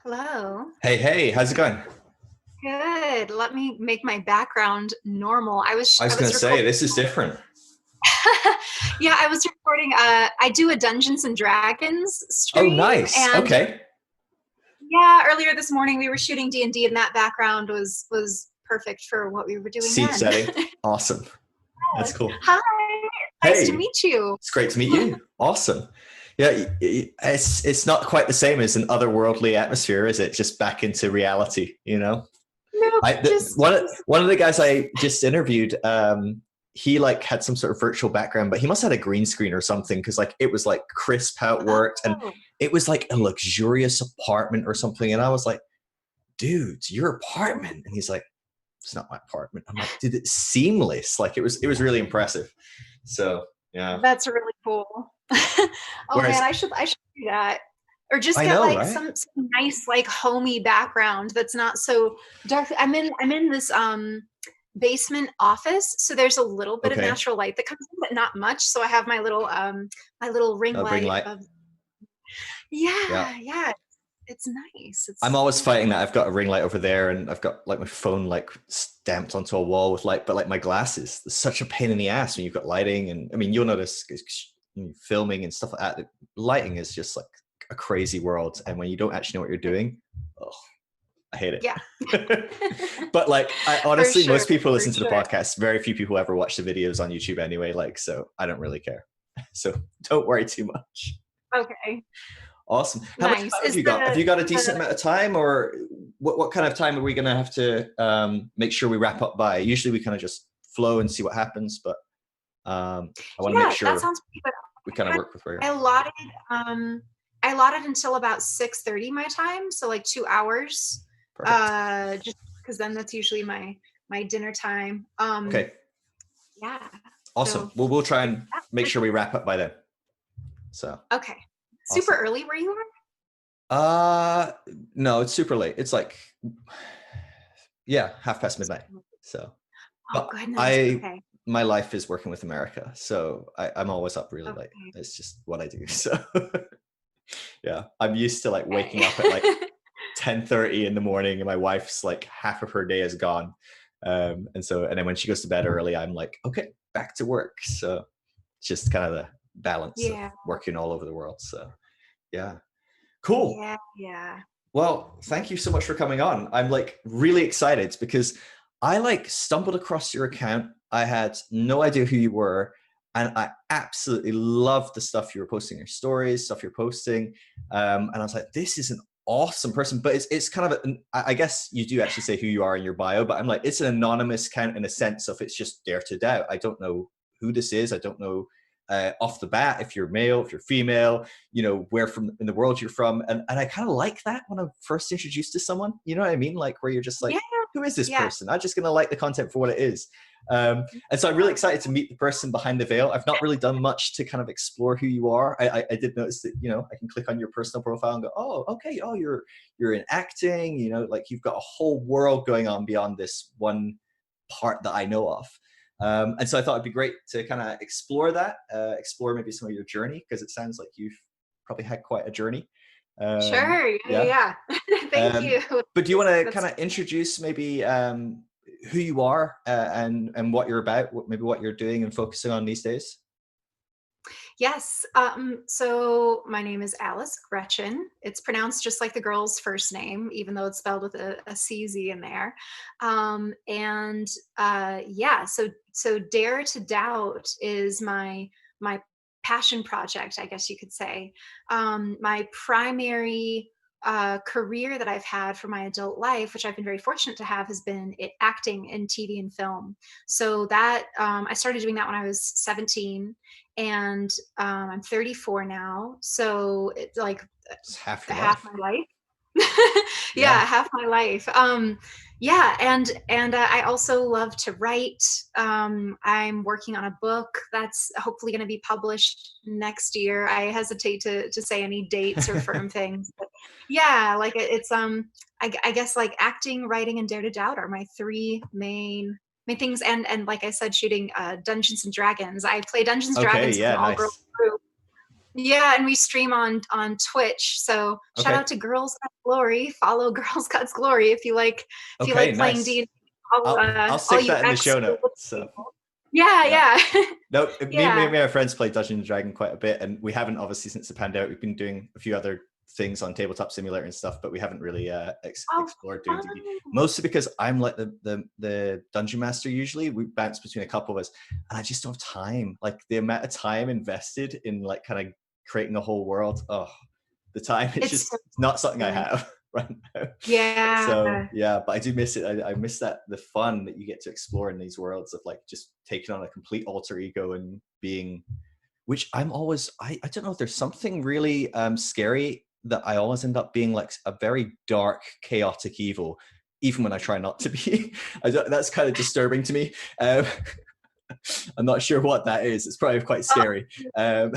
Hello. Hey, how's it going? Good. Let me make my background normal. I was I was I gonna was say recording. this is different. Yeah, I was recording. I do a Dungeons and Dragons Oh, stream, nice. and Okay. yeah, earlier this morning we were shooting D&D, and that background was perfect for what we were doing Seat then. setting. Awesome. That's Yes. cool. Hi. Nice to Hey, meet you. it's great to meet you. Awesome. Yeah, it's not quite the same as an otherworldly atmosphere, is it? Just back into reality, you know? No, I just one of the guys I just interviewed, he like had some sort of virtual background, but he must have had a green screen or something because like it was like crisp how it worked, and oh, it was like a luxurious apartment or something. And I was like, dude, it's your apartment. And he's like, it's not my apartment. I'm like, dude, it's seamless. Like it was really impressive. So yeah. that's really cool. Oh man, Whereas I should do that. Or just I get know, like right? some nice like homey background that's not so dark. I'm in this basement office, so there's a little bit of Okay. natural light that comes in, but not much. So I have my little ring Ring light light. of Yeah. yeah, it's nice. I'm It's always yeah. fighting that. I've got a ring light over there, and I've got like my phone like stamped onto a wall with light, but like my glasses, it's such a pain in the ass when you've got lighting. And I mean, you'll notice filming and stuff like that. Lighting is just like a crazy world, and when you don't actually know what you're doing, oh, I hate Yeah. it. But like, I For honestly, sure, most people for listen to the sure. podcast. Very few people ever watch the videos on YouTube anyway. Like, so I don't really care. So don't worry too much. Okay. Awesome. How much Nice. time have you got? Have you got a decent amount of time, or what kind of time are we going to have to make sure we wrap up by? Usually we kind of just flow and see what happens, but I want to make Yeah, that sure sounds pretty good. we kind of work with where I you're. allotted um I allotted until about 6:30 my time, so like 2 hours. Perfect. Just because then that's usually my dinner time. Okay. Yeah. Awesome. So Well, we'll try and yeah, make sure we wrap up by then. So okay. Super awesome. early where you are? Uh, no, it's super late. It's like, yeah, midnight. So, Oh but goodness. Okay. my life is working with America, so I'm always up really late. Okay. It's just what I do. So yeah, I'm used to like waking Okay. up at like 10:30 in the morning, and my wife's like half of her day is gone. And then when she goes to bed early, I'm like, okay, back to work. So it's just kind of the balance of Yeah. working all over the world. So yeah, cool. Yeah. Yeah. Well, thank you so much for coming on. I'm like really excited because I like stumbled across your account. I had no idea who you were, and I absolutely loved the stuff you were posting, your stories, stuff you're posting. And I was like, this is an awesome person. But it's kind of I guess you do actually say who you are in your bio, but I'm like, it's an anonymous account in a sense of it's just dare to doubt. I don't know who this is. I don't know off the bat if you're male, if you're female, where from in the world you're from. And I kind of like that when I'm first introduced to someone, you know what I mean? Like where you're just like, Yeah. who is this Yeah. person? I'm just going to like the content for what it is. And so I'm really excited to meet the person behind the veil. I've not really done much to kind of explore who you are. I did notice that, I can click on your personal profile and go, oh, okay. Oh, you're in acting, like you've got a whole world going on beyond this one part that I know of. And so I thought it'd be great to kind of explore that, explore maybe some of your journey, because it sounds like you've probably had quite a journey. Sure. Yeah. Yeah. Yeah. Thank you. But do you want to That's kind of introduce maybe who you are and what you're about, maybe what you're doing and focusing on these days? Yes. So my name is Alice Greczyn. It's pronounced just like the girl's first name, even though it's spelled with a CZ in there. And yeah, so Dare to Doubt is my passion project, I guess you could say. My primary career that I've had for my adult life, which I've been very fortunate to have, has been acting in TV and film. So that I started doing that when I was 17, and I'm 34 now. So it's like It's half your half life. my life. Yeah. Yeah, half my life. Yeah, and I also love to write. I'm working on a book that's hopefully going to be published next year. I hesitate to say any dates or firm things, but yeah, like it's I guess like acting, writing, and Dare to Doubt are my three main things. And like I said, shooting Dungeons and Dragons. I play Dungeons and Okay. Dragons with an Yeah. all girl Nice. group. Yeah, and we stream on Twitch. So shout Okay. out to Girls Got Glory. Follow Girls Got Glory if you Okay, like playing nice. D&D. All I'll all stick you that in the ex show notes. So people. Yeah, yeah. yeah. No, me Yeah. and my friends play Dungeons and Dragon quite a bit, and we haven't obviously since the pandemic. We've been doing a few other things on Tabletop Simulator and stuff, but we haven't really Oh, explored doing fun. DD. Mostly because I'm like the dungeon master. Usually, we bounce between a couple of us, and I just don't have time. Like the amount of time invested in like kind of creating a whole world. Oh, the time it's It's so just not something I fulfilling. have right now. So Yeah. yeah, but I do miss it. I miss that the fun that you get to explore in these worlds of like just taking on a complete alter ego and being, which I'm always I don't know if there's something really scary that I always end up being like a very dark, chaotic evil, even when I try not to be. That's kind of disturbing to me. Um, I'm not sure what that is. It's probably quite Uh, scary. Um,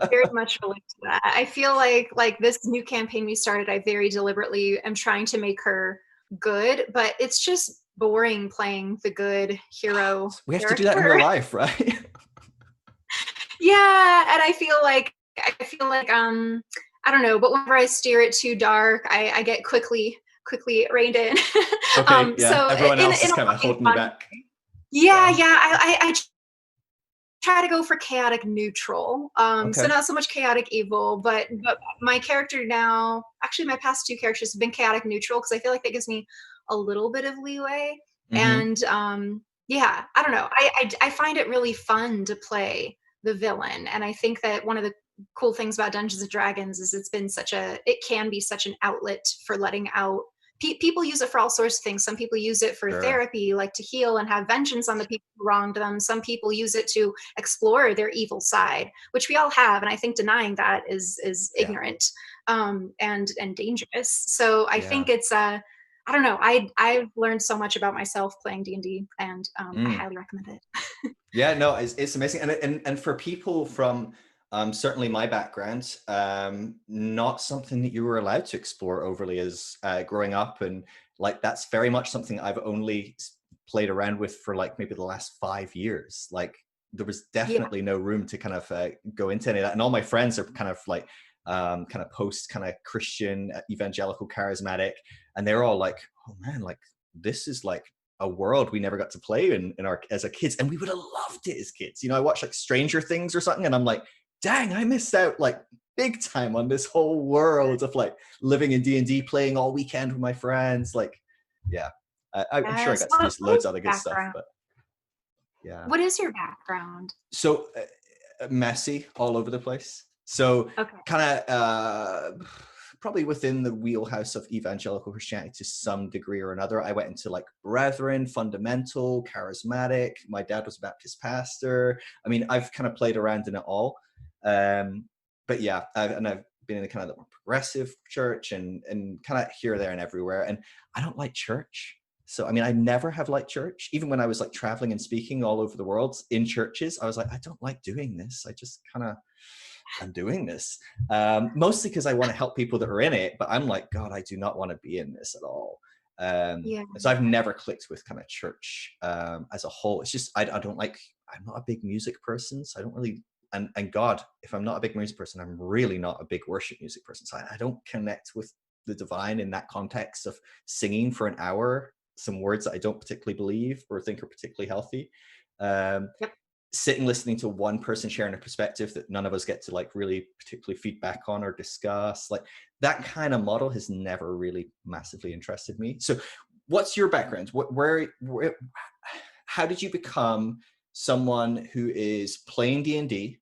very much relate to that. I feel like this new campaign we started, I very deliberately am trying to make her good, but it's just boring playing the good hero we have to do that in real character. life, right? Yeah, and I feel like I don't know, but whenever I steer it too dark, I get quickly reined in. Okay, yeah. So Everyone else in is a kind of loving, holding you fun back. way. Yeah, Yeah. yeah. I try to go for chaotic neutral. So Okay. not so much chaotic evil, but my character now, actually my past two characters have been chaotic neutral because I feel like that gives me a little bit of leeway. Mm-hmm. And yeah, I don't know. I find it really fun to play the villain, and I think that one of the cool things about Dungeons and Dragons is it can be such an outlet for letting out people use it for all sorts of things. Some people use it for Sure. therapy, like to heal and have vengeance on the people who wronged them. Some people use it to explore their evil side, which we all have, and I think denying that is Yeah. ignorant and dangerous. So I Yeah. think it's I don't know. I've learned so much about myself playing D&D, and I Mm. highly recommend it. Yeah, no, it's amazing, and for people from certainly my background, not something that you were allowed to explore overly as growing up, and like that's very much something I've only played around with for like maybe the last 5 years. Like there was Yeah. definitely no room to kind of go into any of that, and all my friends are kind of like kind of post kind of Christian evangelical charismatic, and they're all like, oh man, like this is like a world we never got to play in our as a kids, and we would have loved it as kids. You know, I watched like Stranger Things or something, and I'm like, dang, I missed out like big time on this whole world of like living in D&D, playing all weekend with my friends. Like, yeah, I'm sure I Yes. got to do What is loads of other your good stuff, background? but yeah. What is your background? So messy all over the place. So Okay. kind of probably within the wheelhouse of evangelical Christianity to some degree or another. I went into like Brethren, fundamental, charismatic. My dad was a Baptist pastor. I mean, I've kind of played around in it all. But yeah, I've been in a kind of the more progressive church and kind of here, there, and everywhere. And I don't like church. So, I mean, I never have liked church. Even when I was like traveling and speaking all over the world in churches, I was like, I don't like doing this. I just kind of, I'm doing this. Mostly because I want to help people that are in it. But I'm like, God, I do not want to be in this at all. Yeah. So I've never clicked with kind of church as a whole. It's just, I don't like, I'm not a big music person. So I don't really, and God, if I'm not a big music person, I'm really not a big worship music person. So I don't connect with the divine in that context of singing for an hour some words that I don't particularly believe or think are particularly healthy. Um, Yep. Sitting listening to one person sharing a perspective that none of us get to like really particularly feedback on or discuss, like that kind of model has never really massively interested me. So what's your background? Where how did you become someone who is playing D&D,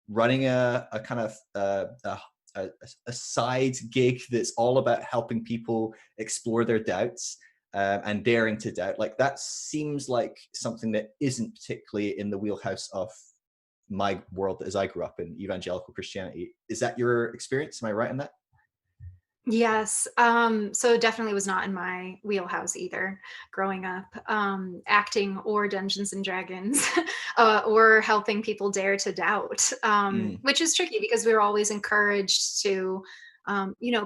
running a kind of a side gig that's all about helping people explore their doubts and daring to doubt? Like that seems like something that isn't particularly in the wheelhouse of my world as I grew up in evangelical Christianity. Is that your experience? Am I right in that? Yes. So it definitely was not in my wheelhouse either growing up. Acting or Dungeons and Dragons, or helping people dare to doubt, Mm, which is tricky because we were always encouraged to,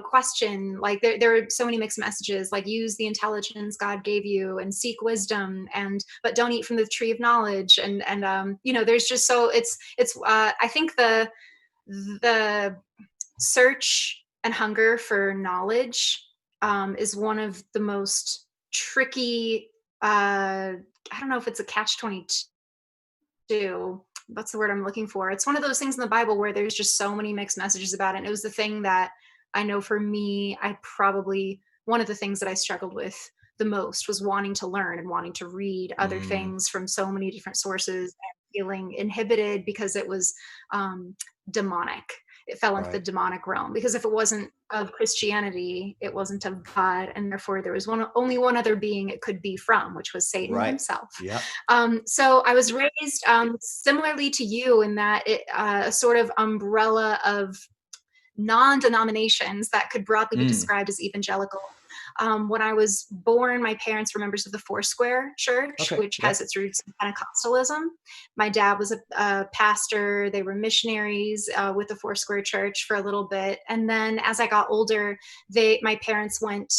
question. Like there are so many mixed messages, like use the intelligence God gave you and seek wisdom, but don't eat from the tree of knowledge. And there's just so it's. I think the search and hunger for knowledge is one of the most tricky. I don't know if it's a catch 22. What's the word I'm looking for? It's one of those things in the Bible where there's just so many mixed messages about it. And it was the thing that I know for me, one of the things that I struggled with the most was wanting to learn and wanting to read other Mm, things from so many different sources and feeling inhibited because it was demonic. It fell into the right. demonic realm because if it wasn't of Christianity, it wasn't of God, and therefore there was only one other being it could be from, which was Satan Right. himself. Yeah. So I was raised similarly to you in that a sort of umbrella of non-denominations that could broadly be Mm, described as evangelical. When I was born, my parents were members of the Foursquare Church, okay. which Yeah. has its roots in Pentecostalism. My dad was a pastor. They were missionaries with the Foursquare Church for a little bit, and then as I got older, my parents went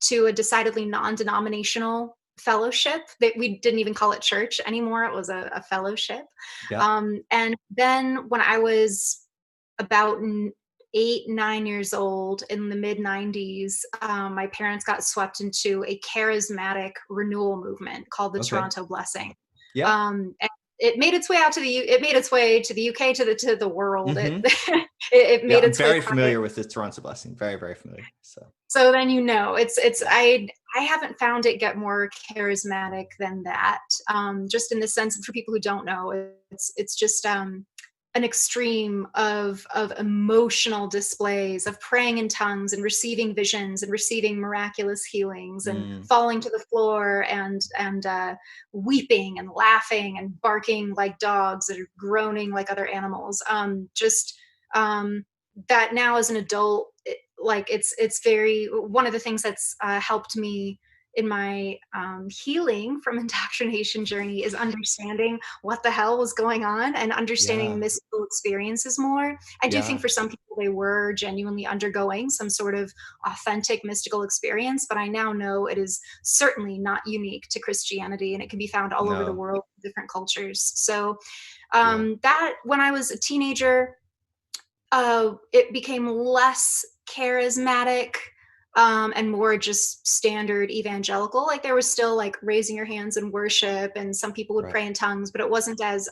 to a decidedly non-denominational fellowship that we didn't even call it church anymore. It was a fellowship. Yeah. And then when I was about 8, 9 years old in the mid 90s, my parents got swept into a charismatic renewal movement called the Okay. Toronto Blessing. Yeah. And it made its way out to it made its way to the UK, to the world. It, Hmm. it Yeah. made I'm its way very quiet. familiar with the Toronto Blessing. Very, very familiar. So, So then it's yeah. I haven't found it get more charismatic than that. Just in the sense, for people who don't know, it's just an extreme of emotional displays of praying in tongues and receiving visions and receiving miraculous healings and Mm, falling to the floor and weeping and laughing and barking like dogs and groaning like other animals. Just that now as an adult, like it's very one of the things that's helped me in my healing from indoctrination journey is understanding what the hell was going on and understanding yeah. mystical experiences more. I do think Yeah. for some people they were genuinely undergoing some sort of authentic mystical experience, but I now know it is certainly not unique to Christianity and it can be found all over the No. world in different cultures. So Yeah. that when I was a teenager, it became less charismatic and more just standard evangelical. Like there was still like raising your hands in worship, and some people would Right. pray in tongues, but it wasn't as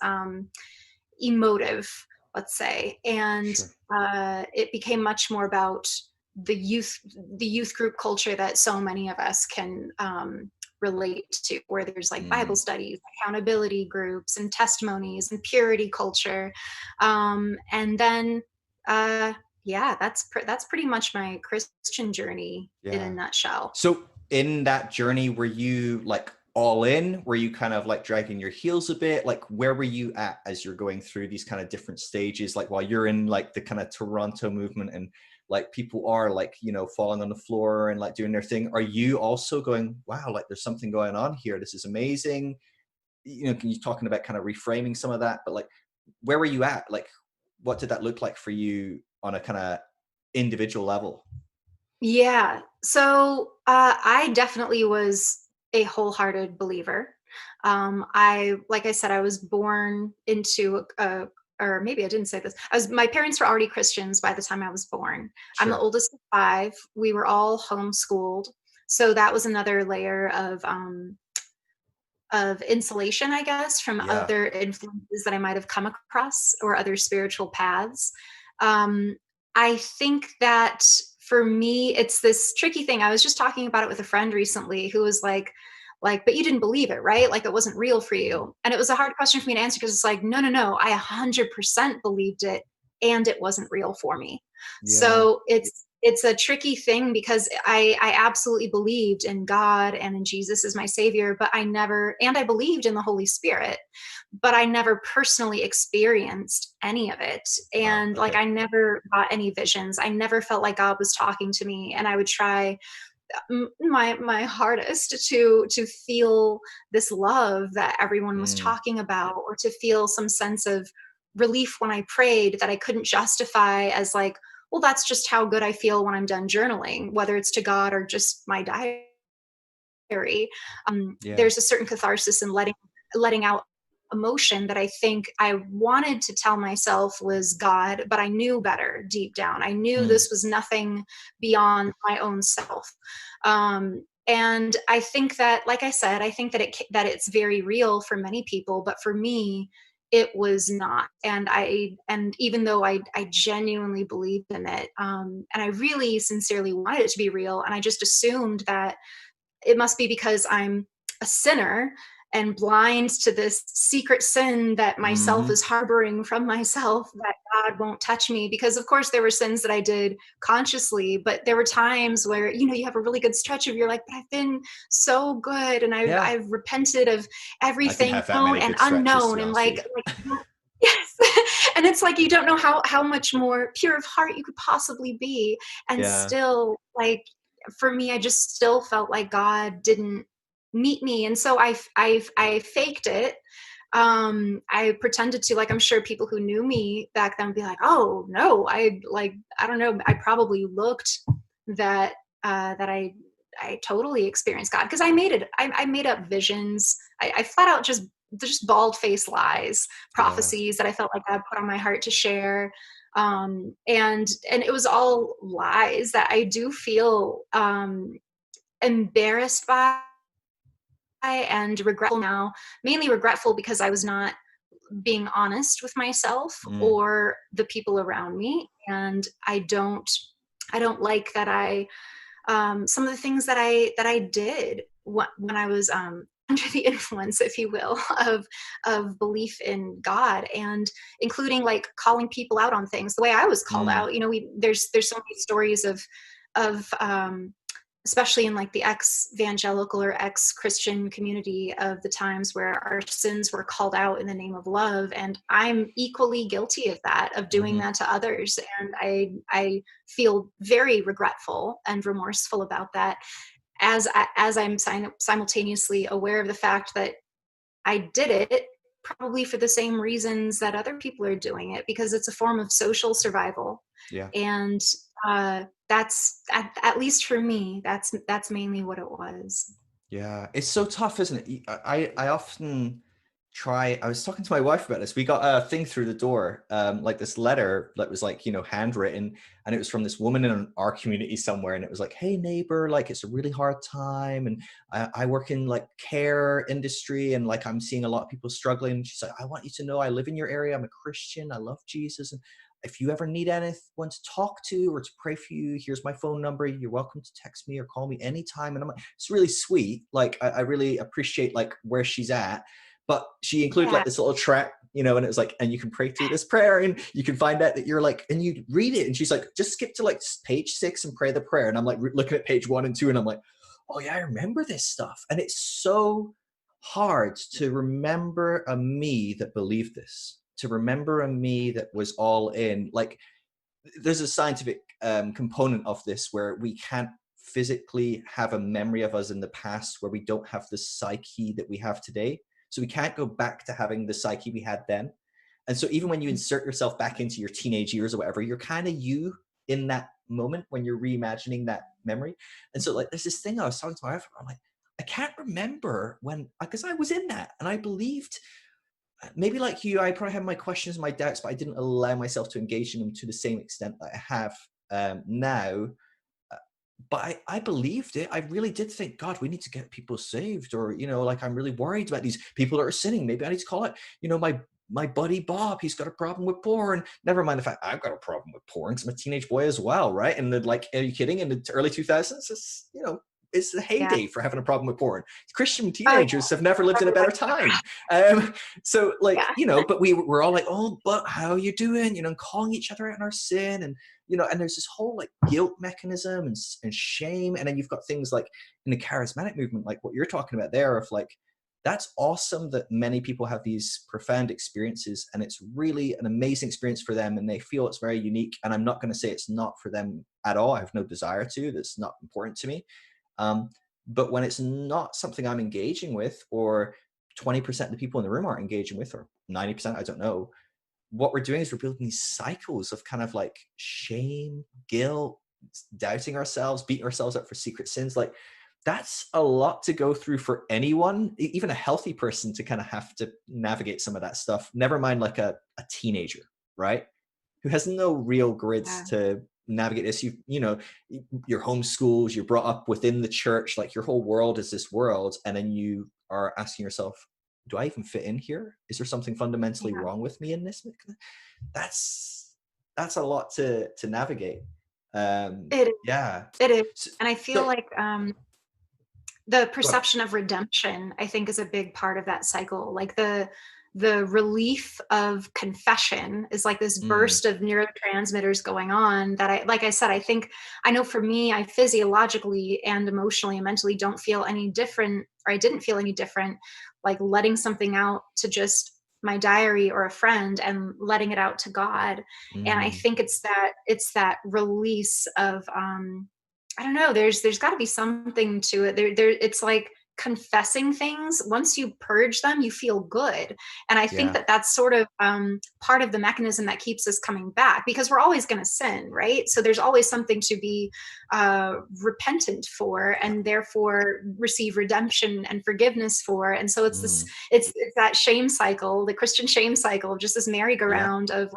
emotive, let's say. And Sure. it became much more about the youth, the youth group culture that so many of us can relate to, where there's like Bible Mm, studies, accountability groups, and testimonies, and purity culture. And then, uh, yeah, that's pretty much my Christian journey in a yeah. nutshell. So in that journey, were you like all in? Were you kind of like dragging your heels a bit? Like where were you at as you're going through these kind of different stages? Like while you're in like the kind of Toronto movement and like people are like, falling on the floor and like doing their thing. Are you also going, wow, like there's something going on here. This is amazing. Can you talking about kind of reframing some of that, but like where were you at? Like what did that look like for you on a kind of individual level? Yeah. So I definitely was a wholehearted believer. Like I said, I was born into or maybe I didn't say this. My parents were already Christians by the time I was born. I'm the Sure. oldest of five. We were all homeschooled. So that was another layer of insulation, I guess, from Yeah. other influences that I might have come across or other spiritual paths. Um, I think that for me, it's this tricky thing. I was just talking about it with a friend recently who was like, but you didn't believe it, right? Like it wasn't real for Mm, you. And it was a hard question for me to answer because it's like, no, no, no, I 100% believed it and it wasn't real for me. yeah. So it's a tricky thing because I absolutely believed in God and in Jesus as my savior, but I believed in the Holy Spirit, but I never personally experienced any of it. Wow. And like Okay. I never got any visions. I never felt like God was talking to me, and I would try my hardest to feel this love that everyone was Mm, talking about, or to feel some sense of relief when I prayed that I couldn't justify as like, well, that's just how good I feel when I'm done journaling, whether it's to God or just my diary. yeah. There's a certain catharsis in letting out emotion that I think I wanted to tell myself was God, but I knew better deep down. I knew Mm. this was nothing beyond my own self. And I think that, like I said, I think that that it's very real for many people, but for me, it was not. And even though I genuinely believed in it, and I really sincerely wanted it to be real, and I just assumed that it must be because I'm a sinner and blind to this secret sin that myself Hmm. is harboring from myself, that God won't touch me. Because of course there were sins that I did consciously, but there were times where, you have a really good stretch of, you're like, but I've been so good, and I've Yeah. I've repented of I can everything have that known many and good stretches, to unknown, be and honest with you. like yes. And it's like you don't know how much more pure of heart you could possibly be, and Yeah. still, like, for me, I just still felt like God didn't meet me, and so I faked it. I pretended to, like, I'm sure people who knew me back then would be like, "Oh no, I don't know, I probably looked that that I totally experienced God, because I made it. I made up visions. I flat out just bald faced lies, Yeah. prophecies that I felt like God put on my heart to share, and it was all lies that I do feel embarrassed by and regretful now, mainly regretful because I was not being honest with myself Mm. or the people around me. And I don't like that I some of the things that I did when I was under the influence, if you will, of belief in God, and including like calling people out on things the way I was called Mm. out. There's so many stories of especially in like the ex-evangelical or ex-Christian community, of the times where our sins were called out in the name of love, and I'm equally guilty of that, of doing Hmm. that to others, and I feel very regretful and remorseful about that, as I'm simultaneously aware of the fact that I did it probably for the same reasons that other people are doing it, because it's a form of social survival. Yeah. And that's at least for me, that's mainly what it was. Yeah, it's so tough, isn't it? I often try. I was talking to my wife about this. We got a thing through the door, like this letter that was like, handwritten, and it was from this woman in our community somewhere, and it was like, "Hey neighbor, like it's a really hard time, and I work in like care industry, and like I'm seeing a lot of people struggling." She's like, "I want you to know I live in your area. I'm a Christian. I love Jesus, and if you ever need anyone to talk to or to pray for you, here's my phone number. You're welcome to text me or call me anytime." And I'm like, it's really sweet. Like, I really appreciate like where she's at. But she included Yeah. like this little track, and it was like, and you can pray through this prayer, and you can find out that you're like, and you read it. And she's like, just skip to like page 6 and pray the prayer. And I'm like looking at page 1 and 2, and I'm like, oh yeah, I remember this stuff. And it's so hard to remember a me that believed this, to remember a me that was all in. Like, there's a scientific component of this where we can't physically have a memory of us in the past where we don't have the psyche that we have today. So we can't go back to having the psyche we had then. And so even when you insert yourself back into your teenage years or whatever, you're kind of you in that moment when you're reimagining that memory. And so like there's this thing I was talking to my wife about, I'm like, I can't remember when, because I was in that and I believed, maybe like you, I probably had my questions, my doubts, but I didn't allow myself to engage in them to the same extent that I have now. Uh, But I believed it. I really did think, God, we need to get people saved, or like I'm really worried about these people that are sinning. Maybe I need to call it, my buddy Bob. He's got a problem with porn. Never mind the fact I've got a problem with porn because I'm a teenage boy as well, right? And then, like, are you kidding? In the early 2000s, it's the Yeah. heyday for having a problem with porn. Christian Oh teenagers have never lived in a better yeah. time. Um, so like, Yeah. but we're all like, oh, but how are you doing? Calling each other out in our sin, and and there's this whole like guilt mechanism and shame, and then you've got things like in the charismatic movement, like what you're talking about there, of like, that's awesome that many people have these profound experiences, and it's really an amazing experience for them, and they feel it's very unique. And I'm not going to say it's not for them at all. I have no desire to. That's not important to me. Um, but when it's not something I'm engaging with, or 20% of the people in the room aren't engaging with, or 90%, I don't know, what we're doing is we're building these cycles of kind of like shame, guilt, doubting ourselves, beating ourselves up for secret sins. Like, that's a lot to go through for anyone, even a healthy person, to kind of have to navigate some of that stuff. Never mind like a teenager, right? Who has no real grids Yeah. to navigate this. You're homeschooled, you're brought up within the church, like your whole world is this world. And then you are asking yourself, do I even fit in here? Is there something fundamentally Yeah. wrong with me in this? That's, that's a lot to navigate. Um, It is. yeah. It is. So, And I feel so like the go ahead. perception of redemption, I think, is a big part of that cycle. Like the relief of confession is like this Mm, burst of neurotransmitters going on that like I said, I think, I know for me, I physiologically and emotionally and mentally don't feel any different, or I didn't feel any different, like letting something out to just my diary or a friend and letting it out to God. And I mm, think it's that release of I don't know. There's got to be something to it. It's like confessing things. Once you purge them, you feel good, and I think yeah. that that's sort of part of the mechanism that keeps us coming back, because we're always going to sin, right? So there's always something to be repentant for, Yeah. and therefore receive redemption and forgiveness for. And so it's this, Mm, it's that shame cycle, the Christian shame cycle, just this yeah. merry-go-round of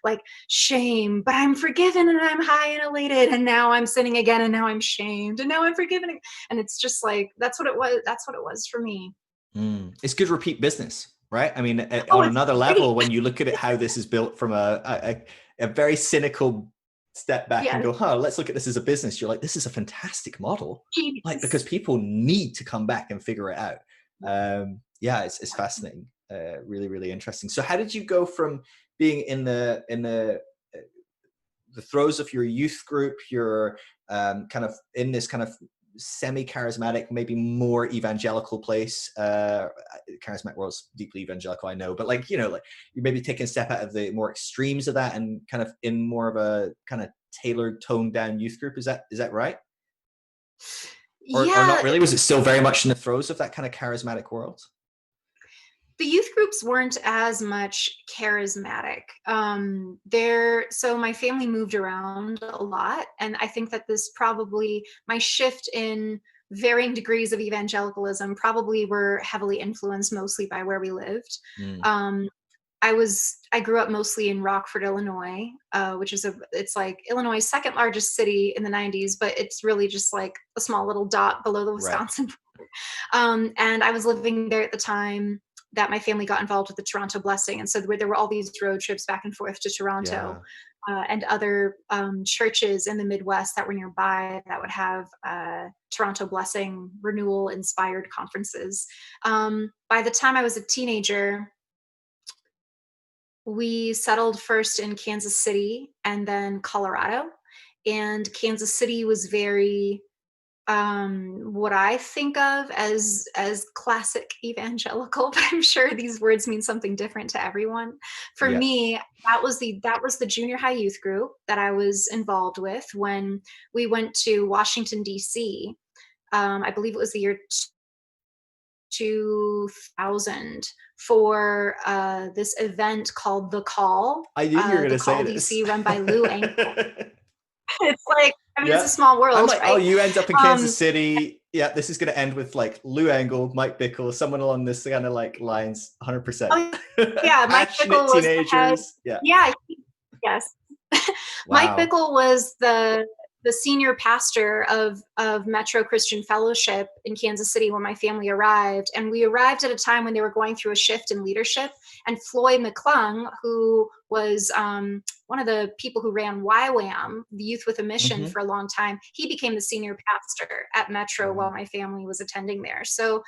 like shame, but I'm forgiven and I'm high and elated, and now I'm sinning again, and now I'm shamed, and now I'm forgiven. And it's just like that's what it was. That's what it was for me. Mm. It's good repeat business, right? I mean, Oh, on it's another great. level, when you look at it, how this is built from a very cynical step back and Yes. go, huh, let's look at this as a business. You're like, this is a fantastic model. Like, because Genius. people need to come back and figure it out. Yeah, it's fascinating. Really, really interesting. So how did you go from being in the throes of your youth group, you're kind of in this kind of semi-charismatic, maybe more evangelical place. Charismatic world's deeply evangelical, I know, but like, like you maybe taking a step out of the more extremes of that and kind of in more of a kind of tailored, toned down youth group. Is that right? Or not Yeah, really? Was it still very much in the throes of that kind of charismatic world? the youth groups weren't as much charismatic. So my family moved around a lot, and I think that this probably my shift in varying degrees of evangelicalism probably were heavily influenced mostly by where we lived. Mm, Um, I grew up mostly in Rockford, Illinois, which is it's like Illinois' second largest city in the 90s, but it's really just like a small little dot below the right. Wisconsin border. And I was living there at the time that my family got involved with the Toronto Blessing, and so there were all these road trips back and forth to Toronto. Yeah. And other churches in the Midwest that were nearby that would have Toronto Blessing renewal inspired conferences. By the time I was a teenager, we settled first in Kansas City and then Colorado. And Kansas City was very what I think of as classic evangelical, but I'm sure these words mean something different to everyone. For Yeah. me, that was the junior high youth group that I was involved with when we went to Washington D.C. I believe it was the year 2000 for this event called I knew you were going The to say Call this. DC, run by Lou Engle. It's like, I mean, it's a Yeah. small I'm world, like, oh, right? you end up in Um, Kansas City. Yeah, this is going to end with like Lou Angle, Mike Bickle, someone along this kind of like lines, 100%. oh yeah, Mike Bickle Passionate was the head. teenagers. Yeah. Yeah, yes. Mike Wow. Bickle was the senior pastor of Metro Christian Fellowship in Kansas City when my family arrived, and we arrived at a time when they were going through a shift in leadership. And Floyd McClung, who was one of the people who ran YWAM, the Youth with a Mission, Hmm. for a long time, he became the senior pastor at Metro while Wow. my family was attending there. So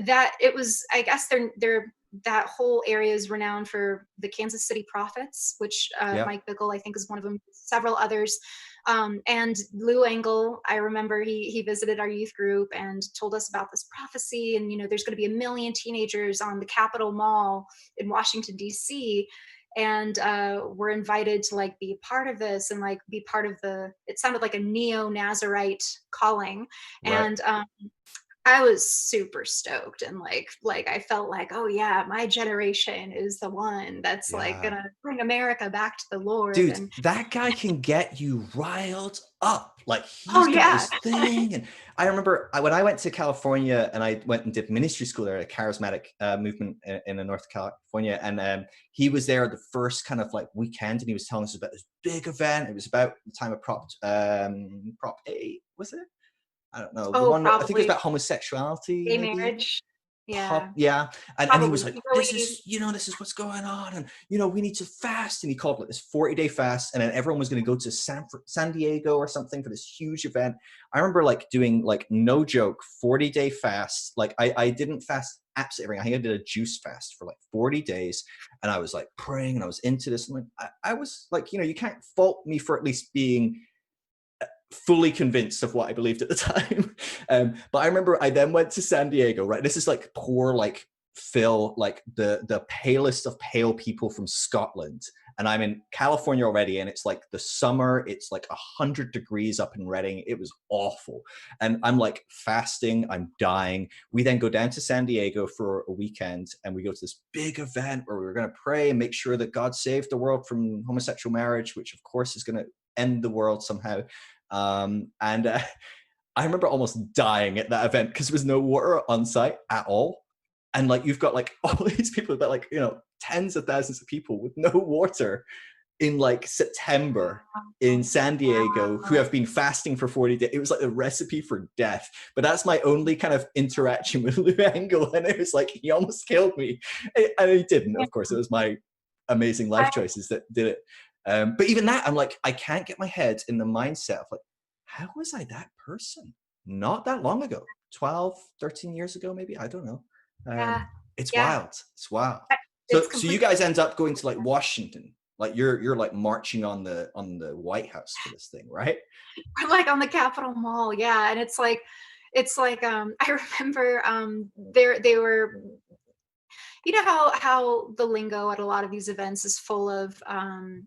that it was, I guess they're that whole area is renowned for the Kansas City Prophets, which Yeah. Mike Bickle I think is one of them, several others. And Lou Engle, I remember he visited our youth group and told us about this prophecy, and there's going to be a million teenagers on the Capitol Mall in Washington D.C., and we're invited to like be a part of this and like be part of it sounded like a neo-Nazarite calling. Right. And I was super stoked, and I felt like, oh yeah, my generation is the one that's like Yeah. gonna bring America back to the Lord. Dude, And that guy can get you riled up. Like oh he's got yeah. his thing. And I remember when I went to California and I went and did ministry school there, a charismatic movement in North California. And he was there the first kind of like weekend, and he was telling us about this big event. It was about the time of Prop 8, was it? I don't know. The Oh, one, I think it was probably about homosexuality, gay maybe. marriage. Yeah, Yeah. And he was probably. like, He this really. is, this is what's going on. And, we need to fast. And he called it this 40-day fast. And then everyone was going to go to San Diego or something for this huge event. I remember like doing like, no joke, 40-day fast. Like I didn't fast absolutely everything. I think I did a juice fast for like 40 days. And I was like praying and I was into this. And I was like, you can't fault me for at least being fully convinced of what I believed at the time. But I remember I then went to San Diego, right? This is like poor, like Phil, like the palest of pale people from Scotland. And I'm in California already, and it's like the summer, it's like 100 degrees up in Redding. It was awful. And I'm like fasting, I'm dying. We then go down to San Diego for a weekend, and we go to this big event where we were going to pray and make sure that God saved the world from homosexual marriage, which of course is going to end the world somehow. And I remember almost dying at that event because there was no water on site at all. And like, you've got like all these people that like, tens of thousands of people with no water in like September in San Diego who Wow. have been fasting for 40 days. It was like a recipe for death. But that's my only kind of interaction with Lou Engle. And it was like, he almost killed me. And he didn't, of course. It was my amazing life I, choices that did it. But even that, I'm like, I can't get my head in the mindset of like, how was I that person? Not that long ago, 12, 13 years ago, maybe. I don't know. yeah, It's yeah. wild. It's wild. It's So you completely. guys end up going to like Washington, like you're like marching on the White House for this thing, right? We're like on the Capitol Mall, yeah, and it's like I remember there they were, you know how the lingo at a lot of these events is full of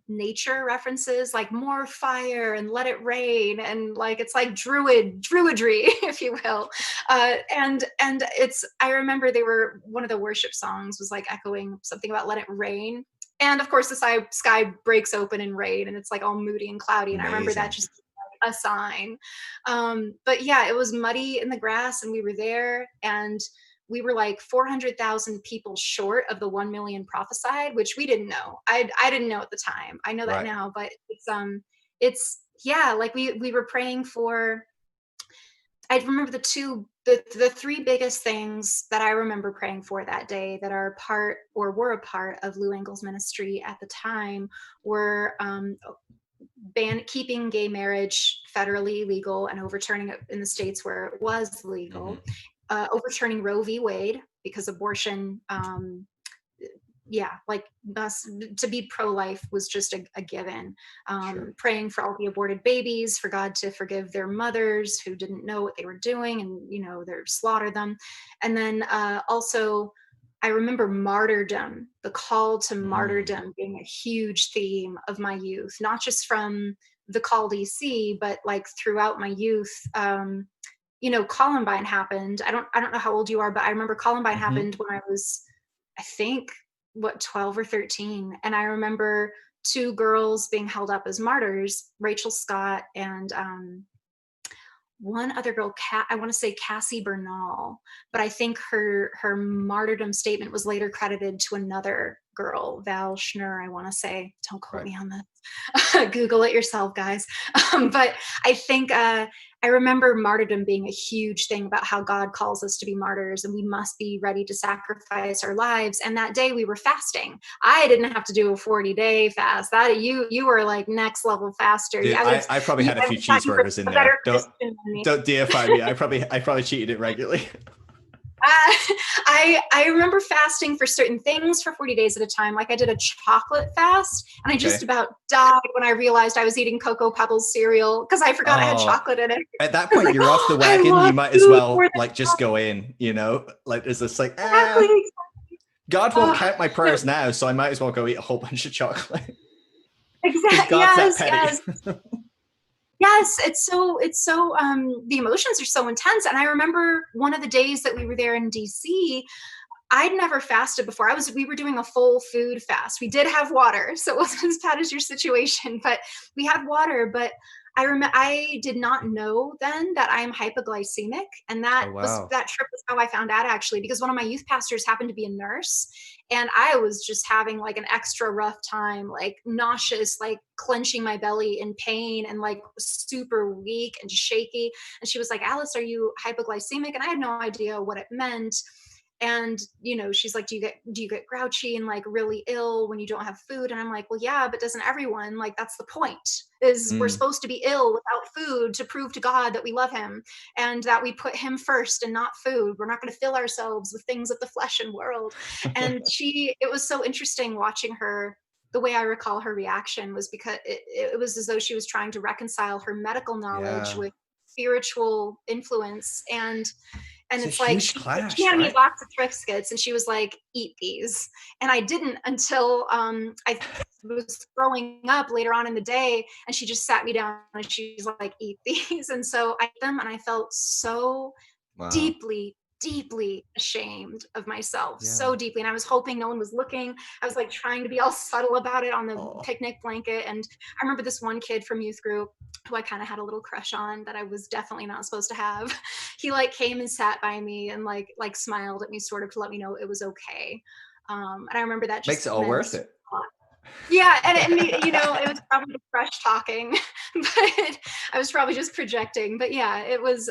nature references, like more fire and let it rain, and like it's like druidry, if you will. And it's, I remember they were, one of the worship songs was like echoing something about let it rain. And of course the sky breaks open in rain, and it's like all moody and cloudy, and I remember that Amazing. just like a sign. But yeah, it was muddy in the grass, and we were there, and we were like 400,000 people short of the 1 million prophesied, which we didn't know. I didn't know at the time. I know that Right. now, but it's yeah, like we were praying for. I remember the three biggest things that I remember praying for that day that are part or were a part of Lou Engle's ministry at the time were keeping gay marriage federally legal and overturning it in the states where it was Mm-hmm. legal, overturning Roe v. Wade because abortion, yeah, like us to be pro-life was just a given. Sure. Praying for all the aborted babies, for God to forgive their mothers who didn't know what they were doing, and they're slaughter them. And then also, I remember martyrdom, the call to Mm. martyrdom being a huge theme of my youth, not just from the call DC, but like throughout my youth. Columbine happened. I don't know how old you are, but I remember Columbine Mm-hmm. happened when I was, I think, what, 12 or 13. And I remember two girls being held up as martyrs, Rachel Scott and one other girl, I want to say Cassie Bernal, but I think her martyrdom statement was later credited to another girl, Val Schnur, I want to say. Don't quote Right. me on this. Google it yourself, guys. But I think I remember martyrdom being a huge thing about how God calls us to be martyrs, and we must be ready to sacrifice our lives. And that day we were fasting. I didn't have to do a 40-day fast. That you were like next level faster. Dude, I probably had a few I thought you were cheeseburgers in a better there. Don't Christian than me. don't deify me. I probably cheated it regularly. Uh, I remember fasting for certain things for 40 days at a time. Like I did a chocolate fast, and I just Okay. about died when I realized I was eating Cocoa Pebbles cereal because I forgot it had Oh, chocolate in it. at that I was point like, you're off the oh, I wagon. love You might as food more well than like just go in, like there's this like, exactly. God won't Oh, count my no, prayers now, so I might as well go eat a whole bunch of chocolate because exactly. God's that Yes, petty. yes. Yes, the emotions are so intense. And I remember one of the days that we were there in DC, I'd never fasted before. We were doing a full food fast. We did have water, so it wasn't as bad as your situation, but we had water. But I did not know then that I am hypoglycemic, and Oh, wow. that trip was how I found out, actually, because one of my youth pastors happened to be a nurse, and I was just having like an extra rough time, like nauseous, like clenching my belly in pain, and like super weak and shaky. And she was like, "Alice, are you hypoglycemic?" And I had no idea what it meant. And she's like, do you get grouchy and like really ill when you don't have food? And I'm like, well, yeah, but doesn't everyone? Like, that's the point, is we're Mm. supposed to be ill without food to prove to God that we love him, and that we put him first and not food. We're not going to fill ourselves with things of the flesh and world. And it was so interesting watching her. The way I recall her reaction was because it was as though she was trying to reconcile her medical knowledge Yeah. with spiritual influence. And It's a it's like huge she clash, handed me a right? box of Triscuits, and she was like, "Eat these," and I didn't until I was throwing up later on in the day, and she just sat me down and she's like, "Eat these," and so I ate them, and I felt so Wow. deeply, deeply ashamed of myself, Yeah. so deeply. And I was hoping no one was looking. I was like trying to be all subtle about it on the Oh. picnic blanket. And I remember this one kid from youth group who I kind of had a little crush on, that I was definitely not supposed to have. He like came and sat by me and like smiled at me, sort of to let me know it was okay. And I remember that Makes just it all meant worth it. a lot. Yeah, and it was probably the crush talking, but I was probably just projecting. But yeah, it was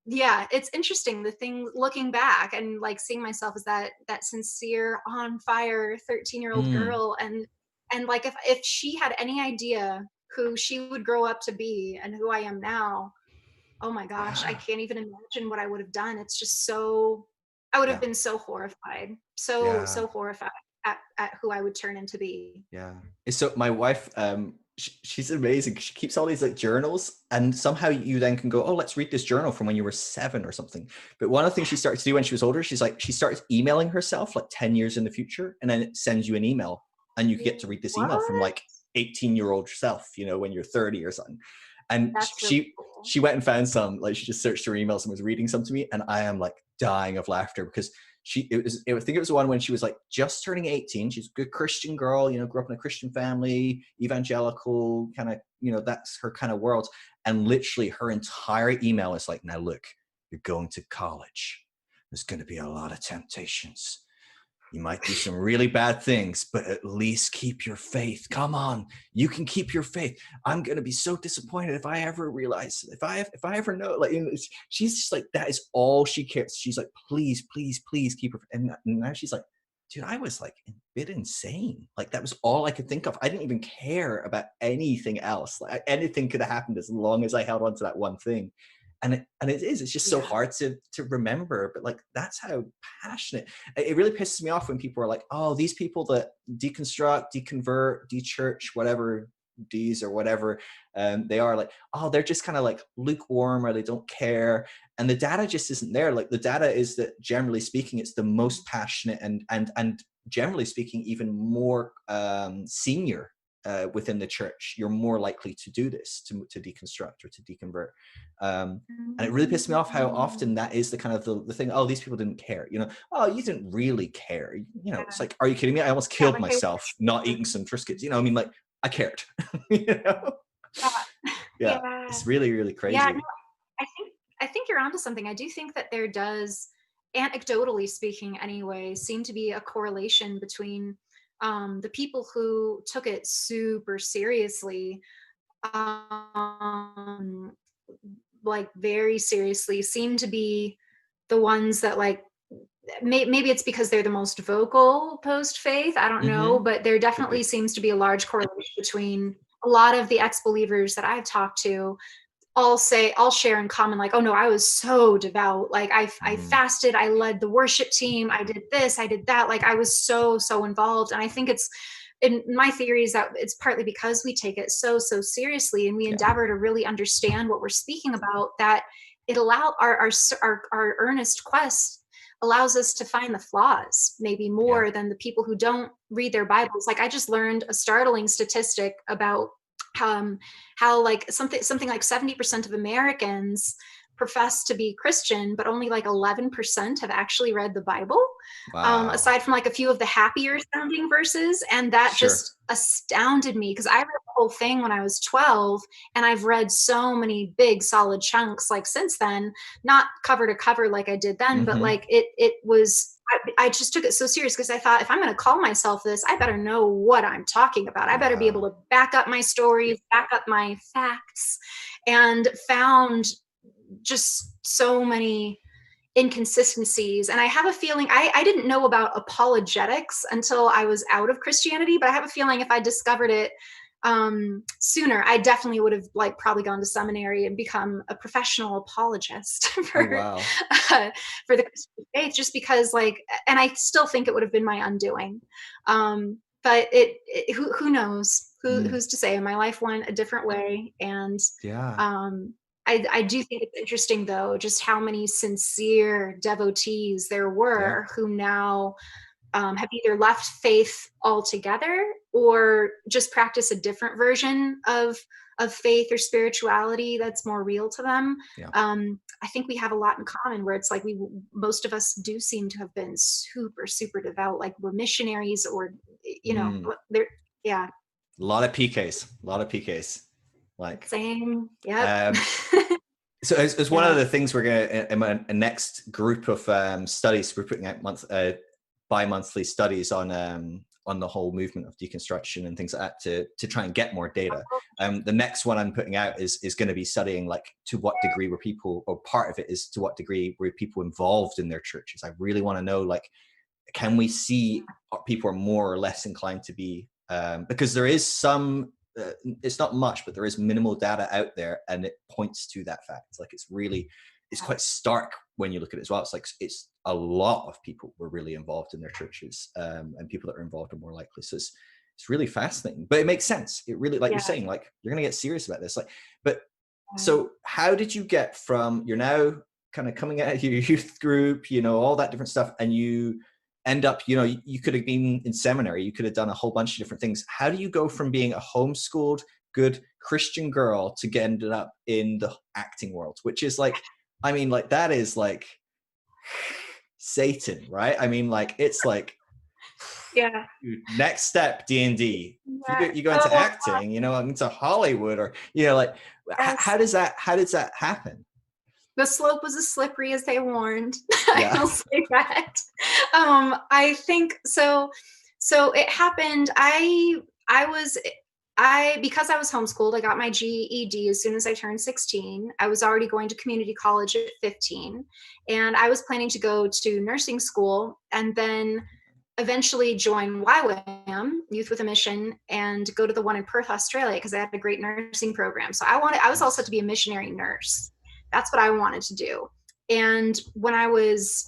yeah, it's interesting, the thing looking back and like seeing myself as that sincere, on fire 13-year-old Mm. girl. And like if she had any idea who she would grow up to be and who I am now, oh my gosh, I Yeah. can't even imagine what I would have done. It's just so, I would have Yeah. been so horrified, so Yeah. horrified at who I would turn into be. Yeah. So my wife, she's amazing. She keeps all these like journals, and somehow you then can go, oh, let's read this journal from when you were 7 or something. But one of the things she started to do when she was older, she started emailing herself like 10 years in the future, and then it sends you an email, and you get to read this email from What? like 18-year-old self, when you're 30 or something. And That's really cool. she went and found some, like she just searched her emails and was reading some to me, and I am like dying of laughter because I think it was the one when she was like just turning 18. She's a good Christian girl, grew up in a Christian family, evangelical kind of, that's her kind of world. And literally her entire email is like, now look, you're going to college. There's going to be a lot of temptations. You might do some really bad things, but at least keep your faith. Come on, you can keep your faith. I'm gonna be so disappointed if I ever realize, if I ever know. Like, she's just like, that is all she cares. She's like, please, please, please keep her. And now she's like, dude, I was like a bit insane. Like that was all I could think of. I didn't even care about anything else. Like anything could have happened as long as I held on to that one thing. It's just so Yeah. hard to remember. But like that's how passionate. It really pisses me off when people are like, oh, these people that deconstruct, deconvert, de-church, whatever D's or whatever they are, like, oh, they're just kind of like lukewarm, or they don't care. And the data just isn't there. Like the data is that generally speaking, it's the most passionate and generally speaking, even more senior within the church. You're more likely to do this, to deconstruct or to deconvert. And it really pissed me off how often Mm. that is the kind of the thing. Oh, these people didn't care. Oh, you didn't really care. It's Yeah. like, are you kidding me? I almost Yeah, killed like I myself not eating some Triscuits. I mean, like, I cared. you know? yeah. Yeah, Yeah. it's really, really Yeah, no, crazy. I think you're onto something. I do think that there does, anecdotally speaking anyway, seem to be a correlation between the people who took it super seriously, um, like very seriously, seem to be the ones that like maybe it's because they're the most vocal post faith. I don't know, Mm-hmm. but there Could be. definitely seems to be a large correlation between a lot of the ex believers that I've talked to. All share in common, like, oh no, I was so devout, like I Mm, fasted, I led the worship team, I did this, I did that, like I was so involved. And I think it's, in my theory is that it's partly because we take it so seriously, and we yeah, endeavor to really understand what we're speaking about, that it allow our earnest quest allows us to find the flaws maybe yeah. more than the people who don't read their Bibles. Like I just learned a startling statistic about um, how like something like 70% of Americans profess to be Christian, but only like 11% have actually read the Bible, Wow. aside from like a few of the happier sounding verses. And that Sure. just astounded me because I read the whole thing when I was 12, and I've read so many big solid chunks like since then, not cover to cover like I did then, but Hmm. like it was. I just took it so serious because I thought if I'm going to call myself this, I better know what I'm talking about. I better be able Wow. to back up my stories, back up my facts, and found just so many inconsistencies. And I have a feeling I didn't know about apologetics until I was out of Christianity, but I have a feeling if I discovered it sooner, I definitely would have like probably gone to seminary and become a professional apologist Oh, for wow. uh, for the Christian faith, just because like, and I still think it would have been my undoing. But who knows? Mm. Who's to say? My life went a different way, and Yeah. um, I do think it's interesting, though, just how many sincere devotees there Yeah. were who now have either left faith altogether or just practice a different version of faith or spirituality that's more real to them. Yeah. I think we have a lot in common where it's like most of us do seem to have been super, super devout, like we're missionaries or, Mm. they're, yeah, A lot of PKs. A lot of PKs. Like, same. Yep. um, so as one of Yeah. the things we're going to, in a next group of studies, we're putting out bi-monthly studies on the whole movement of deconstruction and things like that to try and get more data. The next one I'm putting out is going to be studying like to what degree were people, or part of it is to what degree were people involved in their churches. I really want to know, like, can we see people are more or less inclined to be, because there is some, it's not much, but there is minimal data out there, and it points to that fact. It's like, it's quite stark when you look at it as well. It's like, it's a lot of people were really involved in their churches, and people that are involved are more likely. So it's really fascinating, but it makes sense. It really, like you're Yeah. saying, like, you're going to get serious about this. Like, but Yeah. so how did you get from, you're now kind of coming out of your youth group, all that different stuff, and you end up, you could have been in seminary, you could have done a whole bunch of different things. How do you go from being a homeschooled, good Christian girl to get ended up in the acting world, which is like, I mean, like, that is like Satan, right? I mean, like, it's like, Yeah. next step, D&D. Yeah. You go into Oh, acting, into Hollywood, or like, yes. how does that happen? The slope was as slippery as they warned. I Yeah. will say that. I think so. So it happened. I was I because I was homeschooled. I got my GED as soon as I turned 16. I was already going to community college at 15, and I was planning to go to nursing school and then eventually join YWAM, Youth with a Mission, and go to the one in Perth, Australia, because they had a great nursing program. So I was also Nice. to be a missionary nurse. That's what I wanted to do. And when I was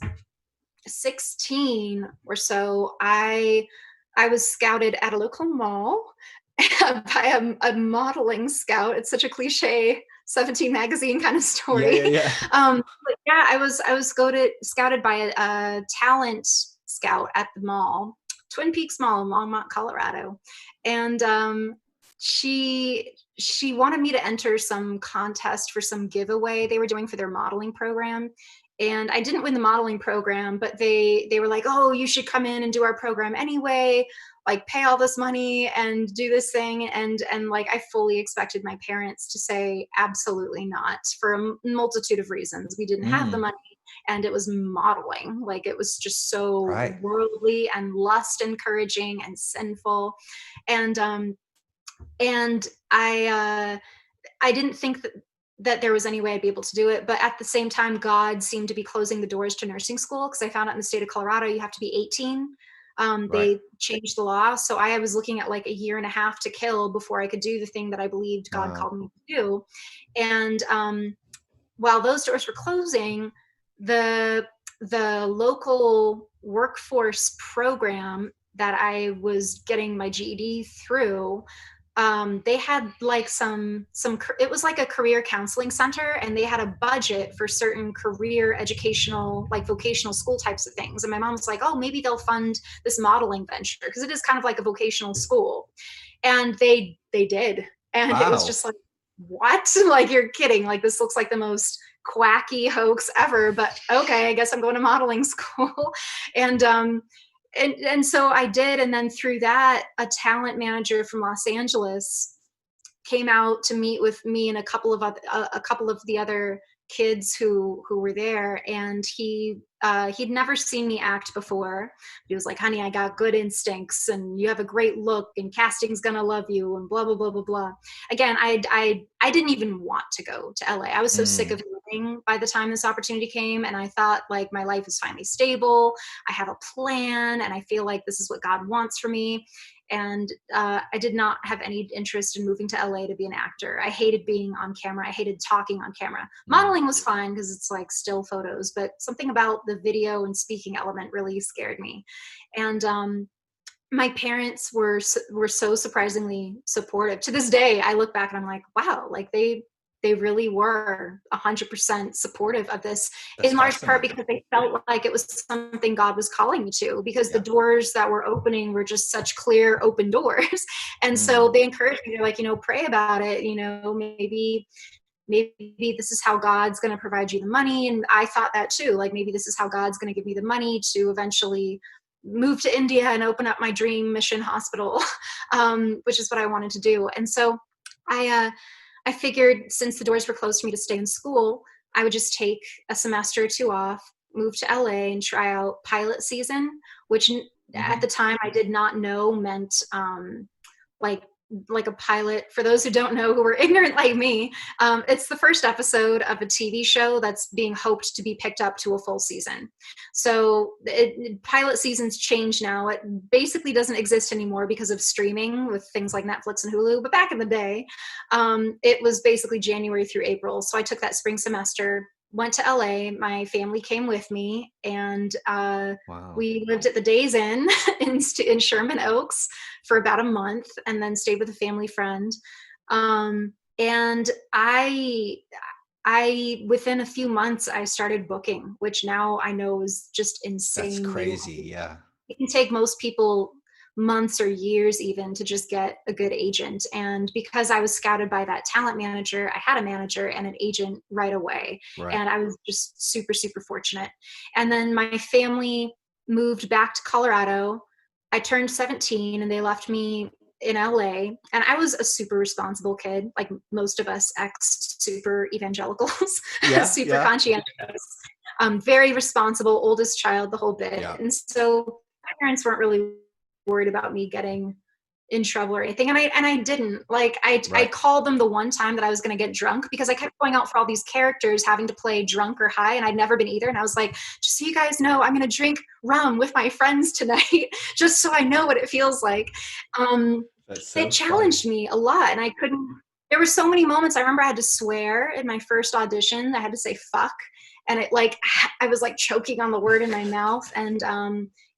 16 or so, I was scouted at a local mall by a modeling scout. It's such a cliche 17 magazine kind of Yeah, yeah, story. yeah. But yeah, I was scouted by a talent scout at the mall, Twin Peaks Mall in Longmont, Colorado, and she wanted me to enter some contest for some giveaway they were doing for their modeling program. And I didn't win the modeling program, but they were like, "Oh, you should come in and do our program anyway, like pay all this money and do this thing." And like I fully expected my parents to say absolutely not for a multitude of reasons. We didn't have the Mm, money, and it was modeling. Like it was just so right. worldly and lust encouraging and sinful. And I didn't think that there was any way I'd be able to do it. But at the same time, God seemed to be closing the doors to nursing school, because I found out in the state of Colorado you have to be 18. Right. They changed the law, so I was looking at like a year and a half to kill before I could do the thing that I believed God Wow. called me to do. And while those doors were closing, the the local workforce program that I was getting my GED through, they had like it was like a career counseling center, and they had a budget for certain career educational, like vocational school types of things. And my mom was like, "Oh, maybe they'll fund this modeling venture," because it is kind of like a vocational school. And they did. And it was Wow. just like, what? Like, you're kidding. Like, this looks like the most quacky hoax ever, but okay, I guess I'm going to modeling school. and, and so I did. And then through that, a talent manager from Los Angeles came out to meet with me and a couple of the other kids who were there, and he'd never seen me act before. He was like, honey, I got good instincts and you have a great look and casting's gonna love you and blah blah blah blah blah. Again, I didn't even want to go to LA. I was so sick Mm, of living by the time this opportunity came, and I thought, like, my life is finally stable, I have a plan, and I feel like this is what God wants for me. And I did not have any interest in moving to LA to be an actor. I hated being on camera. I hated talking on camera. mm. Modeling was fine because it's like still photos, but something about the video and speaking element really scared me. And my parents were so surprisingly supportive. To this day, I look back and I'm like, wow, like they really were 100% supportive of this, That's in large part fascinating. because they felt like it was something God was calling me to, because the Yeah. doors that were opening were just such clear open doors. And so Mm, they encouraged me. They're like, pray about it, maybe this is how God's going to provide you the money. And I thought that too, like, maybe this is how God's going to give me the money to eventually move to India and open up my dream mission hospital, which is what I wanted to do. And so I figured, since the doors were closed for me to stay in school, I would just take a semester or two off, move to LA, and try out pilot season, which at hmm. the time I did not know meant like like a pilot. For those who don't know, who were ignorant like me, it's the first episode of a TV show that's being hoped to be picked up to a full season. So pilot seasons change now. It basically doesn't exist anymore because of streaming with things like Netflix and Hulu. But back in the day, it was basically January through April. So I took that spring semester, went to LA. My family came with me, and Wow. we lived at the Days Inn in Sherman Oaks for about a month, and then stayed with a family friend. And I within a few months I started booking, which now I know is just That's insanely crazy. long. Yeah. It can take most people months or years even to just get a good agent. And because I was scouted by that talent manager, I had a manager and an agent right away. Right. And I was just super, super fortunate. And then my family moved back to Colorado. I turned 17 and they left me in LA. And I was a super responsible kid, like most of us ex super evangelicals, Yeah. super Yeah. conscientious, very responsible, oldest child, the whole bit. Yeah. And so my parents weren't really worried about me getting in trouble or anything. And I didn't. Like, I Right. called them the one time that I was going to get drunk, because I kept going out for all these characters having to play drunk or high, and I'd never been either. And I was like, just so you guys know, I'm going to drink rum with my friends tonight, just so I know what it feels like. Um, That's it so funny. challenged me a lot, and I couldn't. There were so many moments. I remember I had to swear in my first audition. I had to say fuck, and it, like, I was like choking on the word in my mouth. And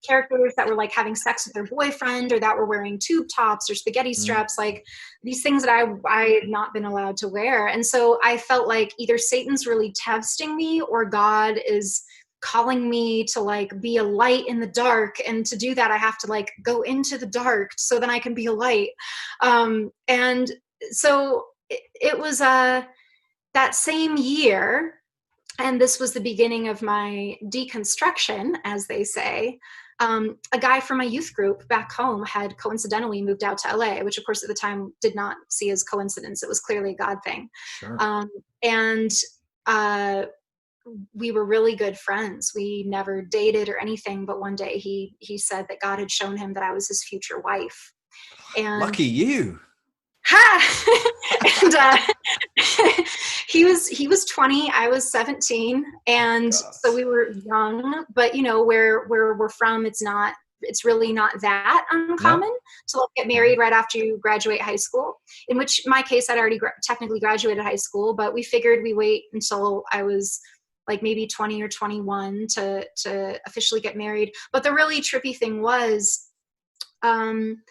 characters that were like having sex with their boyfriend, or that were wearing tube tops or spaghetti Mm, straps, like these things that I had not been allowed to wear. And so I felt like either Satan's really testing me, or God is calling me to like be a light in the dark. And to do that, I have to like go into the dark so then I can be a light. And so it was that same year, and this was the beginning of my deconstruction, as they say. A guy from my youth group back home had coincidentally moved out to LA, which of course at the time did not see as coincidence. It was clearly a God thing. sure. And uh, we were really good friends. We never dated or anything, but one day he said that God had shown him that I was his future wife. And Lucky you. ha! And he was 20, I was 17, and so Gosh. we were young. But where we're from, it's really not that No. uncommon to like get No. married right after you graduate high school. In which my case, I'd already technically graduated high school, but we figured we wait until I was like maybe 20 or 21 to officially get married. But the really trippy thing um,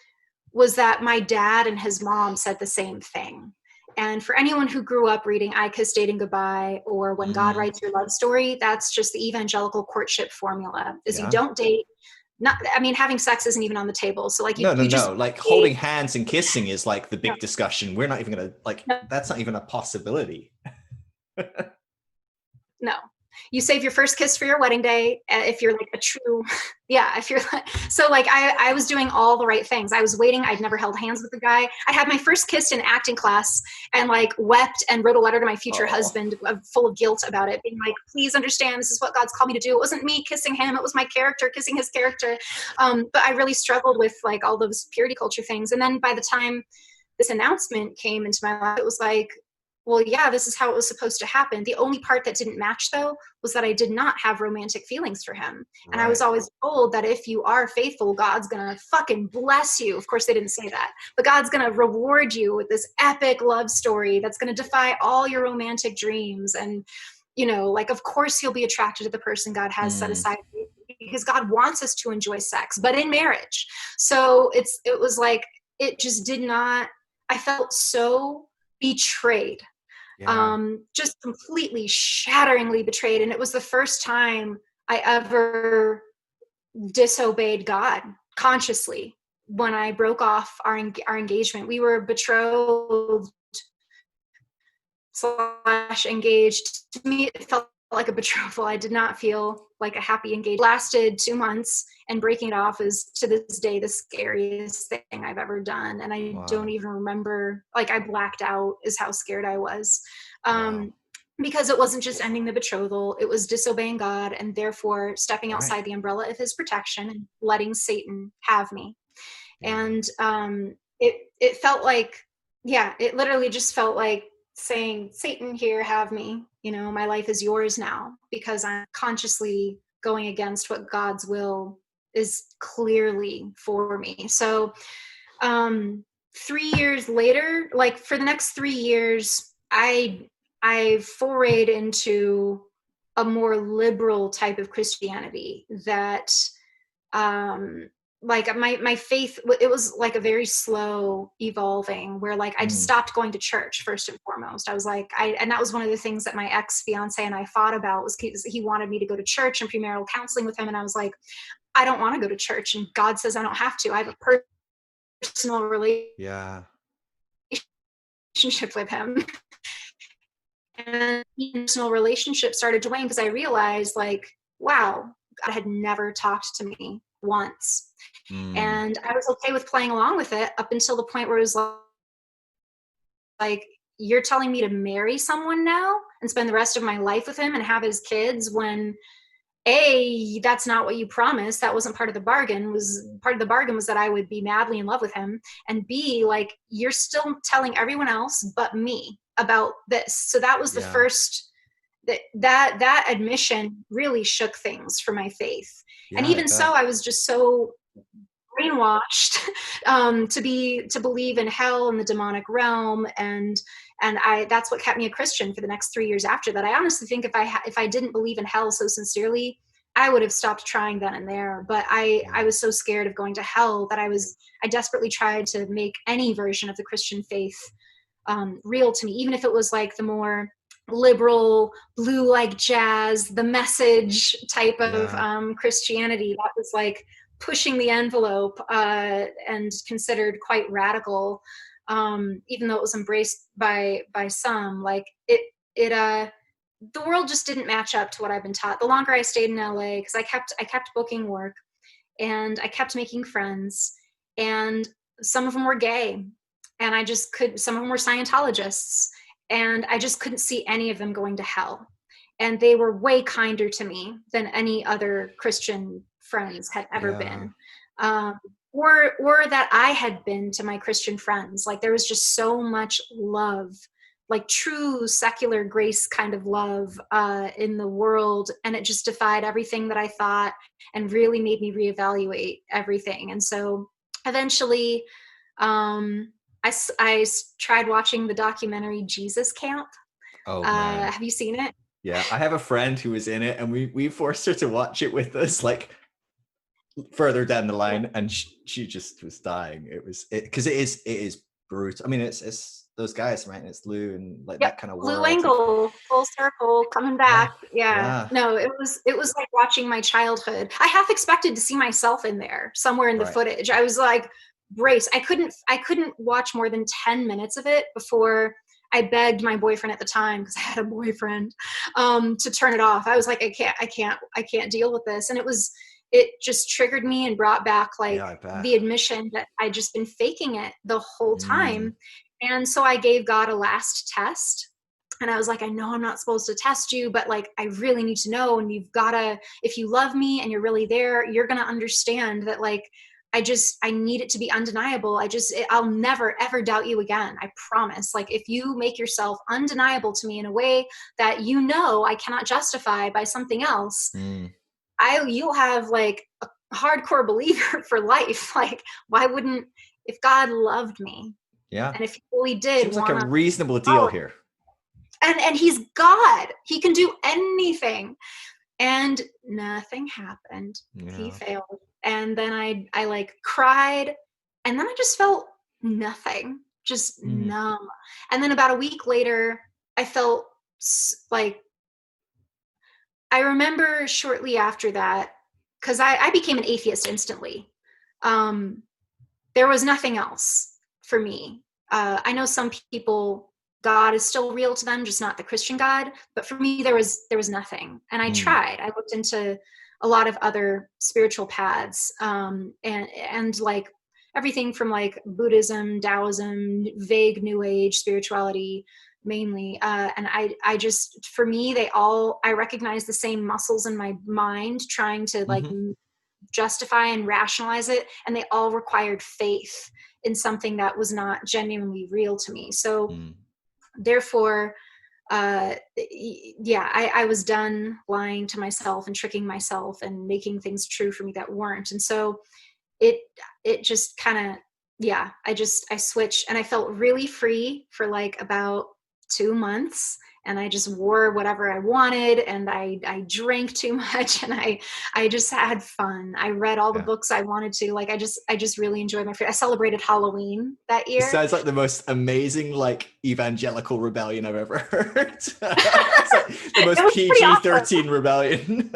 was that my dad and his mom said the same thing. And for anyone who grew up reading I Kissed Dating Goodbye or When God Mm, Writes Your Love Story, that's just the evangelical courtship formula: is you yeah. don't date, not, I mean, having sex isn't even on the table. So like No, no, you just, no. Like holding hands and kissing is like the no, big discussion. We're not even gonna like no, that's not even a possibility. no. You save your first kiss for your wedding day if you're like a true, yeah, if you're like, so like I was doing all the right things. I was waiting. I'd never held hands with a guy. I had my first kiss in acting class and like wept and wrote a letter to my future Oh, husband full of guilt about it, being like, please understand, this is what God's called me to do. It wasn't me kissing him. It was my character kissing his character. But I really struggled with like all those purity culture things. And then by the time this announcement came into my life, it was like, well, yeah, this is how it was supposed to happen. The only part that didn't match, though, was that I did not have romantic feelings for him. And I was right. always told that if you are faithful, God's going to fucking bless you. Of course, they didn't say that, but God's going to reward you with this epic love story that's going to defy all your romantic dreams. And, you know, like, of course, he'll be attracted to the person God has set Mm, aside because God wants us to enjoy sex, but in marriage. So it was like, it just did not, I felt so betrayed, yeah. just completely shatteringly betrayed. And it was the first time I ever disobeyed God consciously when I broke off our engagement. We were betrothed slash engaged. To me, it felt like a betrothal. I did not feel like a happy engagement. It lasted 2 months, and breaking it off is to this day the scariest thing I've ever done. And I don't Wow. even remember, like I blacked out is how scared I was. Wow. Um, because it wasn't just ending the betrothal, it was disobeying God and therefore stepping Right. outside the umbrella of his protection and letting Satan have me. Yeah. And it felt like, yeah, it literally just felt like saying, Satan, here, have me. You know, my life is yours now, because I'm consciously going against what God's will is clearly for me. So 3 years later, like for the next 3 years, I forayed into a more liberal type of Christianity that um like my faith, it was like a very slow evolving, where like I just Mm, stopped going to church first and foremost. I was like, and that was one of the things that my ex fiance and I fought about, was he wanted me to go to church and premarital counseling with him, and I was like, I don't want to go to church, and God says I don't have to. I have a personal relationship yeah. with him. And the personal relationship started to wane because I realized, like, wow, God had never talked to me once. Mm, And I was okay with playing along with it up until the point where it was like, you're telling me to marry someone now and spend the rest of my life with him and have his kids, when A, that's not what you promised. That wasn't part of the bargain. Was part of the bargain was that I would be madly in love with him. And B, like, you're still telling everyone else but me about this. So that was the yeah. first, that admission really shook things for my faith. And Yeah, I even so, bet. I was just so brainwashed to believe in hell and the demonic realm, and I that's what kept me a Christian for the next 3 years after that. I honestly think if I didn't believe in hell so sincerely, I would have stopped trying then and there. But I Yeah. was so scared of going to hell that I desperately tried to make any version of the Christian faith real to me, even if it was like the more liberal, blue like jazz, the message type of Yeah. Christianity that was like pushing the envelope and considered quite radical, even though it was embraced by some. Like the world just didn't match up to what I've been taught. The longer I stayed in LA, because I kept booking work and I kept making friends, and some of them were gay, and I just could. Some of them were Scientologists, and I just couldn't see any of them going to hell. And they were way kinder to me than any other Christian friends had ever Yeah. been, um, or that I had been to my Christian friends. Like there was just so much love, like true secular grace kind of love in the world, and it just defied everything that I thought and really made me reevaluate everything. And so eventually, I tried watching the documentary Jesus Camp. Oh man. Have you seen it? Yeah. I have a friend who was in it and we forced her to watch it with us like further down the Yeah. line and she just was dying. It was it because it is brutal. I mean it's those guys, right? And it's Lou and like Yep, that kind of blue world. And angle, full circle, coming yeah, back. Yeah. yeah, No, it was like watching my childhood. I half expected to see myself in there somewhere in the right. footage. I was like, brace. I couldn't watch more than 10 minutes of it before I begged my boyfriend at the time, because I had a boyfriend, to turn it off. I was like, I can't deal with this. And it just triggered me and brought back like Yeah, I bet. the admission that I'd just been faking it the whole Mm, time. And so I gave God a last test. And I was like, I know I'm not supposed to test you, but like, I really need to know. And you've got to, if you love me and you're really there, you're going to understand that, like, I need it to be undeniable. I'll never, ever doubt you again. I promise. Like, if you make yourself undeniable to me in a way that, I cannot justify by something else, mm, you'll have like a hardcore believer for life. Like, why wouldn't, if God loved me, yeah. and if he really did Seems like a want to reasonable deal follow, here. and he's God, he can do anything. And nothing happened. He Yeah. failed. And then I like cried, and then I just felt nothing, just Mm, numb. And then about a week later, I felt like, I remember shortly after that, because I became an atheist instantly. Um, there was nothing else for me. I know some people, God is still real to them, just not the Christian God. But for me, there was nothing, and I mm, tried. I looked into a lot of other spiritual paths, and like everything from like Buddhism, Taoism, vague New Age spirituality, mainly. And I just, for me, I recognize the same muscles in my mind trying to like hmm justify and rationalize it, and they all required faith in something that was not genuinely real to me. So mm, therefore, yeah, I was done lying to myself and tricking myself and making things true for me that weren't. And so it it just kind of, yeah, I switched, and I felt really free for like about 2 months. And I just wore whatever I wanted, and I drank too much, and I just had fun. I read all the yeah. books I wanted to. Like, I just really enjoyed my free. I celebrated Halloween that It year. sounds like the most amazing, like, evangelical rebellion I've ever heard. It's like the It most was pretty awesome. PG-13 rebellion.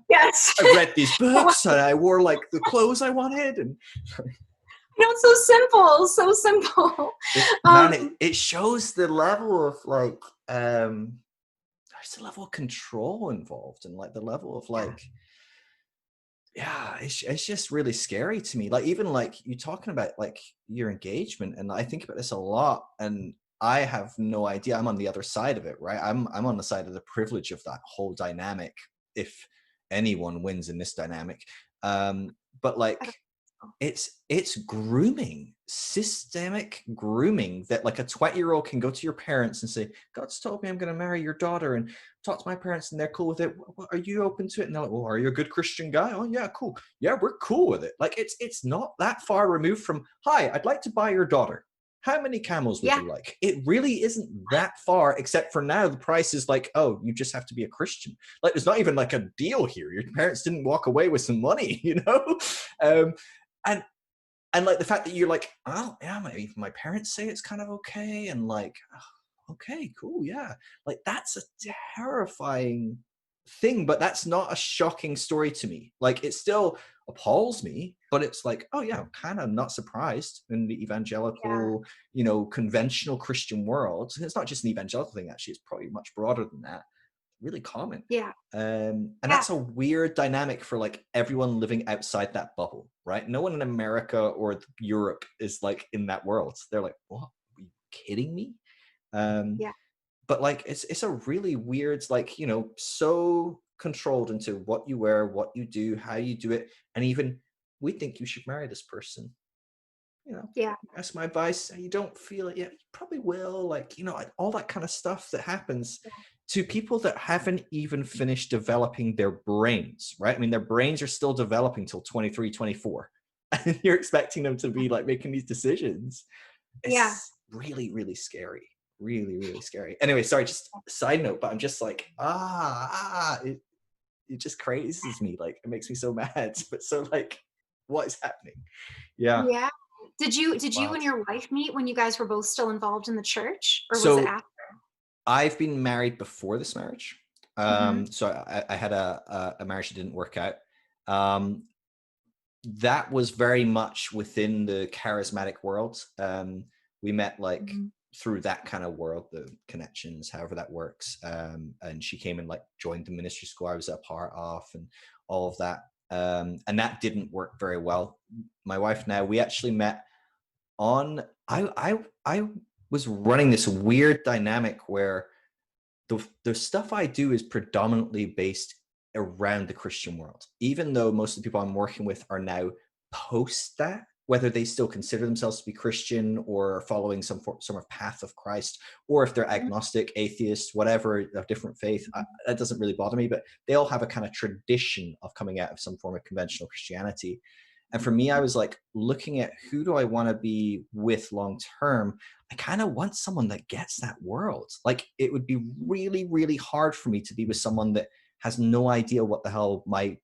Yes. I read these books and I wore like the clothes I wanted, and It's so simple, so simple. man, Um, it shows the level of like there's a level of control involved, and like the level of yeah, like, yeah, it's just really scary to me. Like, even like you talking about like your engagement, and I think about this a lot, and I have no idea. I'm on the other side of it, right? I'm on the side of the privilege of that whole dynamic, if anyone wins in this dynamic. But I like, don't know. it's grooming, systemic grooming, that like a 20-year-old can go to your parents and say, God's told me I'm going to marry your daughter, and talk to my parents and they're cool with it. Are you open to it? And they're like, well, are you a good Christian guy? Oh yeah, cool. Yeah, we're cool with it. Like, it's not that far removed from, hi, I'd like to buy your daughter. How many camels would Yeah, you like? It really isn't that far, except for now the price is like, oh, you just have to be a Christian. Like, there's not even like a deal here. Your parents didn't walk away with some money, you know? Um, and and like the fact that you're like, oh yeah, my parents say it's kind of okay, and like, oh, okay, cool, yeah, like that's a yeah, terrifying thing, but that's not a shocking story to me. Like, it still appalls me, but it's like, oh yeah, I'm kind of not surprised in the yeah, evangelical, conventional Christian world. And it's not just an evangelical thing, actually, it's probably much broader than that, really common. yeah, And yeah, that's a weird dynamic for like everyone living outside that bubble, right? No one in America or Europe is like in that world. They're like, what? Are you kidding me? Um, yeah, but like, it's a really weird, like, so controlled into what you wear, what you do, how you do it, and even, we think you should marry this person. you know, yeah, Ask my advice. You don't feel it yet. You probably will. Like, all that kind of stuff that happens to people that haven't even finished developing their brains, right? I mean, their brains are still developing till 23, 24. And you're expecting them to be like making these decisions. yeah, It's really, really scary. Really, really scary. Anyway, sorry, just a side note, but I'm just like, it just crazes me. Like, it makes me so mad. But so like, what is happening? Yeah. yeah. Did you and Wild. your wife meet when you guys were both still involved in the church, or was it So after? I've been married before this marriage. Mhm, So I had a marriage that didn't work out. Um, that was very much within the charismatic world. We met like mhm, through that kind of world, the connections, however that works. And she came and like joined the ministry school I was a part of, and all of that. And that didn't work very well. My wife now, we actually met on. I was running this weird dynamic where the stuff I do is predominantly based around the Christian world, even though most of the people I'm working with are now post that, whether they still consider themselves to be Christian or following some sort of path of Christ, or if they're mhm, agnostic, atheist, whatever, of different faith, mhm, that doesn't really bother me. But they all have a kind of tradition of coming out of some form of conventional Christianity. And for me, I was like looking at who do I want to be with long term. I kind of want someone that gets that world. Like it would be mhm. really, really hard for me to be with someone that has no idea what the hell my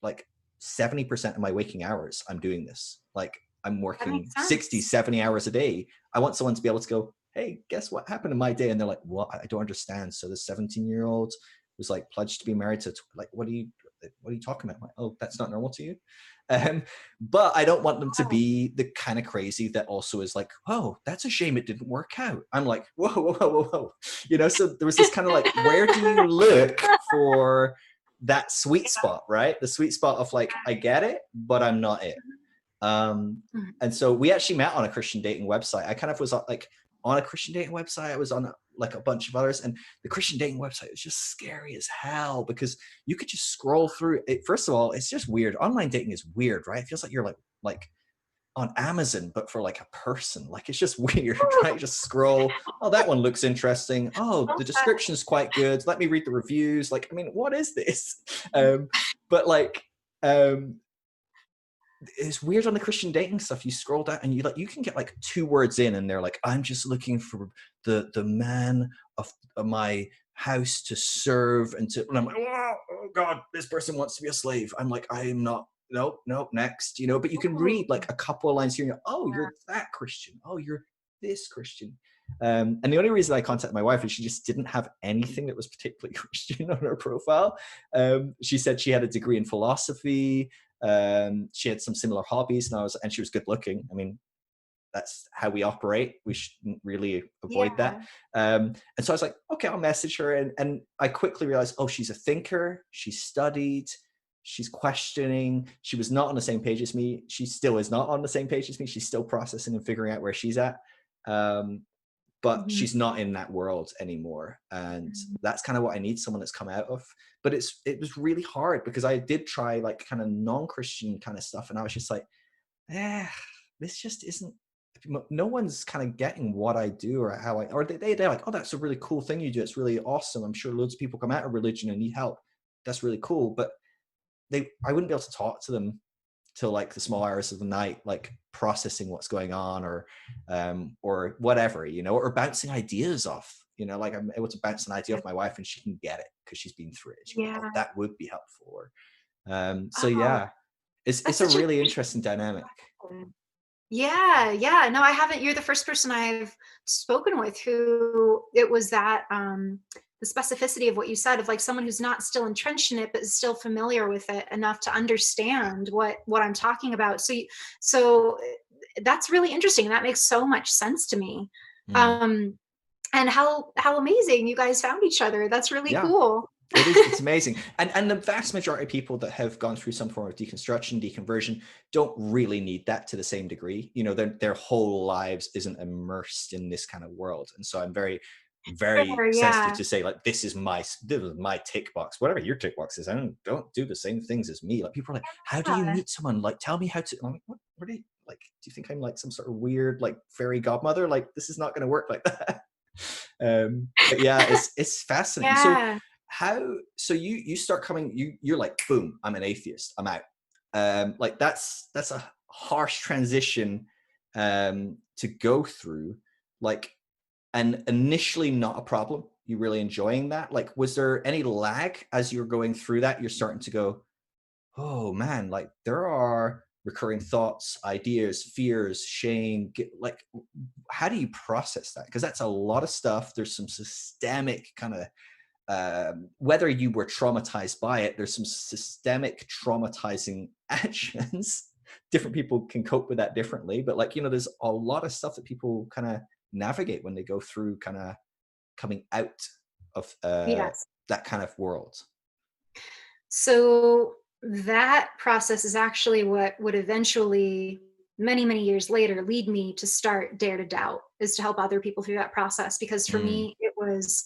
like 70% of my waking hours I'm doing this. Like I'm That working makes 60, sense. 70 hours a day. I want someone to be able to go, hey, guess what happened in my day? And they're like, what? I don't understand. So the 17-year-old was like pledged to be married to like, what are you talking about? I'm like, oh, that's not normal to you. Um, but I don't want them to Oh, be the kind of crazy that also is like, oh, that's a shame it didn't work out. I'm like, whoa, whoa, whoa, whoa, whoa. So there was this kind of like, where do you look for that sweet spot, right? The sweet spot of like, I get it, but I'm not it. Um, Mhm. and so we actually met on a Christian dating website. I kind of was like on a Christian dating website. I was on like a bunch of others, and the Christian dating website was just scary as hell because you could just scroll through it. First of all, it's just weird. Online dating is weird, right? It feels like you're like on Amazon, but for like a person. Like it's just weird, right? Just scroll. Oh, that one looks interesting. Oh, the description is quite good. Let me read the reviews. Like, I mean, what is this? Um, but like, um, it's weird on the Christian dating stuff. You scroll down and you can get like 2 words in, and they're like, "I'm just looking for the man of my house to serve and to." And I'm like, oh God, this person wants to be a slave. I'm like, I am not. Nope, nope. Next, But you can read Ooh, like a couple of lines here. And oh, you're that Christian. Oh, you're this Christian. And the only reason I contacted my wife is she just didn't have anything that was particularly Christian on her profile. She said she had a degree in philosophy. She had some similar hobbies, and she was good looking. I mean, that's how we operate. We shouldn't really avoid that. yeah. And so I was like, okay, I'll message her. And I quickly realized, oh, she's a thinker. She studied. She's questioning. She was not on the same page as me. She still is not on the same page as me. She's still processing and figuring out where she's at. Um, but Mhm, she's not in that world anymore, and mhm. that's kind of what I need, someone that's come out of. But it was really hard because I did try like kind of non-Christian kind of stuff, and I was just like, eh, this just isn't, no one's kind of getting what I do or how I, or they're like, oh, that's a really cool thing you do, it's really awesome, I'm sure loads of people come out of religion and need help, that's really cool. But I wouldn't be able to talk to them till like the small hours of the night, like processing what's going on, or whatever, or bouncing ideas off. Like I'm able to bounce an idea Yeah. off my wife and she can get it because she's been through it. She goes, "Oh, Yeah. that would be helpful." So Oh, yeah, it's that's a such an really interesting interesting dynamic. perspective. Yeah, yeah. No, I haven't. You're the first person I've spoken with who it was that the specificity of what you said, of like someone who's not still entrenched in it but is still familiar with it enough to understand what I'm talking about. That's really interesting. That makes so much sense to me. Mm. Um and how amazing you guys found each other. That's really Yeah, cool. it's amazing. And the vast majority of people that have gone through some form of deconstruction, deconversion, don't really need that to the same degree. Their whole lives isn't immersed in this kind of world. And so I'm very, very Sure, sensitive yeah. to say, like, this is my tick box, whatever your tick box is. I don't do the same things as me. Like, people are like, how do you Yeah. meet someone? Like, tell me how to. I'm like, what do you like? Do you think I'm like some sort of weird like fairy godmother? Like, this is not going to work like that. But yeah, it's fascinating. So Yeah. you start coming, you're like, boom, I'm an atheist, I'm out. Like that's a harsh transition to go through. Like, and initially not a problem, you really enjoying that. Like, was there any lag as you're going through that? You're starting to go, oh man, like there are recurring thoughts, ideas, fears, shame, like how do you process that? Because that's a lot of stuff. There's some systemic kind of whether you were traumatized by it, there's some systemic traumatizing actions. Different people can cope with that differently, but like, there's a lot of stuff that people kind of navigate when they go through kind of coming out of Yes. that kind of world. So that process is actually what would eventually, many, many years later, lead me to start Dare to Doubt, is to help other people through that process. Because for Mm, me, it was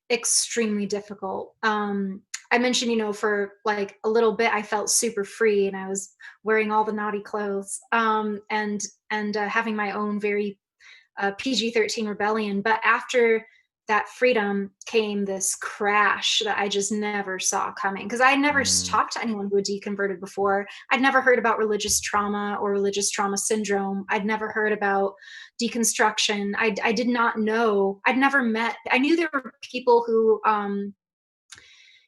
extremely difficult. I mentioned, for like a little bit, I felt super free, and I was wearing all the naughty clothes, and having my own very PG-13 rebellion. But after that freedom came this crash that I just never saw coming, because I never mm, talked to anyone who had deconverted before. I'd never heard about religious trauma or religious trauma syndrome. I'd never heard about deconstruction. I did not know. I'd never met. I knew there were people who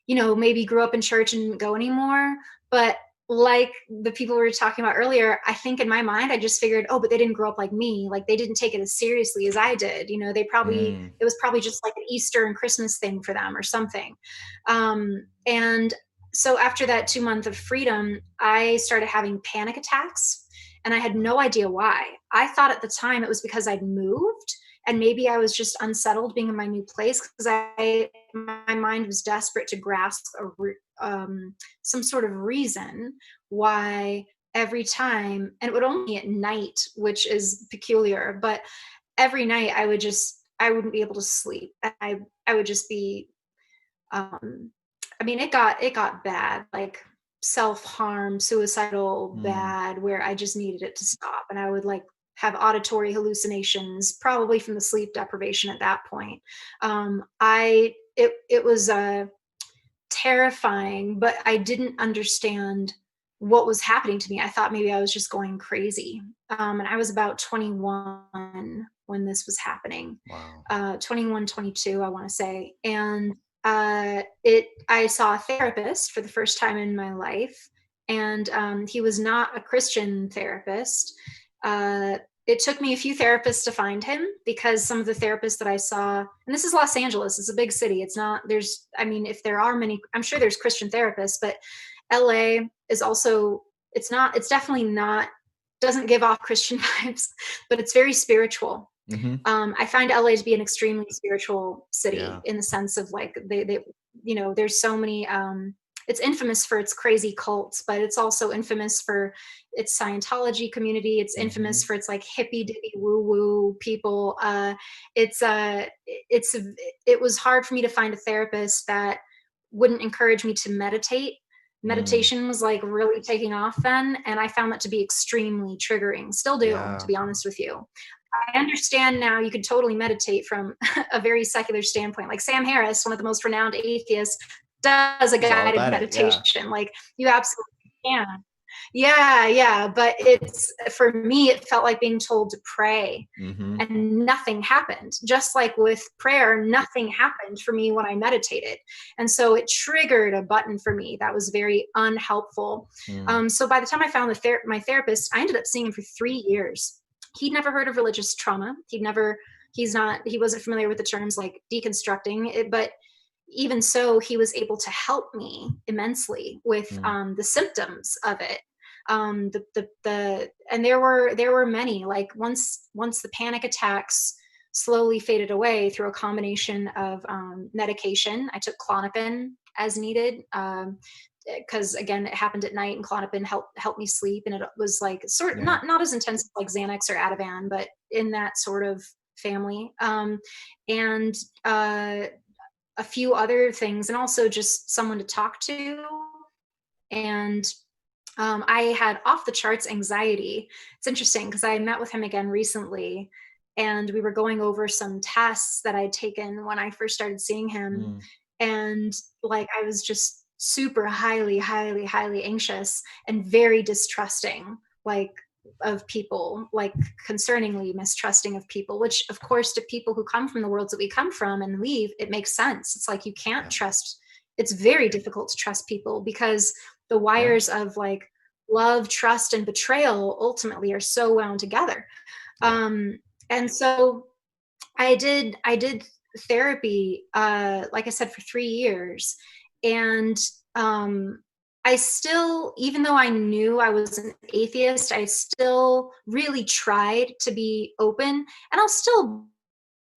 maybe grew up in church and didn't go anymore. But like the people we were talking about earlier, I think in my mind, I just figured, oh, but they didn't grow up like me. Like they didn't take it as seriously as I did. mm, It was probably just like an Easter and Christmas thing for them or something. And so after that 2 month of freedom, I started having panic attacks, and I had no idea why. I thought at the time it was because I'd moved, and maybe I was just unsettled being in my new place, because my mind was desperate to grasp some sort of reason why every time, and it would only be at night, which is peculiar, but every night I wouldn't be able to sleep. I would just be, um, I mean, it got bad, like self-harm, suicidal mm. bad, where I just needed it to stop. And I would like have auditory hallucinations, probably from the sleep deprivation at that point. It was terrifying, but I didn't understand what was happening to me. I thought maybe I was just going crazy. And I was about 21 when this was happening, Wow. 21, 22, I want to say. And I saw a therapist for the first time in my life, and he was not a Christian therapist. It took me a few therapists to find him, because some of the therapists that I saw, and this is Los Angeles, it's a big city. It's not, I mean, if there are many, I'm sure there's Christian therapists, but LA is also, it's definitely not, doesn't give off Christian vibes, but it's very spiritual. Hmm. I find LA to be an extremely spiritual city, Yeah. in the sense of like there's so many. It's infamous for its crazy cults, but it's also infamous for its Scientology community. It's infamous Hmm. for its like hippy dippy woo woo people. It's it's it was hard for me to find a therapist that wouldn't encourage me to meditate. Mm. Meditation was like really taking off then, and I found that to be extremely triggering. Still do, to Yeah. be honest with you. I understand now you could totally meditate from a very secular standpoint. Like Sam Harris, one of the most renowned atheists, does a He's all guided about it. Yeah. meditation. Like you absolutely can. Yeah, yeah. But it's, for me, it felt like being told to pray, Hmm. and nothing happened. Just like with prayer, nothing happened for me when I meditated. And so it triggered a button for me that was very unhelpful. Mm. So by the time I found my therapist, I ended up seeing him for 3 years. He'd never heard of religious trauma. He wasn't familiar with the terms like deconstructing it, but even so, he was able to help me immensely with Mm. the symptoms of it. And there were many. Like once the panic attacks slowly faded away through a combination of medication, I took Klonopin as needed. Because again, it happened at night, and Klonopin helped me sleep, and it was like sort Yeah. not as intense like Xanax or Ativan, but in that sort of family. And a few other things, and also just someone to talk to. And I had off the charts anxiety. It's interesting because I met with him again recently, and we were going over some tests that I'd taken when I first started seeing him. Mm. And like I was just super highly, highly, highly anxious and very distrusting, like of people, like concerningly mistrusting of people, which of course to people who come from the worlds that we come from and leave, it makes sense. It's like you can't Yeah. trust, it's very difficult to trust people, because the Yeah. wires of like love, trust, and betrayal ultimately are so wound together. Yeah. And so I did therapy, like I said, for 3 years, and I still, even though I knew I was an atheist, I still really tried to be open, and I'll still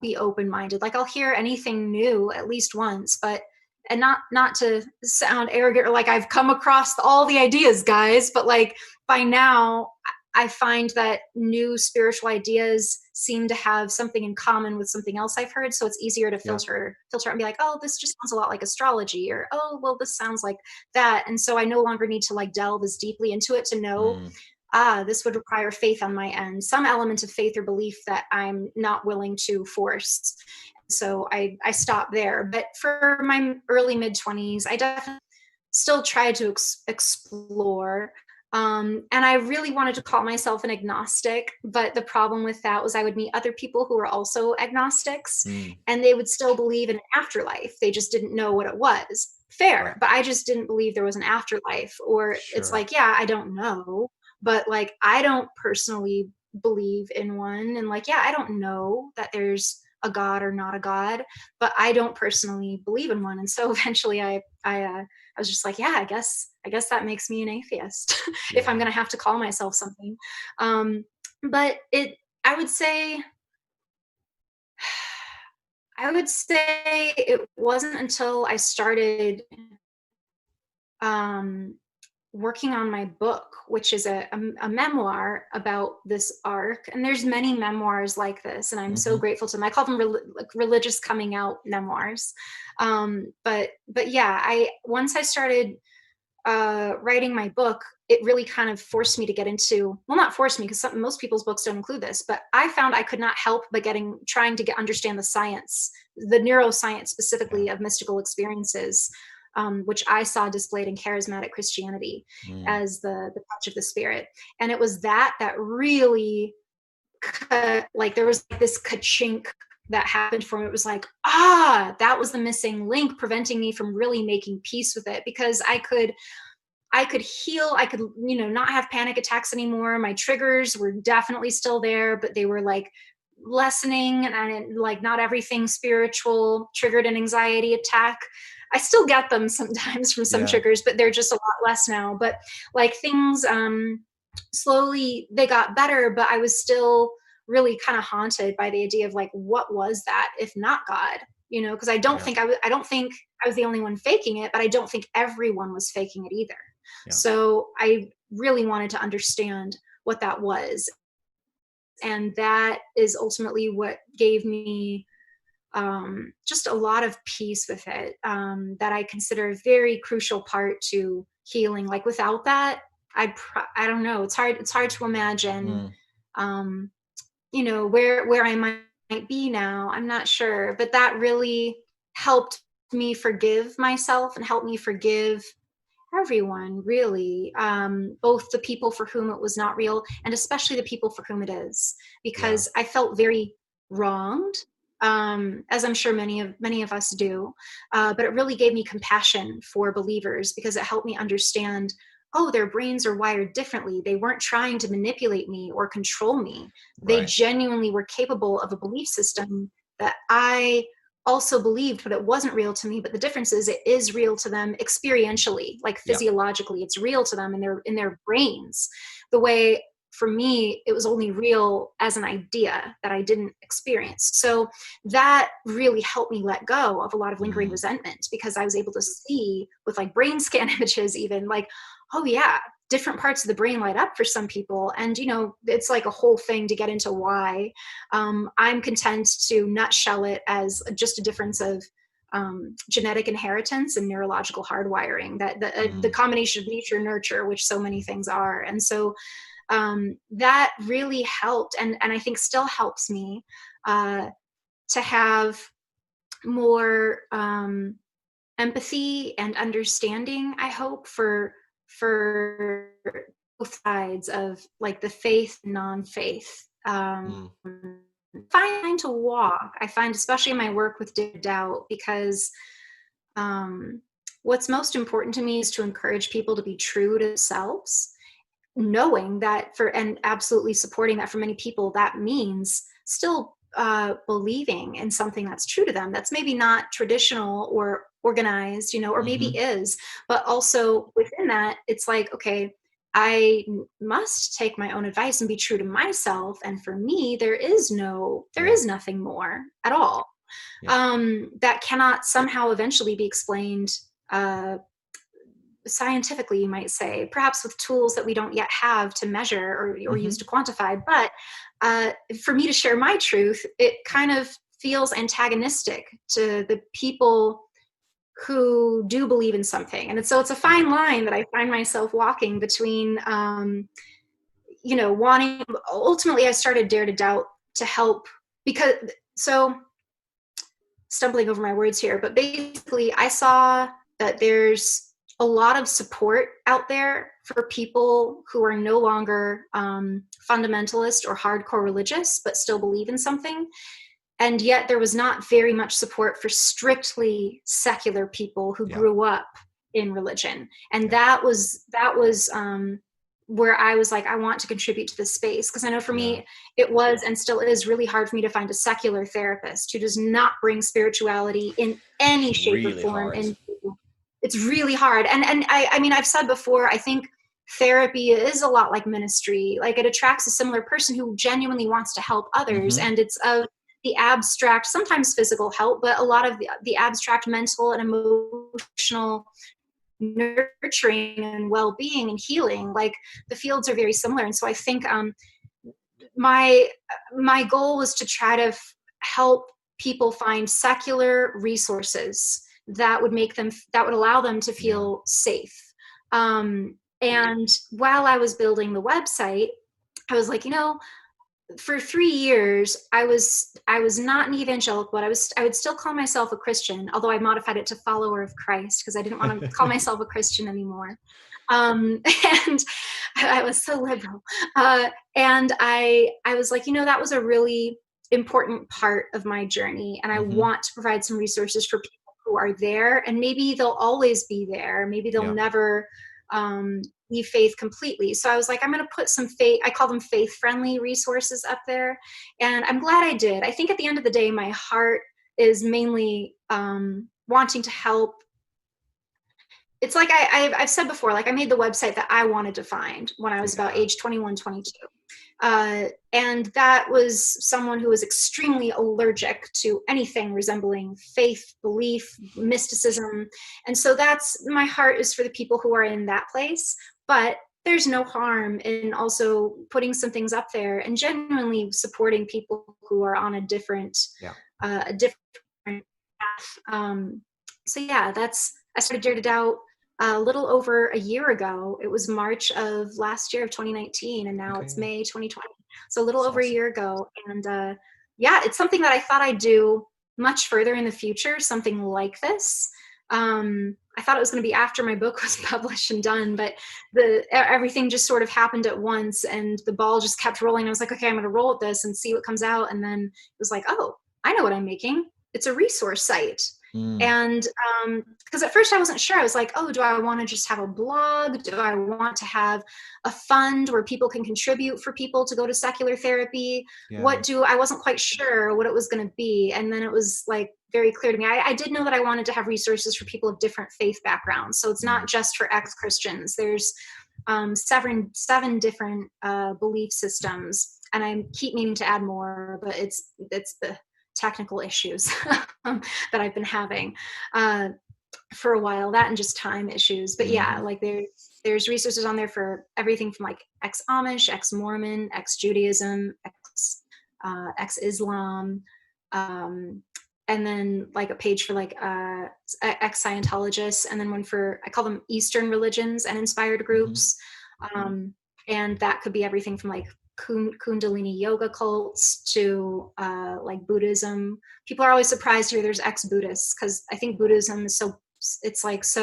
be open-minded. Like, I'll hear anything new at least once, but and not to sound arrogant or like I've come across all the ideas, guys, but like by now I find that new spiritual ideas seem to have something in common with something else I've heard, so it's easier to Yeah. filter out and be like, oh, this just sounds a lot like astrology, or oh, well, this sounds like that, and so I no longer need to like delve as deeply into it to know, Mm. this would require faith on my end, some element of faith or belief that I'm not willing to force. So I stopped there. But for my early mid 20s, I definitely still tried to explore. And I really wanted to call myself an agnostic. But the problem with that was I would meet other people who were also agnostics, Mm. and they would still believe in an afterlife. They just didn't know what it was. Right. Fair. But I just didn't believe there was an afterlife. Or it's Sure. like, yeah, I don't know, but like I don't personally believe in one, and like, yeah, I don't know that there's a god or not a god, but I don't personally believe in one. And so eventually I was just like, yeah, I guess that makes me an atheist if I'm Yeah. going to have to call myself something. um but it I would say I would say it wasn't until I started um working on my book, which is a memoir about this arc. And there's many memoirs like this, and I'm so Hmm. grateful to them. I call them like religious coming out memoirs. But yeah, I once I started writing my book, it really kind of forced me to get into, well, not forced me because most people's books don't include this, but I found I could not help but trying to understand the science, the neuroscience Yeah. specifically of mystical experiences, which I saw displayed in charismatic Christianity Mm. as the touch of the spirit. And it was that really like there was like this ka-chink that happened for me. It was like, that was the missing link preventing me from really making peace with it, because I could heal. I could, not have panic attacks anymore. My triggers were definitely still there, but they were like lessening, and like not everything spiritual triggered an anxiety attack. I still get them sometimes from some Yeah. triggers, but they're just a lot less now. But like things slowly they got better, but I was still really kind of haunted by the idea of like, what was that if not God? Because Yeah. I don't think I was the only one faking it, but I don't think everyone was faking it either. Yeah. So I really wanted to understand what that was. And that is ultimately what gave me just a lot of peace with it, that I consider a very crucial part to healing. Like without that, I don't know. It's hard to imagine, Mm. um, where I might be now. I'm not sure, but that really helped me forgive myself and helped me forgive everyone, really, both the people for whom it was not real and especially the people for whom it is, Yeah. because I felt very wronged, as I'm sure many of us do. But it really gave me compassion for believers because it helped me understand, oh, their brains are wired differently. They weren't trying to manipulate me or control me. They Right. genuinely were capable of a belief system that I also believed, but it wasn't real to me. But the difference is it is real to them experientially, like Yeah. physiologically. It's real to them in their brains. The way for me, it was only real as an idea that I didn't experience. So that really helped me let go of a lot of lingering Mm. resentment, because I was able to see with like brain scan images, even like, oh yeah, different parts of the brain light up for some people. And, it's like a whole thing to get into why. I'm content to nutshell it as just a difference of genetic inheritance and neurological hardwiring, that the Mm. combination of nature and nurture, which so many things are. And so that really helped, and I think still helps me, uh, to have more empathy and understanding, I hope, for both sides of like the faith, non-faith. Mm. Fine to walk. I find, especially in my work with doubt, because um, what's most important to me is to encourage people to be true to themselves knowing that and absolutely supporting that for many people, that means still believing in something that's true to them, that's maybe not traditional or organized, or maybe Hmm. is, but also within that, it's like, okay, I must take my own advice and be true to myself. And for me, there Yeah. is nothing more at all, Yeah. that cannot somehow eventually be explained uh, scientifically, you might say, perhaps with tools that we don't yet have to measure or use to Hmm. quantify. But for me to share my truth, it kind of feels antagonistic to the people who do believe in something. And so it's a fine line that I find myself walking between, wanting, ultimately, I started Dare to Doubt to help because, so stumbling over my words here, but basically, I saw that there's a lot of support out there for people who are no longer fundamentalist or hardcore religious, but still believe in something. And yet, there was not very much support for strictly secular people who Yeah. grew up in religion. And Yeah. that was where I was like, I want to contribute to this space, because I know for Yeah. me, it was and still is really hard for me to find a secular therapist who does not bring spirituality in any It's shape or really form. hard. And it's really hard. And I mean, I've said before, I think therapy is a lot like ministry. Like, it attracts a similar person who genuinely wants to help others, Hmm. and it's of the abstract, sometimes physical help, but a lot of the abstract mental and emotional nurturing and well-being and healing. Like, the fields are very similar. And so I think my my goal was to try to help people find secular resources that would allow them to Yeah. feel safe. And while I was building the website, I was like, for 3 years, I was not an evangelical, but I would still call myself a Christian, although I modified it to follower of Christ because I didn't want to call myself a Christian anymore. And I was so liberal. And I was like, that was a really important part of my journey, and I Hmm. want to provide some resources for people who are there, and maybe they'll always be there. Maybe they'll Yeah. never leave faith completely. So I was like, I'm going to put some faith, I call them faith friendly resources up there. And I'm glad I did. I think at the end of the day, my heart is mainly wanting to help. It's like I've said before, like, I made the website that I wanted to find when I was about Yeah. age 21, 22. And that was someone who was extremely allergic to anything resembling faith, belief, mysticism. And so that's, my heart is for the people who are in that place. But there's no harm in also putting some things up there and genuinely supporting people who are on Yeah. a different path. So yeah, I started Dare to Doubt a little over a year ago. It was March of last year of 2019, and now Okay. it's Yeah. May 2020. So a little That's over a awesome. year ago. And yeah, it's something that I thought I'd do much further in the future, something like this. I thought it was going to be after my book was published and done, but everything just sort of happened at once, and the ball just kept rolling. I was like, okay, I'm going to roll with this and see what comes out. And then it was like, oh, I know what I'm making. It's a resource site. Mm. And because at first I wasn't sure. I was like, oh, do I want to just have a blog? Do I want to have a fund where people can contribute for people to go to secular therapy? Yeah. I wasn't quite sure what it was going to be. And then it was like very clear to me. I did know that I wanted to have resources for people of different faith backgrounds. So it's Mm. not just for ex-Christians. There's seven different belief systems. And I keep meaning to add more, but it's the technical issues that I've been having for a while, that and just time issues. But yeah, Hmm. like there's resources on there for everything from like ex-Amish, ex-Mormon, ex-Judaism, ex-Islam, um, and then like a page for like ex-Scientologists, and then one for, I call them Eastern religions and inspired Hmm. groups. Um, and that could be everything from like Kundalini yoga cults to like Buddhism. People are always surprised to hear there's ex-Buddhists, because I think Buddhism is it's like it's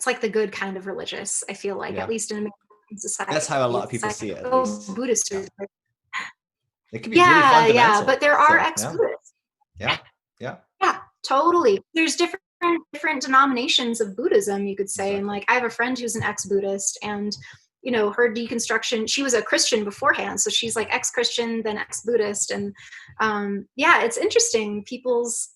like the good kind of religious, I feel like, at Yeah. least in American That's society. how a lot of It's people like, see it, at oh, least. Buddhists Yeah. are, It can be really yeah, yeah, but fundamental. there are So yeah. ex-Buddhists. Yeah. Yeah. Yeah, totally. There's different denominations of Buddhism, you could say. And Exactly. like, I have a friend who's an ex-Buddhist, and her deconstruction. She was a Christian beforehand, so she's like ex-Christian, then ex-Buddhist, and yeah, it's interesting people's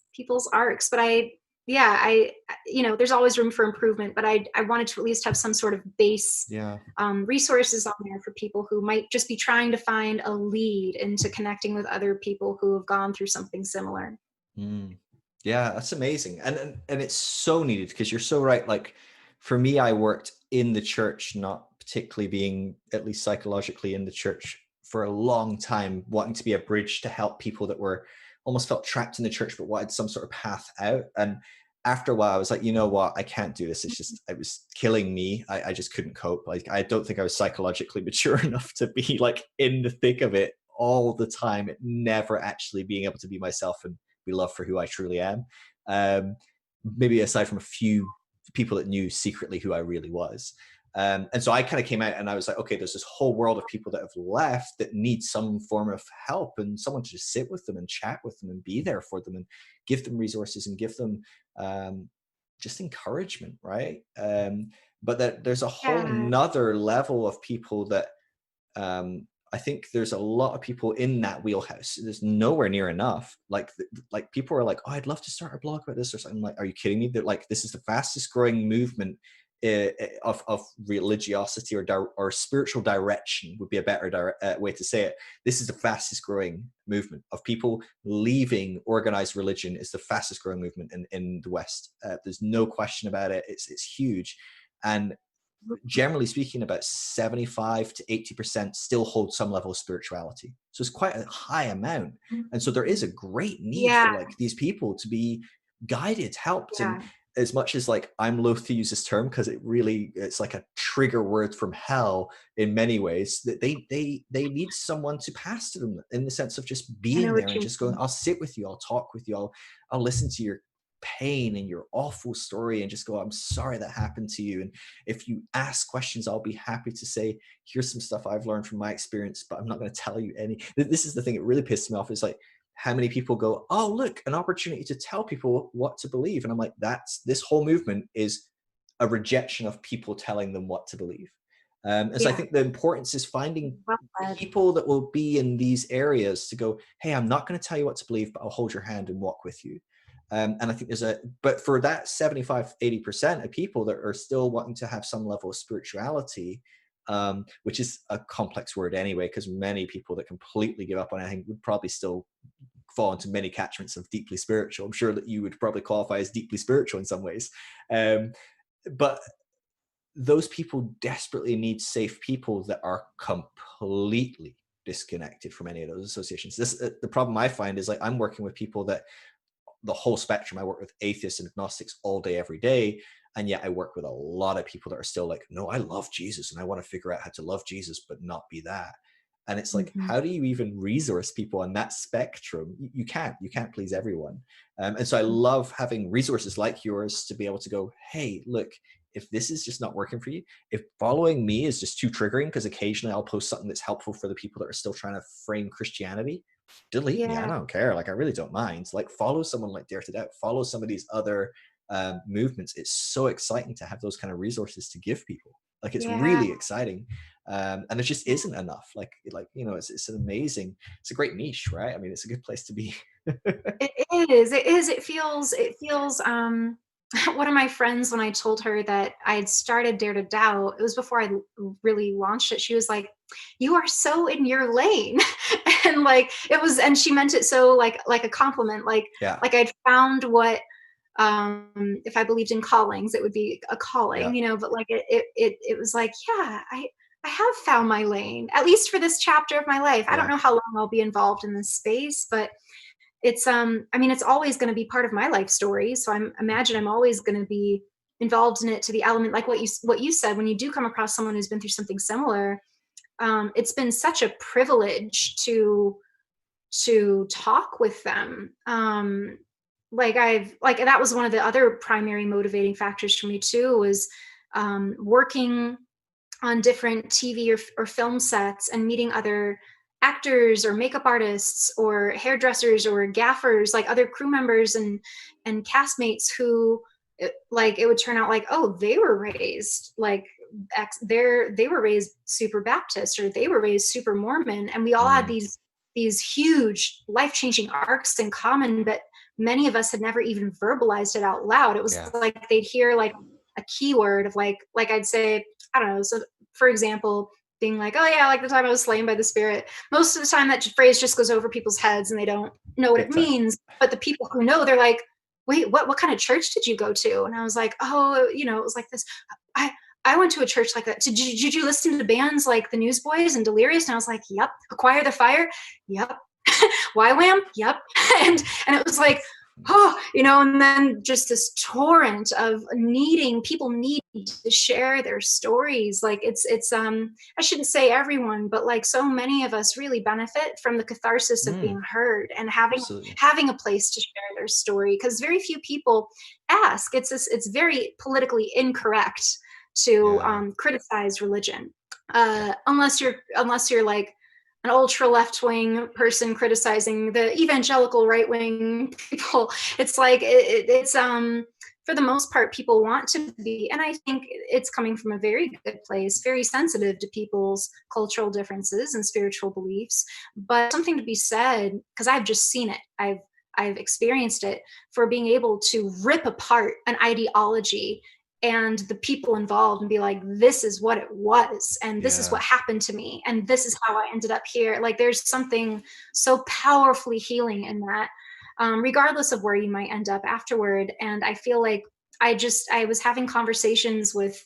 arcs. But there's always room for improvement, but I wanted to at least have some sort of base Yeah. resources on there for people who might just be trying to find a lead into connecting with other people who have gone through something similar. Mm. Yeah, that's amazing. And it's so needed, because you're so right. Like for me, I worked in the church, not particularly being at least psychologically in the church for a long time, wanting to be a bridge to help people that were almost felt trapped in the church but wanted some sort of path out. And after a while, I was like, you know what, I can't do this. It was killing me. I just couldn't cope. Like, I don't think I was psychologically mature enough to be like in the thick of it all the time, never actually being able to be myself and be loved for who I truly am. Um, Maybe aside from a few people that knew secretly who I really was. And so I kind of came out and I was like, okay, there's this whole world of people that have left that need some form of help, and someone to just sit with them and chat with them and be there for them and give them resources and give them just encouragement, right? But that there's a whole Yeah, nother level of people that I think there's a lot of people in that wheelhouse. There's nowhere near enough. Like people are like, oh, I'd love to start a blog about this or something. I'm like, are you kidding me? They're like, this is the fastest growing movement of religiosity or spiritual direction would be a better way to say it. This is the fastest growing movement of people leaving organized religion. Is the fastest growing movement in the West. There's no question about it. It's huge. And generally speaking, about 75 to 80% still hold some level of spirituality. So it's quite a high amount. And so there is a great need for yeah, like these people to be guided, helped. And yeah. as much as like I'm loath to use this term because it's like a trigger word from hell in many ways, that they need someone to pastor them in the sense of just I know being there what and you just going, mean. I'll sit with you, I'll talk with you, I'll listen to your pain and your awful story and just go, I'm sorry that happened to you. And if you ask questions, I'll be happy to say, here's some stuff I've learned from my experience, but I'm not going to tell you any. This is the thing that really pissed me off, is like how many people go, oh, look, an opportunity to tell people what to believe. And I'm like, this whole movement is a rejection of people telling them what to believe. And so I Yeah, think the importance is finding well said. people that will be in these areas to go, hey, I'm not going to tell you what to believe, but I'll hold your hand and walk with you. And I think but for that 75, 80% of people that are still wanting to have some level of spirituality, which is a complex word anyway, because many people that completely give up on anything would probably still fall into many catchments of deeply spiritual. I'm sure that you would probably qualify as deeply spiritual in some ways. But those people desperately need safe people that are completely disconnected from any of those associations. The problem I find is like I'm working with people that the whole spectrum. I work with atheists and agnostics all day, every day. And yet I work with a lot of people that are still like, no, I love Jesus and I want to figure out how to love Jesus, but not be that. And it's like, Mhm. how do you even resource people on that spectrum? You can't please everyone. And so I love having resources like yours to be able to go, hey, look, if this is just not working for you, if following me is just too triggering, because occasionally I'll post something that's helpful for the people that are still trying to frame Christianity, delete me. I Yeah, don't care. Like, I really don't mind. Like, follow someone like Dare to Doubt, follow some of these other movements. It's so exciting to have those kind of resources to give people. Like, it's yeah, really exciting. And there just isn't enough. It's an amazing, it's a great niche, right? I mean, it's a good place to be. it is. It is. It feels. One of my friends, when I told her that I had started Dare to Doubt, it was before I really launched it. She was like, "You are so in your lane," and like it was, and she meant it so like a compliment, Yeah. like I'd found what if I believed in callings, it would be a Yeah. calling, but like it was like, yeah, I have found my lane, at least for this chapter of my life. I don't Yeah. know how long I'll be involved in this space, but I mean, it's always going to be part of my life story. So imagine I'm always going to be involved in it to the element, like what you said, when you do come across someone who's been through something similar. It's been such a privilege to talk with them. Like that was one of the other primary motivating factors for me too, was working on different TV or film sets and meeting other actors or makeup artists or hairdressers or gaffers, like other crew members and castmates who like it would turn out like, oh, they were raised like they were raised super Baptist, or they were raised super Mormon, and we all had Mm, these huge life-changing arcs in common, but many of us had never even verbalized it out loud. It was yeah. like they'd hear like a keyword of like I'd say, I don't know, so for example, being like, oh yeah, like the time I was slain by the Spirit. Most of the time that phrase just goes over people's heads and they don't know what it Big time. means. But the people who know, they're like, wait, what kind of church did you go to? And I was like, oh, it was like this. I I went to a church like that. Did you listen to bands like the Newsboys and Delirious? And I was like, yep. Acquire the Fire, yep. YWAM, yep. And it was like, oh, and then just this torrent of people need to share their stories. Like it's I shouldn't say everyone, but like so many of us really benefit from the catharsis of Mm, being heard and having absolutely. having a place to share their story, because very few people ask. It's very politically incorrect to Yeah. criticize religion, Yeah. unless you're like an ultra left wing person criticizing the evangelical right wing people. It's like it's for the most part people want to be, and I think it's coming from a very good place, very sensitive to people's cultural differences and spiritual beliefs. But something to be said, because I've just seen it, I've experienced it, for being able to rip apart an ideology and the people involved and be like, this is what it was, and this is Yeah. what happened to me, and this is how I ended up here. Like there's something so powerfully healing in that, regardless of where you might end up afterward. And I feel like I was having conversations with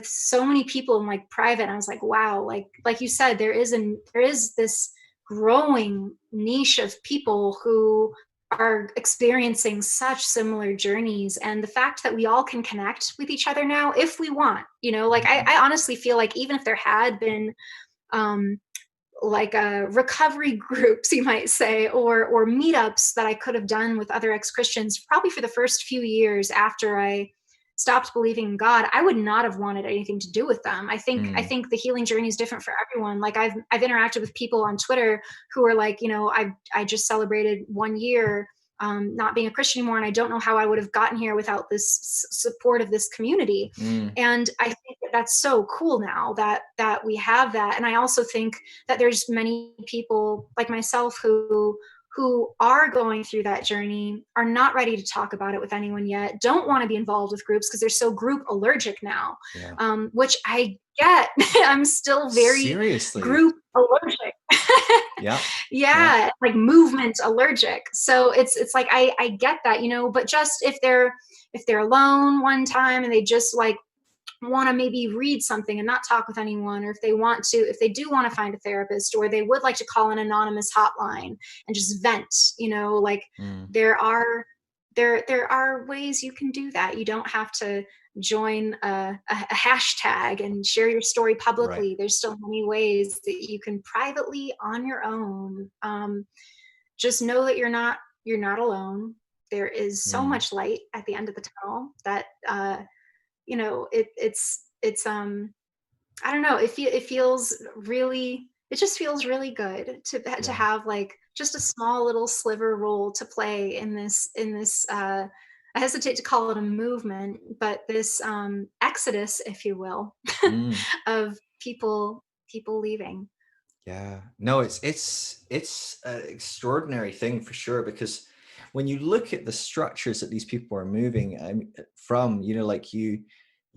so many people in like private, and I was like, wow, like you said, there is this growing niche of people who are experiencing such similar journeys, and the fact that we all can connect with each other now if we want, like Mhm. I honestly feel like even if there had been um like recovery groups, you might say, or meetups that I could have done with other ex-Christians, probably for the first few years after I stopped believing in God, I would not have wanted anything to do with them. I Mm. think the healing journey is different for everyone. Like I've interacted with people on Twitter who are like, I just celebrated 1 year not being a Christian anymore, and I don't know how I would have gotten here without this support of this community. Mm. And I think that that's so cool now that we have that. And I also think that there's many people like myself who are going through that journey, are not ready to talk about it with anyone yet, don't want to be involved with groups because they're so group allergic now, Yeah. which I get. I'm still very Seriously. group allergic. Yeah. Yeah. Yeah, like movement allergic. So it's like I get that, but just if they're alone one time and they just like want to maybe read something and not talk with anyone, or if they do want to find a therapist, or they would like to call an anonymous hotline and just vent, like Mm. there are there are ways you can do that. You don't have to join a hashtag and share your story Right. publicly. There's so many ways that you can privately on your own. Just know that you're not alone. There is so Mm. much light at the end of the tunnel that it's I don't know, it just feels really good to Yeah. have like just a small little sliver role to play in this I hesitate to call it a movement, but this exodus, if you will, Mm. of people leaving. Yeah. No, it's an extraordinary thing for sure, because when you look at the structures that these people are moving from, like you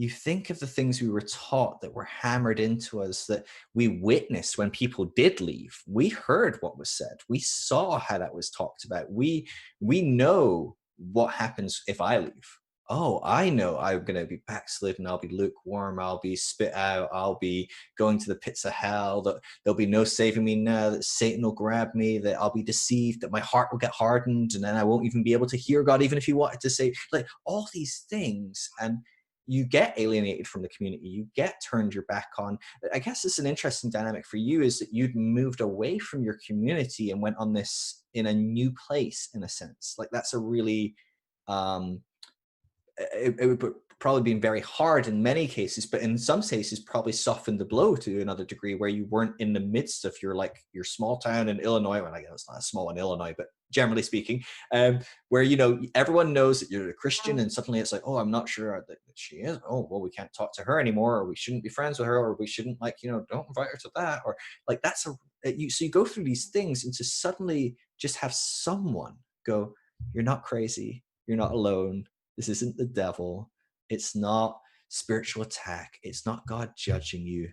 think of the things we were taught that were hammered into us, that we witnessed when people did leave. We heard what was said. We saw how that was talked about. We know what happens if I leave. Oh, I know I'm going to be backslidden. I'll be lukewarm. I'll be spit out. I'll be going to the pits of hell. There'll be no saving me now, that Satan will grab me, that I'll be deceived, that my heart will get hardened, and then I won't even be able to hear God, even if he wanted to say, like, all these things. And you get alienated from the community, you get turned your back on. I guess it's an interesting dynamic for you, is that you'd moved away from your community and went on this in a new place, in a sense. Like, that's a really, it would probably been very hard in many cases, but in some cases probably softened the blow to another degree, where you weren't in the midst of your small town in Illinois. Well, I guess it's not small in Illinois, but generally speaking, where, you know, everyone knows that you're a Christian, and suddenly it's like, oh, I'm not sure that she is. Oh, well, we can't talk to her anymore, or we shouldn't be friends with her, or we shouldn't, like, you know, don't invite her to that, or like that's so you go through these things, and to suddenly just have someone go, you're not crazy, you're not alone, this isn't the devil, it's not spiritual attack, it's not God judging you,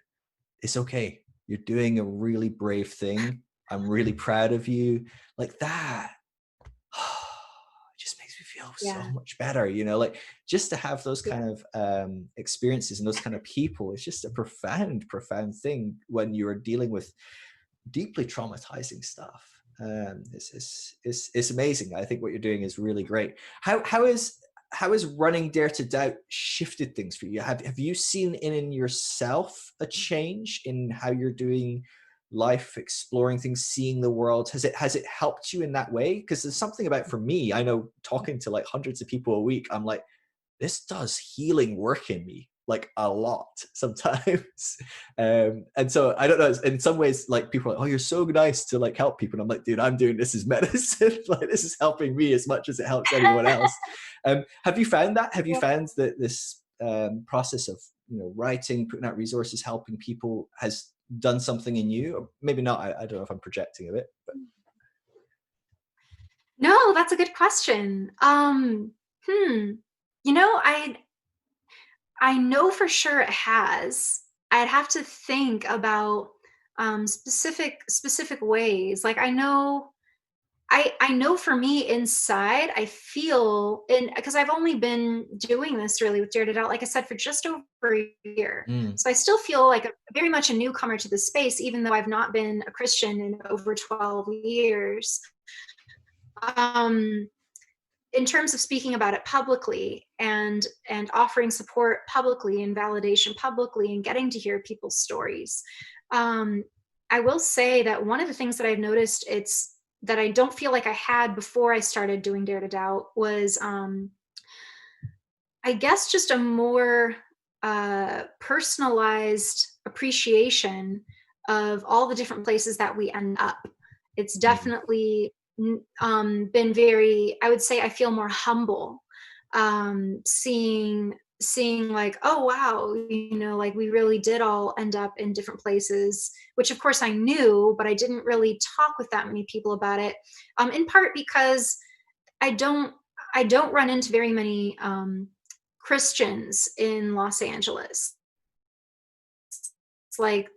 it's okay, you're doing a really brave thing, I'm really proud of you, like that. It just makes me feel so Yeah. much better, you know, like just to have those Yeah. kind of experiences and those kind of people, it's just a profound thing when you're dealing with deeply traumatizing stuff. It's amazing. I think what you're doing is really great. How is running Dare to Doubt shifted things for you? Have you seen in yourself a change in how you're doing life, exploring things, seeing the world? Has it helped you in that way? Because there's something about, for me, I know, talking to like hundreds of people a week, I'm like, this does healing work in me, like a lot sometimes. And so I don't know, in some ways, like people are like, oh, you're so nice to like help people. And I'm like, dude, I'm doing this as medicine. Like this is helping me as much as it helps anyone else. Have you found that? Have you found that this process of, you know, writing, putting out resources, helping people has done something in you? Or maybe not. I don't know if I'm projecting a bit, but No, that's a good question. Hmm. You know, I know for sure it has. I'd have to think about specific ways. Like I know for me inside, I feel, and because I've only been doing this really with Dare It Out, like I said, for just over a year. mm, So I still feel like very much a newcomer to the space, even though I've not been a Christian in over 12 years. Um, in terms of speaking about it publicly and offering support publicly and validation publicly and getting to hear people's stories, um, I will say that one of the things that I've noticed, it's that I don't feel like I had before I started doing Dare to Doubt, was I guess just a more personalized appreciation of all the different places that we end up. It's mm, definitely been very, I would say I feel more humble, seeing like, oh wow, you know, like we really did all end up in different places, which of course I knew, but I didn't really talk with that many people about it, in part because I don't I don't run into very many Christians in Los Angeles. It's like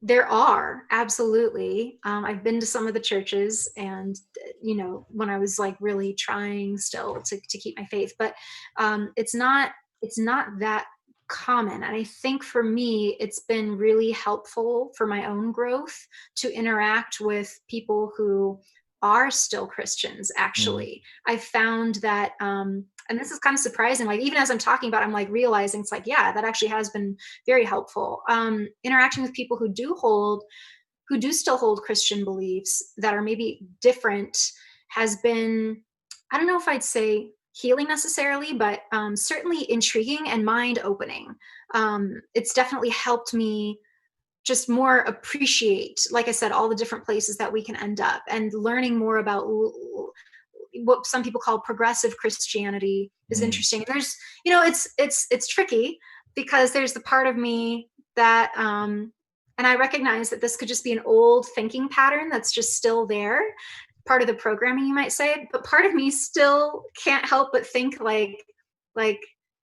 there are absolutely. I've been to some of the churches, and you know, when I was like really trying still to keep my faith, but it's not that common. And I think for me, it's been really helpful for my own growth to interact with people who are still Christians. mm, Actually, I found that, and this is kind of surprising. Like even as I'm talking about, it, I'm like realizing it's like, yeah, that actually has been very helpful. Interacting with people who do still hold Christian beliefs that are maybe different has been, I don't know if I'd say healing necessarily, but certainly intriguing and mind opening. It's definitely helped me just more appreciate, like I said, all the different places that we can end up, and learning more about what some people call progressive Christianity is mm. interesting. There's, you know, it's tricky because there's the part of me that, and I recognize that this could just be an old thinking pattern that's just still there, part of the programming, you might say. But part of me still can't help but think like,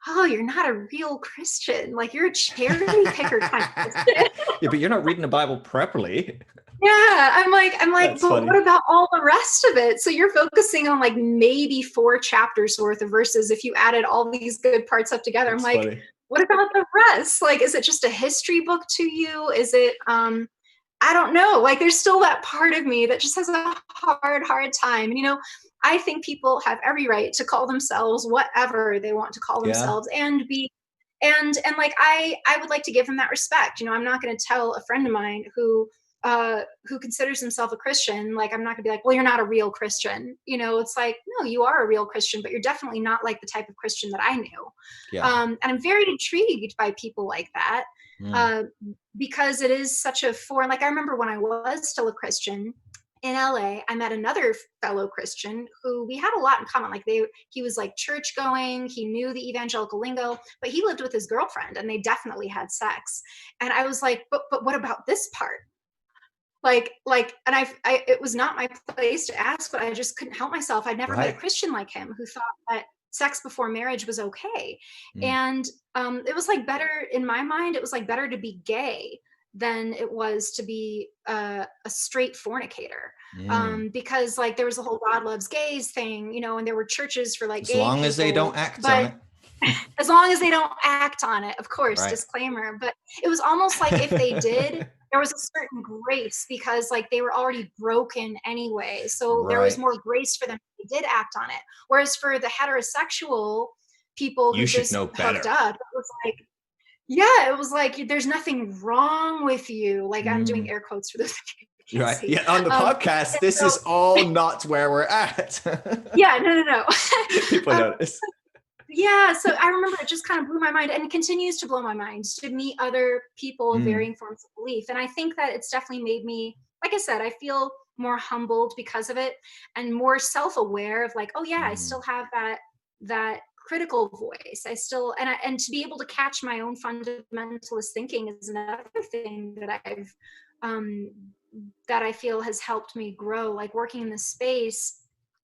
oh, you're not a real Christian. Like you're a cherry picker kind of Christian. Yeah, but you're not reading the Bible properly. Yeah, I'm like, That's but funny. what about all the rest of it? So you're focusing on like maybe 4 chapters worth of verses if you added all these good parts up together. I'm That's like, funny. what about the rest? Like, is it just a history book to you? Is it I don't know. Like there's still that part of me that just has a hard time. And you know, I think people have every right to call themselves whatever they want to call Yeah. themselves and be, and like I would like to give them that respect. You know, I'm not going to tell a friend of mine who who considers himself a Christian, like, I'm not gonna be like, well, you're not a real Christian. You know, it's like, no, you are a real Christian, but you're definitely not like the type of Christian that I knew. Yeah. And I'm very intrigued by people like that, Mm. uh, because it is such a foreign, like, I remember when I was still a Christian in LA, I met another fellow Christian who we had a lot in common. Like, he was like church going, he knew the evangelical lingo, but he lived with his girlfriend and they definitely had sex. And I was like, but what about this part? And it was not my place to ask, but I just couldn't help myself. I'd never met a Right. Christian like him who thought that sex before marriage was okay. Mm. And it was like better in my mind. It was like better to be gay than it was to be a straight fornicator, Mm. because like there was a whole God loves gays thing, and there were churches for like As gay long as they don't people, act on but it. as long as they don't act on it, of course, Right. disclaimer. But it was almost like if they did, there was a certain grace because like they were already broken anyway. So there was Right. more grace for them if they did act on it. Whereas for the heterosexual people who You should just know hooked better. up, it was like, yeah, it was like there's nothing wrong with you. Like, I'm doing Mm. air quotes for those who can't Right. see. Yeah. On the podcast, And this so is all not where we're at. yeah, no. People um, notice. Yeah, so I remember it just kind of blew my mind and continues to blow my mind to meet other people of Mm. varying forms of belief. And I think that it's definitely made me, like I said, I feel more humbled because of it and more self-aware of like, oh yeah, I Mm. still have that critical voice. I still and to be able to catch my own fundamentalist thinking is another thing um that I feel has helped me grow. Like working in this space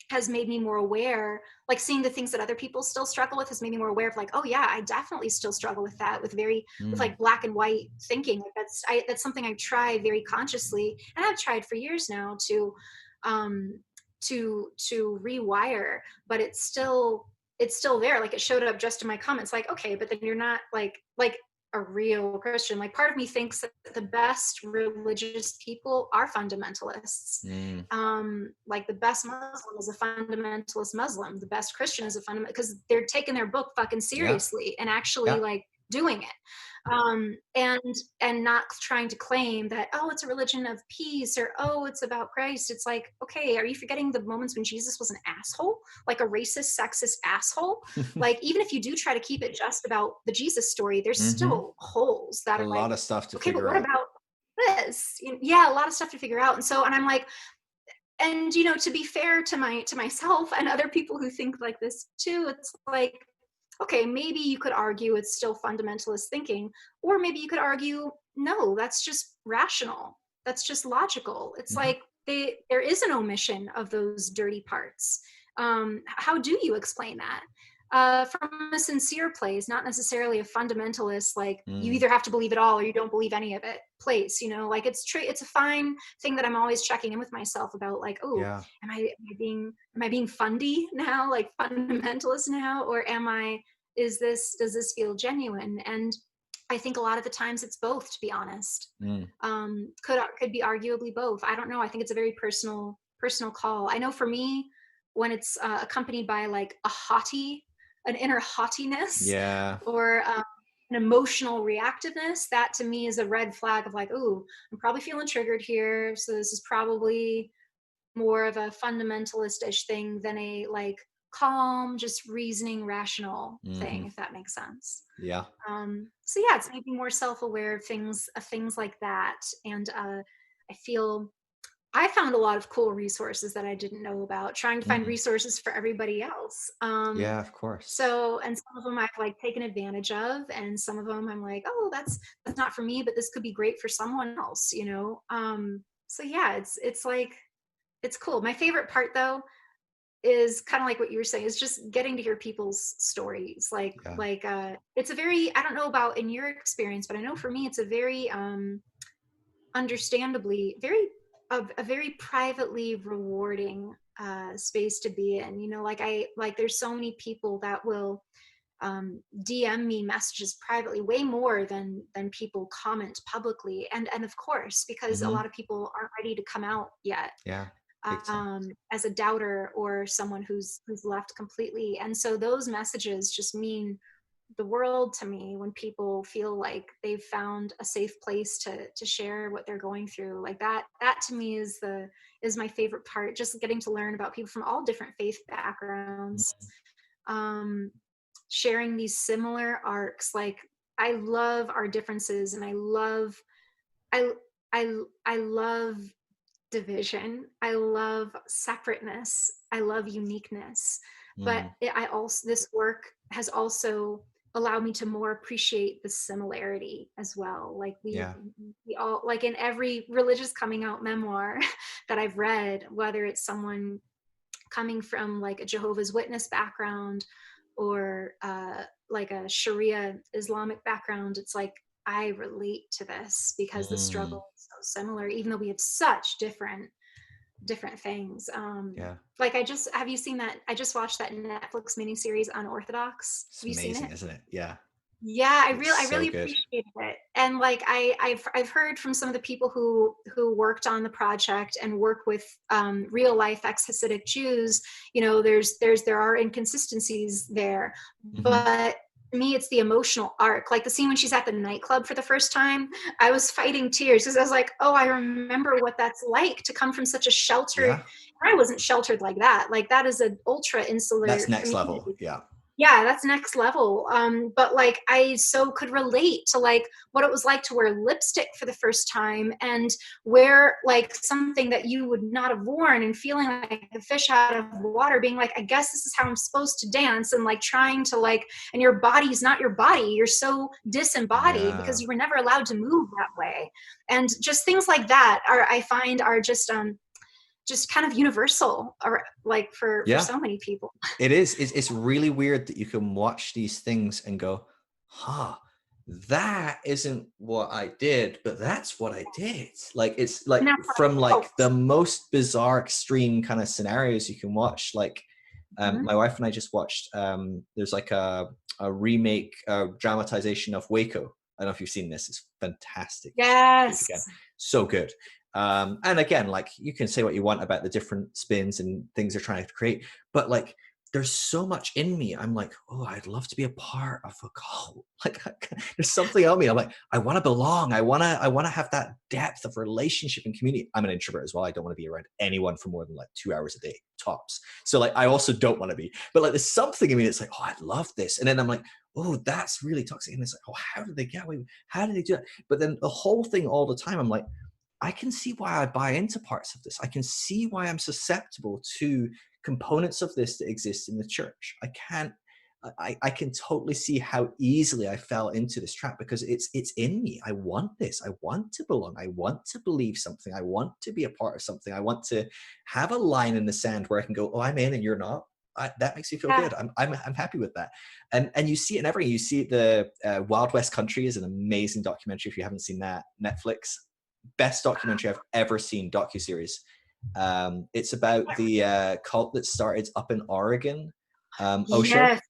has made me more aware, like seeing the things that other people still struggle with has made me more aware of like, oh yeah, I definitely still struggle with that, with Mm. like black and white thinking. Like that's something I try very consciously, and I've tried for years now um to rewire, but it's still there. Like it showed up just in my comments, like, okay, but then you're not like a real Christian. Like part of me thinks that the best religious people are fundamentalists. Mm. Like the best Muslim is a fundamentalist Muslim. The best Christian is a fundamental, because they're taking their book fucking Yeah. seriously and actually Yeah. like doing it. And not trying to claim that, oh, it's a religion of peace, or oh, it's about Christ. It's like, okay, are you forgetting the moments when Jesus was an asshole, like a racist, sexist asshole? Like even if you do try to keep it just about the Jesus story, there's Mm-hmm. still holes that A are like, lot of stuff to okay, but figure what out. about this? Yeah, a lot of stuff to figure out. And I'm like, and to be fair to myself and other people who think like this too, it's like, okay, maybe you could argue it's still fundamentalist thinking, or maybe you could argue, no, that's just rational, that's just logical. It's Mm-hmm. like there is an omission of those dirty parts. How do you explain that? From a sincere place, not necessarily a fundamentalist, like you Mm. either have to believe it all or you don't believe any of it place. Like it's a fine thing that I'm always checking in with myself about, like, oh, Yeah. am I being fundy now, like fundamentalist now, or does this feel genuine? And I think a lot of the times it's both, to be honest. Mm. Could be arguably both. I don't know. I think it's a very personal call. I know for me, when it's accompanied by like an inner haughtiness, Yeah. or an emotional reactiveness, that to me is a red flag of like, oh, I'm probably feeling triggered here. So this is probably more of a fundamentalist-ish thing than a like calm, just reasoning, rational Mm-hmm. thing, if that makes sense. Yeah. So yeah, it's making more self-aware of things like that. And I feel I found a lot of cool resources that I didn't know about, trying to find Mm. resources for everybody else. Yeah, of course. And some of them I've like taken advantage of, and some of them I'm like, oh, that's not for me, but this could be great for someone else. So yeah, it's like it's cool. My favorite part though is kind of like what you were saying, is just getting to hear people's stories. Yeah. It's a very, I don't know about in your experience, but I know for me it's a very understandably a very privately rewarding space to be in. There's so many people that will DM me messages privately way more than people comment publicly, and of course, because a Mm-hmm. lot of people aren't ready to come out yet, Yeah. Big time. as a doubter or someone who's left completely. And so those messages just mean the world to me when people feel like they've found a safe place to share what they're going through. Like that to me is my favorite part, just getting to learn about people from all different faith backgrounds, um, sharing these similar arcs. Like, I love our differences, and I I love division. I love separateness. I love uniqueness. But Mm, I also, this work has also allowed me to more appreciate the similarity as well. Like, yeah. we all, like, in every religious coming out memoir that I've read, whether it's someone coming from like a Jehovah's Witness background, or like a Sharia Islamic background, it's like I relate to this because the Mm, struggle is so similar, even though we have such different things. yeah. Like, I just, have you seen that? I just watched that Netflix miniseries Unorthodox. It's Have you seen amazing, it? isn't it? Yeah. Yeah, It's I so really good. appreciated it. And like, I've heard from some of the people who worked on the project and work with real life ex-Hasidic Jews. You know, there are inconsistencies there, Hmm. but to me, it's the emotional arc. Like the scene when she's at the nightclub for the first time, I was fighting tears because I was like, oh, I remember what that's like to come from such a sheltered. Yeah. I wasn't sheltered like that. Like, that is an ultra That's insular next level. community. Yeah. Yeah, that's next level. But like, I so could relate to like what it was like to wear lipstick for the first time, and wear like something that you would not have worn, and feeling like a fish out of water, being like, I guess this is how I'm supposed to dance, and like trying to like, and your body's not your body. You're so disembodied because Yeah. you were never allowed to move that way. And just things like that are, I find, are just kind of universal, or like for Yeah. so many people. It is. It's really weird that you can watch these things and go, huh, that isn't what I did, but that's what I did. Like, it's And like that's what from I like felt. the most bizarre, extreme kind of scenarios you can watch. Like, Mhm. my wife and I just watched, there's like a remake, dramatization of Waco. I don't know if you've seen this. It's fantastic. You should see it again. Yes. So good. And again, like, you can say what you want about the different spins and things they're trying to create, but like, there's so much in me. I'm like, oh, I'd love to be a part of a cult. Like, there's something on me. I'm like, I want to belong. I want to have that depth of relationship and community. I'm an introvert as well. I don't want to be around anyone for more than like 2 hours a day tops. So like, I also don't want to be, but like, there's something in me that's like, oh, I love this. And then I'm like, oh, that's really toxic. And it's like, oh, how did they get away? How did they do that? But then the whole thing all the time, I'm like, I can see why I buy into parts of this. I can see why I'm susceptible to components of this that exist in the church. I can totally see how easily I fell into this trap because it's in me. I want this. I want to belong. I want to believe something. I want to be a part of something. I want to have a line in the sand where I can go, oh, I'm in and you're not. That makes me feel Yeah. good. I'm happy with that. And you see it in everything. You see it, the Wild West Country is an amazing documentary. If you haven't seen that, Netflix, best documentary I've ever seen, docuseries. It's about the cult that started up in Oregon, Osho. Yes.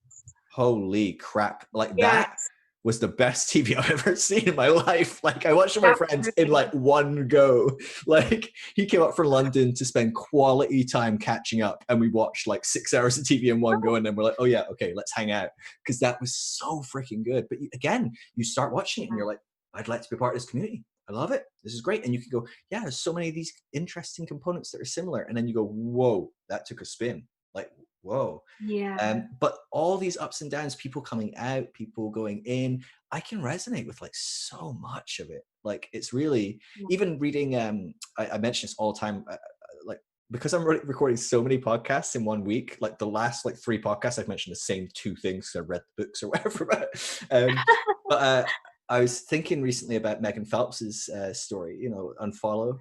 Holy crap! Like, that Yes. was the best TV I've ever seen in my life. Like, I watched it with That my was friends in really like good. one go. Like, he came up from London to spend quality time catching up, and we watched like 6 hours of TV in one go, and then we're like, oh yeah, okay, let's hang out, because that was so freaking good. But again, you start watching it and you're like, I'd like to be part of this community. I love it. This is great. And you can go, yeah, there's so many of these interesting components that are similar. And then you go, whoa, that took a spin. Like, whoa. Yeah. But all these ups and downs, people coming out, people going in, I can resonate with like so much of it. Like, it's really, Yeah. even reading, I mention this all the time, like, because I'm recording so many podcasts in one week, like the last like 3 podcasts, I've mentioned the same 2 things. I read the books or whatever. But I was thinking recently about Megan Phelps's story, Unfollow.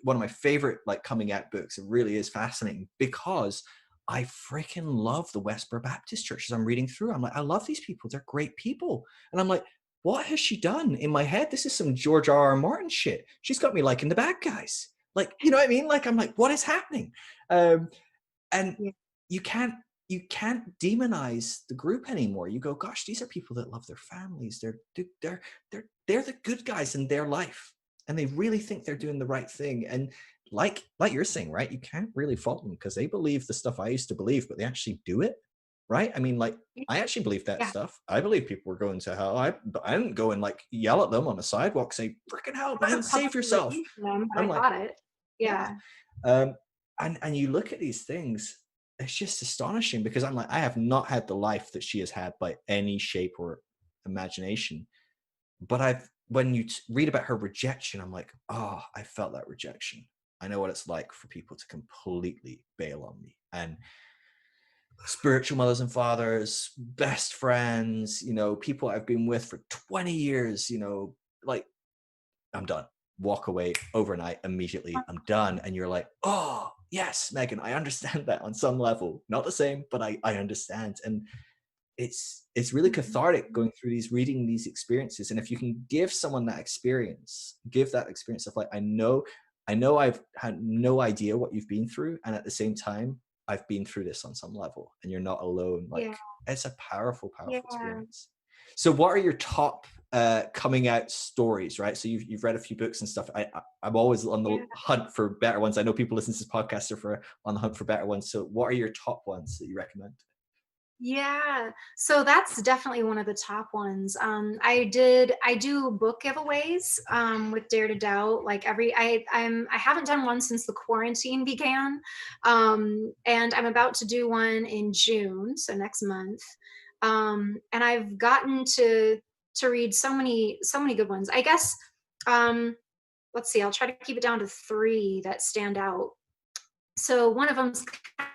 One of my favorite like coming out books. It really is fascinating because I freaking love the Westboro Baptist churches I'm reading through. I'm like, I love these people. They're great people. And I'm like, what has she done? In my head, this is some George R. R. Martin shit. She's got me liking the bad guys. Like, you know what I mean? Like, I'm like, what is happening? Um, and Yeah. you can't you can't demonize the group anymore. You go, gosh, these are people that love their families. They're the good guys in their life, and they really think they're doing the right thing. And like you're saying, right? You can't really fault them because they believe the stuff I used to believe, but they actually do it. right? I mean, like, I actually believe that Yeah. stuff. I believe people were going to hell. I didn't go and like yell at them on the sidewalk, say, freaking hell, I man, wasn't save publicly yourself. releasing them, but I'm I like, thought it. yeah. Yeah. Um, and you look at these things, it's just astonishing because I'm like, I have not had the life that she has had by any shape or imagination. But when you read about her rejection, I'm like, oh, I felt that rejection. I know what it's like for people to completely bail on me. And spiritual mothers and fathers, best friends, people I've been with for 20 years, like, I'm done. Walk away overnight, immediately. I'm done. And you're like, oh, yes, Megan, I understand that on some level. Not the same, but I understand. And it's really cathartic Mhm. going through reading these experiences. And if you can give someone give that experience of like, I know I've had no idea what you've been through, and at the same time I've been through this on some level, and you're not alone. Yeah. Like, it's a powerful, powerful Yeah. experience. So what are your top coming out stories, right? So you've read a few books and stuff. I'm always on the Yeah. hunt for better ones. I know people listen to this podcast are on the hunt for better ones. So what are your top ones that you recommend? Yeah. So that's definitely one of the top ones. I do book giveaways with Dare to Doubt. Like I haven't done one since the quarantine began. And I'm about to do one in June, so next month. And I've gotten to read so many good ones. I guess let's see, I'll try to keep it down to three that stand out. So one of them's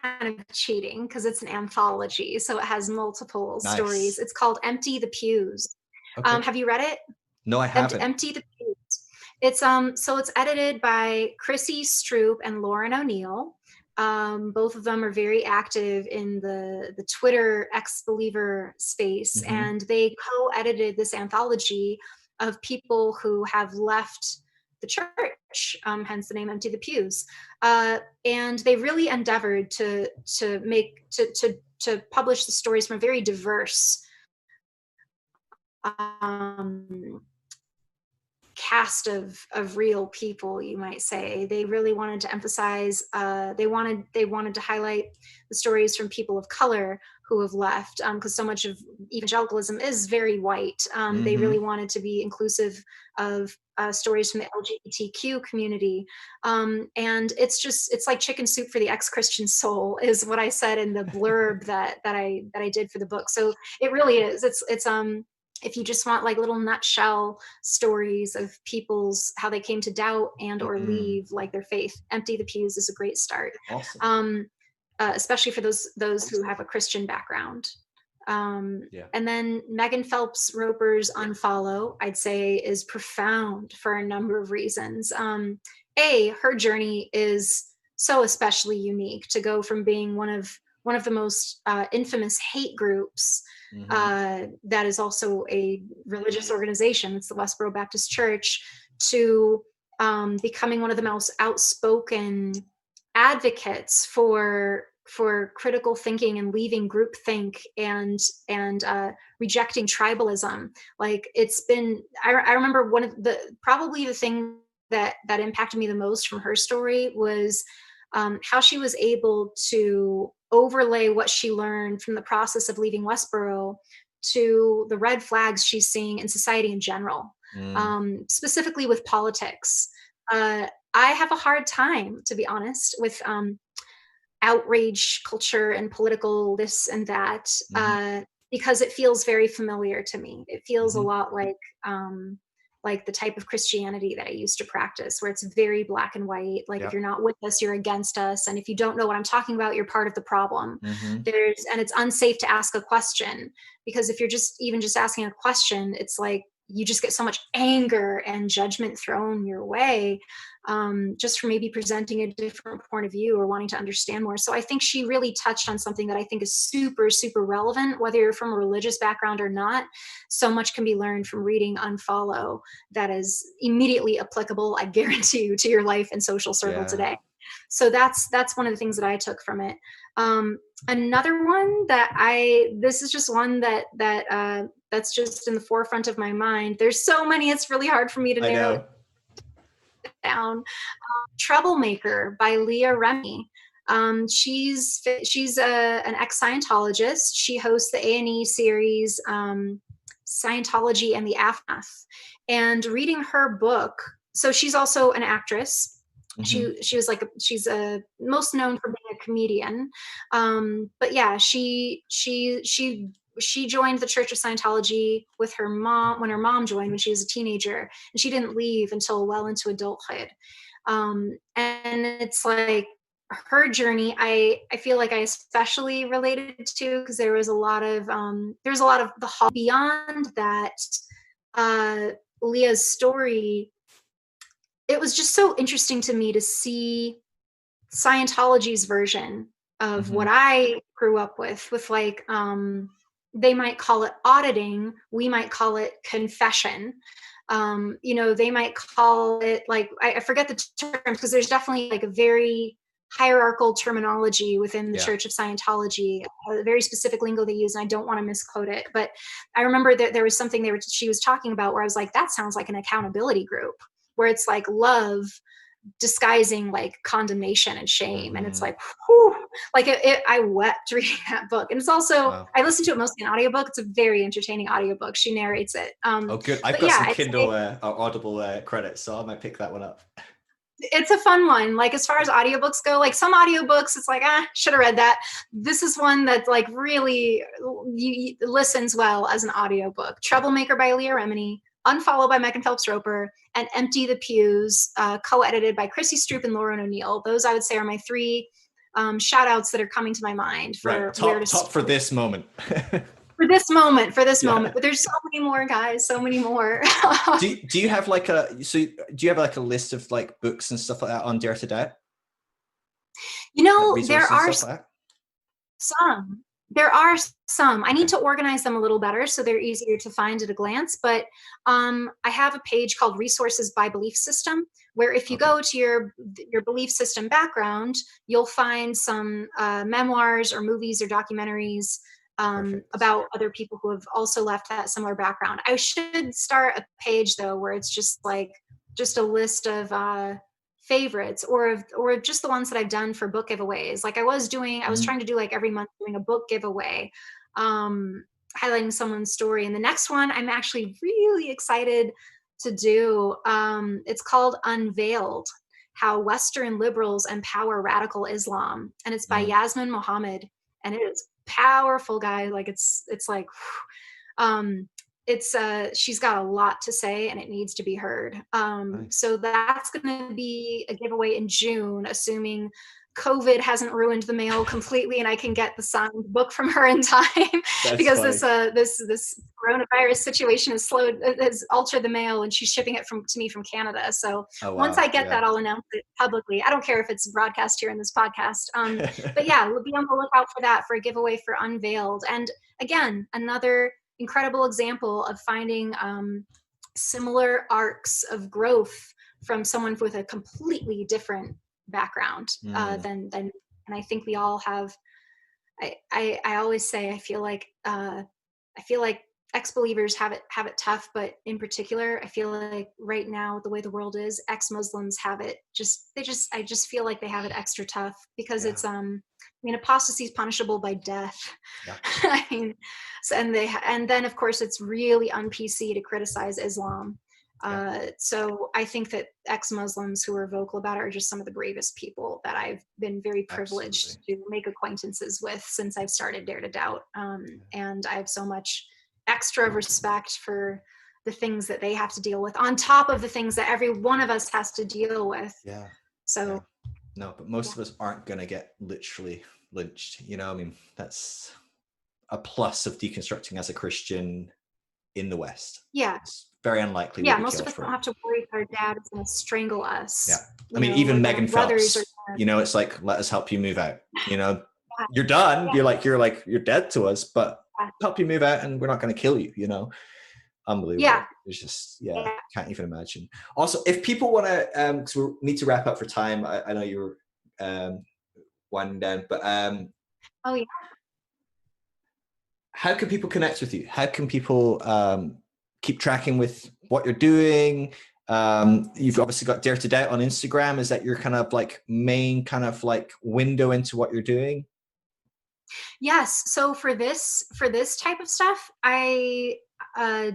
kind of cheating because it's an anthology, so it has multiple stories. Nice. It's called Empty the Pews. Okay. Have you read it? No, I haven't. Empty the Pews. So it's edited by Chrissy Stroop and Lauren O'Neill. Both of them are very active in the Twitter ex-believer space, Hmm. and they co-edited this anthology of people who have left the church, hence the name Empty the Pews. And they really endeavored to publish the stories from a very diverse um, cast of real people, you might say. They really wanted to emphasize, they wanted to highlight the stories from people of color who have left, because so much of evangelicalism is very white. They really Hmm. wanted to be inclusive of stories from the LGBTQ community. And it's like chicken soup for the ex-Christian soul, is what I said in the blurb that I did for the book. So it really is. It's if you just want like little nutshell stories of people's how they came to doubt and or Mm. leave like their faith, Empty the Pews is a great start. Awesome. um, Especially for those who have a Christian background. Yeah. And then Megan Phelps Roper's Unfollow, I'd say, is profound for a number of reasons. Her journey is so especially unique, to go from being one of the most infamous hate groups, Hmm. that is also a religious organization. It's the Westboro Baptist Church, to becoming one of the most outspoken advocates for critical thinking and leaving groupthink, and rejecting tribalism. Like it's been, I remember one of the probably the thing that impacted me the most from her story was how she was able to overlay what she learned from the process of leaving Westboro to the red flags she's seeing in society in general, Mm. specifically with politics. I have a hard time, to be honest, with outrage culture and political this and that, Hmm. because it feels very familiar to me. It feels a Hmm. lot like the type of Christianity that I used to practice, where it's very black and white. Like if Yeah. you're not with us, you're against us, and if you don't know what I'm talking about, you're part of the problem. Hmm. And it's unsafe to ask a question, because if you're just asking a question, it's like you just get so much anger and judgment thrown your way, just for maybe presenting a different point of view or wanting to understand more. So I think she really touched on something that I think is super, super relevant, whether you're from a religious background or not. So much can be learned from reading Unfollow that is immediately applicable, I guarantee you, to your life and social circle Yeah. today. So that's one of the things that I took from it. Another one this is just one that's just in the forefront of my mind. There's so many, it's really hard for me to I narrow it know. down. Troublemaker by Leah Remy. She's an ex-Scientologist. She hosts the A&E series Scientology and the Aftermath. And reading her book, so she's also an actress. She was like she's most known for being a comedian, but yeah, she joined the Church of Scientology with her mom when her mom joined when she was a teenager, and she didn't leave until well into adulthood. And it's like her journey, I feel like I especially related to, because there's a lot of the beyond that. Leah's story, it was just so interesting to me to see Scientology's version of what I grew up with like they might call it auditing, we might call it confession. You know, they might call it like I forget the terms, because there's definitely like a very hierarchical terminology within the Church of Scientology, a very specific lingo they use, and I don't want to misquote it, but I remember that there was something she was talking about where I was like, that sounds like an accountability group, where it's like love disguising like condemnation and shame. And it's like, whew, like I wept reading that book. And it's also, I listened to it mostly in audiobook. It's a very entertaining audiobook. She narrates it. Oh, good. I've got some Kindle or Audible credits, so I might pick that one up. It's a fun one. Like as far as audiobooks go, like some audiobooks, it's like, should have read that. This is one that like really listens well as an audiobook. Troublemaker by Leah Remini, Unfollow by Megan Phelps Roper, and Empty the Pews, co-edited by Chrissy Stroop and Lauren O'Neill. Those I would say are my three shout outs that are coming to my mind for top for this moment. For this moment, but there's so many more, guys, so many more. do you have like a list of like books and stuff like that on Dare to Doubt? You know, like there are some. There are some. I need to organize them a little better so they're easier to find at a glance. But I have a page called Resources by Belief System, where if you go to your belief system background, you'll find some memoirs or movies or documentaries about other people who have also left that similar background. I should start a page though where it's just a list of favorites or just the ones that I've done for book giveaways. Like I was trying to do like every month doing a book giveaway, highlighting someone's story. And the next one I'm actually really excited to do. It's called Unveiled: How Western Liberals Empower Radical Islam. And it's by Yasmin Mohammed. And it is powerful, guy. Like it's like she's got a lot to say and it needs to be heard. So that's going to be a giveaway in June, assuming COVID hasn't ruined the mail completely and I can get the signed book from her in time. Because this coronavirus situation has altered the mail, and she's shipping it to me from Canada. So once I get that, I'll announce it publicly. I don't care if it's broadcast here in this podcast. But yeah, be on the lookout for that, for a giveaway for Unveiled. And again, another incredible example of finding similar arcs of growth from someone with a completely different background than and I think we all have. I always say I feel like ex-believers have it tough, but in particular I feel like right now the way the world is, ex-Muslims have it I just feel like they have it extra tough because it's apostasy is punishable by death. I mean, and then of course it's really un-PC to criticize Islam. So I think that ex-Muslims who are vocal about it are just some of the bravest people that I've been very privileged to make acquaintances with since I've started Dare to Doubt. And I have so much extra respect for the things that they have to deal with on top of the things that every one of us has to deal with. No, but most of us aren't going to get literally lynched. You know, I mean, that's a plus of deconstructing as a Christian in the West. It's very unlikely. Most of us don't have to worry if our dad is going to strangle us. I mean, even Megan Phelps, it's like, let us help you move out. You know, you're done. You're dead to us, but help you move out and we're not going to kill you, you know. Unbelievable. It's just can't even imagine. Also, if people want to because we need to wrap up for time, I know you're winding down, but how can people connect with you? How can people keep tracking with what you're doing? You've obviously got Dare to Doubt on Instagram. Is that your kind of like main kind of like window into what you're doing? Yes. So for this type of stuff, I uh,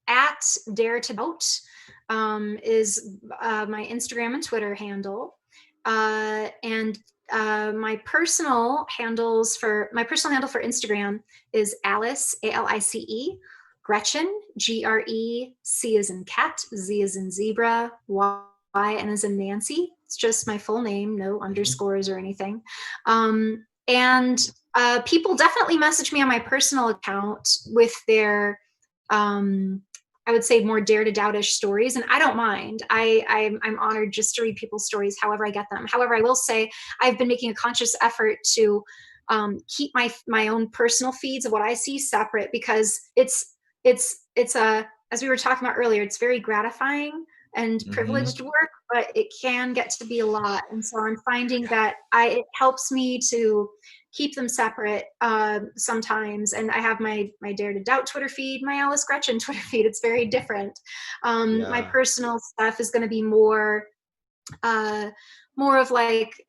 at Dare to Doubt is my Instagram and Twitter handle, and my personal handle for Instagram is Alice, ALICE, Gretchen, GREC as in cat, Z as in zebra, Y as in Nancy. It's just my full name, no Mhm. underscores or anything. And people definitely message me on my personal account with their I would say more dare to doubtish stories, and I don't mind. I'm honored just to read people's stories, however I get them. However, I will say I've been making a conscious effort to keep my own personal feeds of what I see separate, because it's a, as we were talking about earlier, it's very gratifying and Mhm. privileged work, but it can get to be a lot. And so I'm finding that it helps me to keep them separate sometimes. And I have my Dare to Doubt Twitter feed, my Alice Greczyn Twitter feed. It's very different. My Yeah. personal stuff is going to be uh, more of like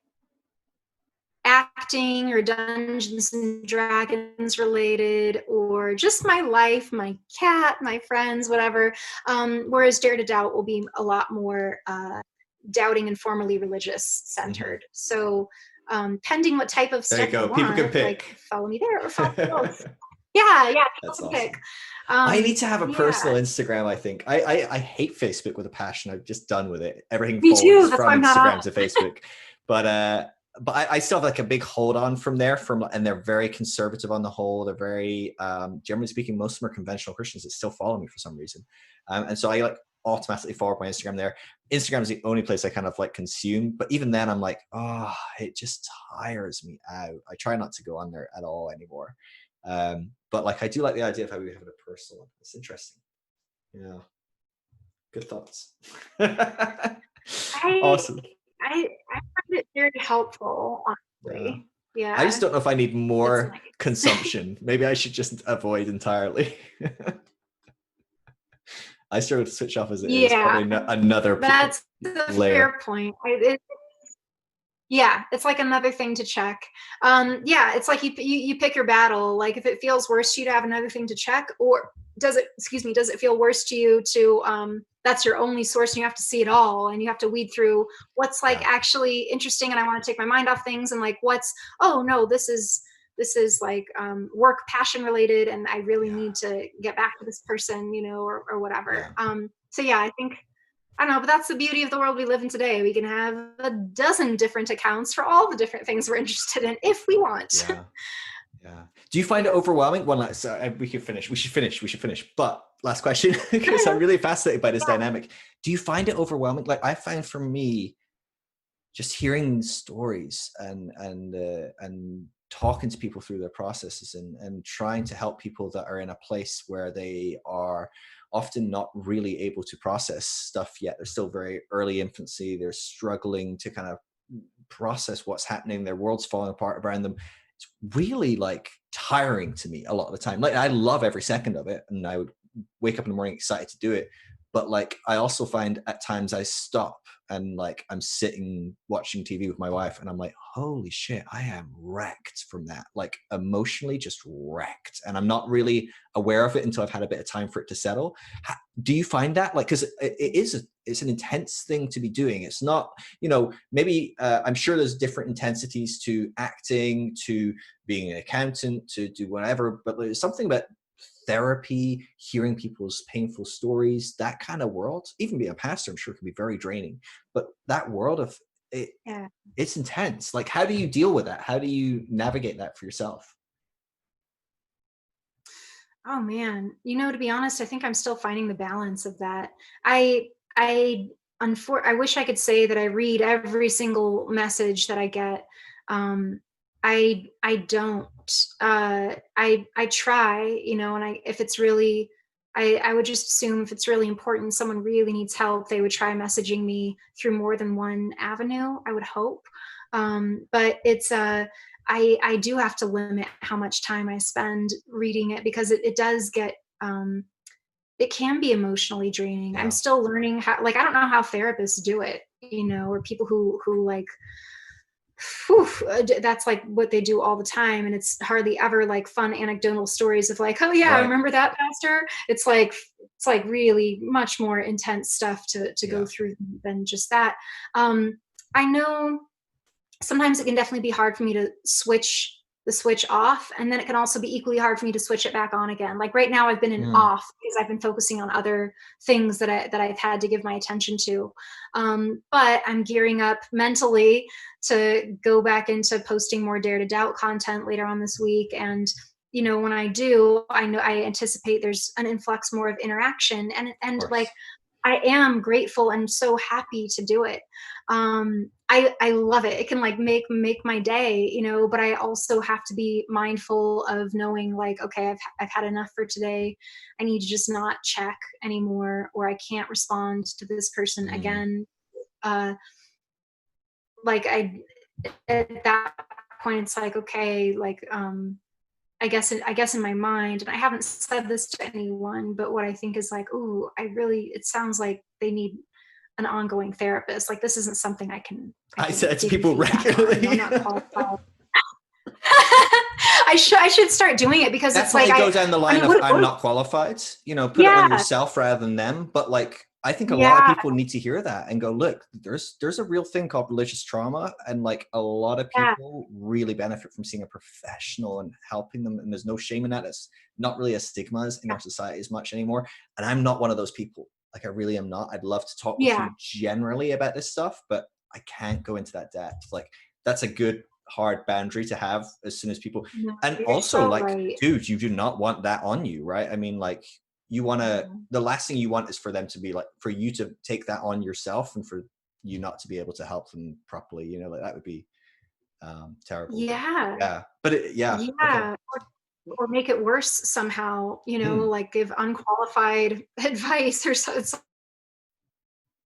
acting or Dungeons and Dragons related, or just my life, my cat, my friends, whatever. Whereas Dare to Doubt will be a lot more doubting and formally religious Mhm. centered. So pending what type of There you stuff you go. People can want, like pick. follow me there or follow me both. Yeah, yeah, people That's can pick. awesome. I need to have a personal Yeah, Instagram, I think. I hate Facebook with a passion. I've just done with it. Everything me too. forwards That's why from I'm not on Instagram to Facebook. But I still have like a big hold on from there and they're very conservative on the whole. They're very generally speaking, most of them are conventional Christians that still follow me for some reason. And so I like automatically forward my Instagram there. Instagram is the only place I kind of like consume. But even then I'm like, oh, it just tires me out. I try not to go on there at all anymore. But like I do like the idea of how we have a personal one. It's interesting. Yeah, good thoughts. I Awesome. I find it very helpful, Yeah. honestly. I just Yeah, don't know if I need it's more nice. consumption. Maybe I should just avoid entirely. I struggle to switch off as it is. Yeah, Probably another that's a layer. fair point. Yeah, it's like another thing to check. Yeah, it's like you pick your battle. Like if it feels worse to you to have another thing to check, or does it? Excuse me. Does it feel worse to you to that's your only source and you have to see it all and you have to weed through what's like Yeah. actually interesting and I want to take my mind off things, and like what's, oh no, this is like work passion related and I really Yeah. need to get back to this person, or whatever. Yeah. So yeah, I think I don't know, but that's the beauty of the world we live in today. We can have a dozen different accounts for all the different things we're interested in if we want. Yeah. Yeah. Do you find it Yeah. overwhelming? One last, we can finish. We should finish. We should finish. But last question, because I'm really fascinated by this Yeah. dynamic. Do you find it overwhelming? Like I find for me, just hearing stories and talking to people through their processes and trying to help people that are in a place where they are often not really able to process stuff yet. They're still very early infancy. They're struggling to kind of process what's happening. Their world's falling apart around them. It's really like tiring to me a lot of the time. Like I love every second of it and I would wake up in the morning excited to do it. But like I also find at times I stop and like I'm sitting watching TV with my wife and I'm like, holy shit, I am wrecked from that. Like emotionally just wrecked. And I'm not really aware of it until I've had a bit of time for it to settle. Do you find that like, because it's an intense thing to be doing. It's not, maybe I'm sure there's different intensities to acting, to being an accountant, to do whatever, but there's something about therapy, hearing people's painful stories, that kind of world. Even being a pastor, I'm sure can be very draining. But that world of it, Yeah. it's intense. Like, how do you deal with that? How do you navigate that for yourself? Oh man. To be honest, I think I'm still finding the balance of that. I I I wish I could say that I read every single message that I get. I don't. I try, and if it's really I would just assume if it's really important, someone really needs help, they would try messaging me through more than one avenue, I would hope. But it's I do have to limit how much time I spend reading it because it does get it can be emotionally draining. I'm Yeah. still learning how, like, I don't know how therapists do it, or people who like, whew, that's like what they do all the time. And it's hardly ever like fun anecdotal stories of like, oh yeah, I Right. remember that pastor. It's like really much more intense stuff to go Yeah. through than just that. Um, I know sometimes it can definitely be hard for me to switch the switch off, and then it can also be equally hard for me to switch it back on again. Like right now I've been in Mm, off because I've been focusing on other things that I've had to give my attention to. But I'm gearing up mentally to go back into posting more dare to doubt content later on this week. And when I do, I know I anticipate there's an influx more of interaction, of and like course. I am grateful and so happy to do it. I love it. It can like make my day, but I also have to be mindful of knowing like, okay, I've had enough for today. I need to just not check anymore, or I can't respond to this person Mm, again. Uh, like I At that point, it's like, okay, like I guess in my mind, and I haven't said this to anyone, but what I think is like, ooh, it sounds like they need an ongoing therapist. Like this isn't something I I can say it to give you people feedback on. I'm regularly. not qualified. I should start doing it because it's like Definitely go down the I line mean of what I'm what not qualified, put it on yeah, yourself rather than them. But like, I think a lot of yeah, people need to hear that and go, look, there's a real thing called religious trauma. And like a lot of yeah, people really benefit from seeing a professional and helping them. And there's no shame in that. It's not really a stigma in our society as much anymore. And I'm not one of those people. Like I really am not. I'd love to talk with yeah. you generally about this stuff, but I can't go into that depth. Like that's a good hard boundary to have as soon as people, No, and you're also so like, right. dude, you do not want that on you, right? I mean, like, you want to, Mhm. the last thing you want is for them to be like, for you to take that on yourself and for you not to be able to help them properly, like that would be terrible. But Yeah, yeah, but yeah, okay. yeah. Or make it worse somehow, Hmm. like give unqualified advice or so. It's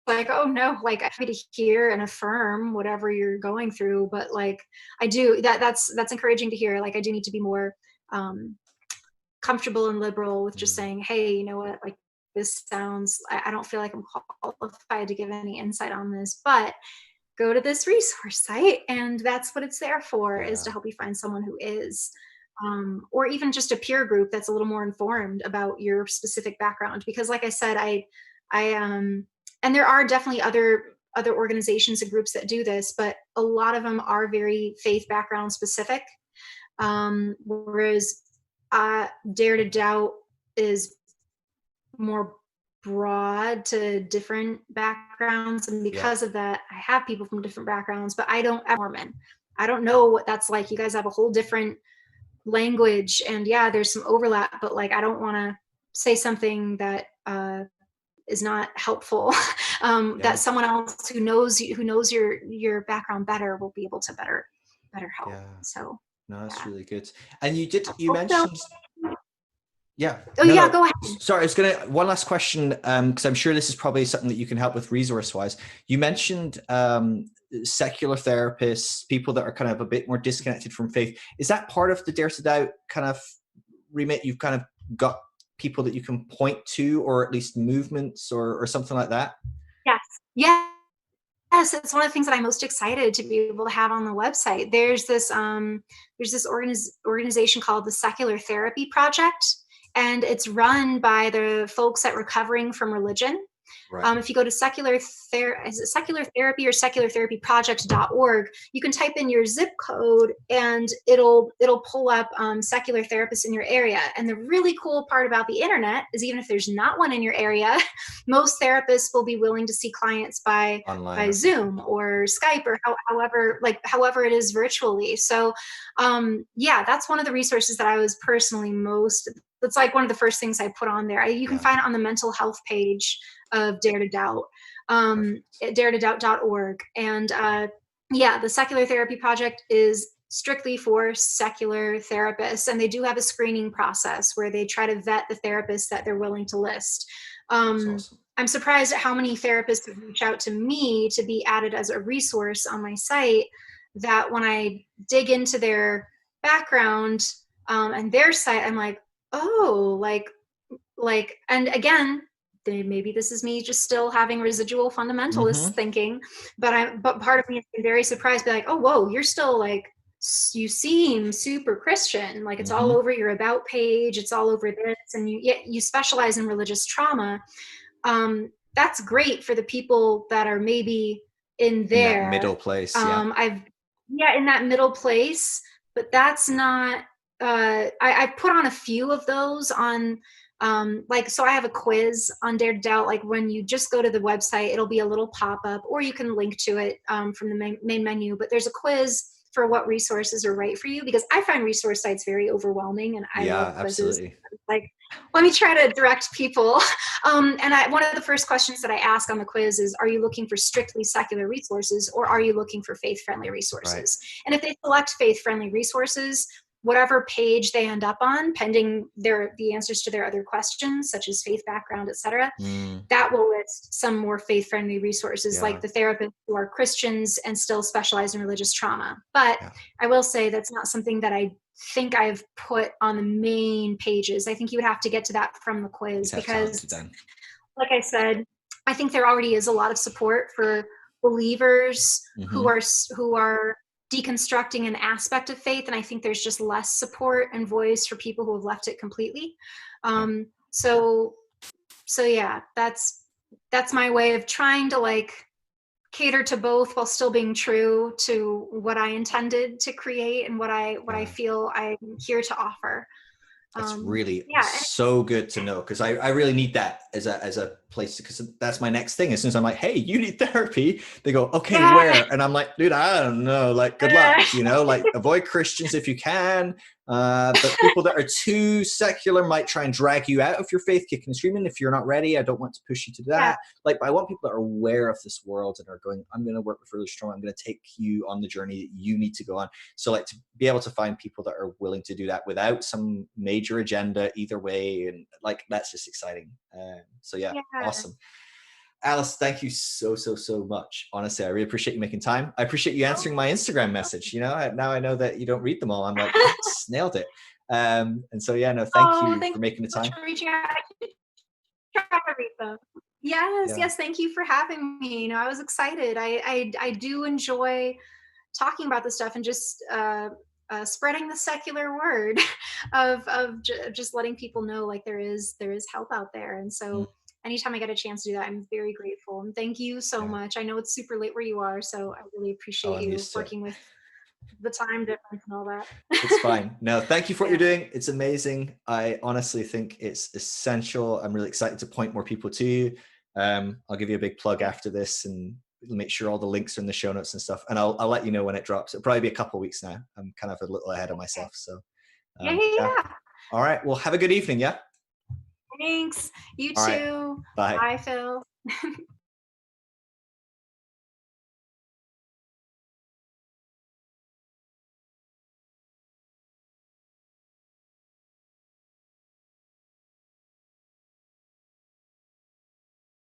like, oh no, like I'm happy to hear and affirm whatever you're going through, but like I do that's encouraging to hear. Like I do need to be more um comfortable and liberal with just Mm, saying, hey, you know what, like this sounds, I don't feel like I'm qualified to give any insight on this, but go to this resource site, and that's what it's there for, is yeah, to help you find someone who is. Or even just a peer group that's a little more informed about your specific background, because like I said, I and there are definitely other organizations and groups that do this, but a lot of them are very faith background specific. Whereas Dare to Doubt is more broad to different backgrounds, and yeah, because of that I have people from different backgrounds, but I don't have Mormon. I don't know what that's like. You guys have a whole different language, and yeah, there's some overlap, but like I don't want to say something that is not helpful. That yeah, someone else who knows your background better will be able to better help. yeah. So No, that's yeah. really good. And you Also, mentioned, yeah, oh no, yeah, no. go ahead. Sorry, I was gonna one last question, because I'm sure this is probably something that you can help with resource wise. You mentioned secular therapists, people that are kind of a bit more disconnected from faith. Is that part of the Dare to Doubt kind of remit? You've kind of got people that you can point to, or at least movements, or something like that. Yes. Yes, it's one of the things that I'm most excited to be able to have on the website. There's this organization called the Secular Therapy Project, and it's run by the folks at Recovering from Religion. Right. If you go to is it secular therapy or seculartherapyproject.org, you can type in your zip code, and it'll pull up secular therapists in your area. And the really cool part about the internet is, even if there's not one in your area, most therapists will be willing to see clients by Online or something. Zoom or Skype, or however it is virtually. So yeah, that's one of the resources that I was personally most. That's like one of the first things I put on there. You can Yeah. find it on the mental health page of Dare to Doubt, Perfect. at daretodoubt.org. And yeah, the Secular Therapy Project is strictly for secular therapists, and they do have a screening process where they try to vet the therapists that they're willing to list. That's Um, awesome. I'm surprised at how many therapists have reached out to me to be added as a resource on my site, that when I dig into their background and their site, I'm like, oh, like like, and again, maybe this is me just still having residual fundamentalist Mm-hmm. thinking, but part of me has been very surprised, be like, oh, whoa, you're still like, you seem super Christian, like it's all Mm-hmm. over your about page, it's all over this, and yet you specialize in religious trauma. That's great for the people that are maybe in In that middle there. place, yeah. I've Yeah, in that middle place, but that's not. I've put on a few of those on. Like, so I have a quiz on Dare to Doubt. Like, when you just go to the website, it'll be a little pop up, or you can link to it from the main menu. But there's a quiz for what resources are right for you, because I find resource sites very overwhelming, and I Yeah, love quizzes. absolutely. Like, let me try to direct people. And one of the first questions that I ask on the quiz is, are you looking for strictly secular resources, or are you looking for faith-friendly Right. resources? And if they select faith-friendly resources, whatever page they end up on, pending the answers to their other questions, such as faith background, etc., Mm, that will list some more faith-friendly resources, like yeah, the therapists who are Christians and still specialize in religious trauma. But yeah. I will say that's not something that I think I've put on the main pages. I think you would have to get to that from the You'd quiz, have to hunt because, it down. like I said, I think there already is a lot of support for believers Mm-hmm. who are deconstructing an aspect of faith, and I think there's just less support and voice for people who have left it completely. Yeah. So yeah, that's my way of trying to like cater to both while still being true to what I intended to create and what I Yeah. feel I'm here to offer. That's really Yeah, and so good to know, because I really need that as a place, because that's my next thing. As soon as I'm like, hey, you need therapy, they go, okay, yeah, where? And I'm like, dude, I don't know. Like, good luck, like avoid Christians if you can. But people that are too secular might try and drag you out of your faith, kicking and screaming. If you're not ready, I don't want to push you to yeah, that. Like, but I want people that are aware of this world and are going, I'm going to work with really strong. I'm going to take you on the journey that you need to go on. So like, to be able to find people that are willing to do that without some major agenda either way, and like, that's just exciting. So yeah, yeah. awesome. Alice, thank you so much. Honestly, I really appreciate you making time. I appreciate you answering my Instagram message. Now I know that you don't read them all. I'm like, yes, nailed it. And so yeah, no, thank Oh, you thank for you making the so much time. for reaching out. Try to read them. Yes, Yeah, yes. Thank you for having me. I was excited. I do enjoy talking about this stuff, and just spreading the secular word of just letting people know, like, there is help out there. And mm, so anytime I get a chance to do that, I'm very grateful, and thank you so yeah. much. I know it's super late where you are, so I really Oh, appreciate I'm you used to it. working with the time difference and all that. It's fine. No, thank you for what you're Yeah. doing. It's amazing. I honestly think it's essential. I'm really excited to point more people to you. I'll give you a big plug Yeah. after this, and make sure all the links are in the show notes and stuff. And I'll let you know when it drops. It'll probably be a couple of weeks now. I'm kind of a little ahead of Okay. myself. So Yeah, yeah, yeah. yeah. All right. Well, have a good evening. Yeah. Thanks. You All right. too. Bye. Bye, Phil.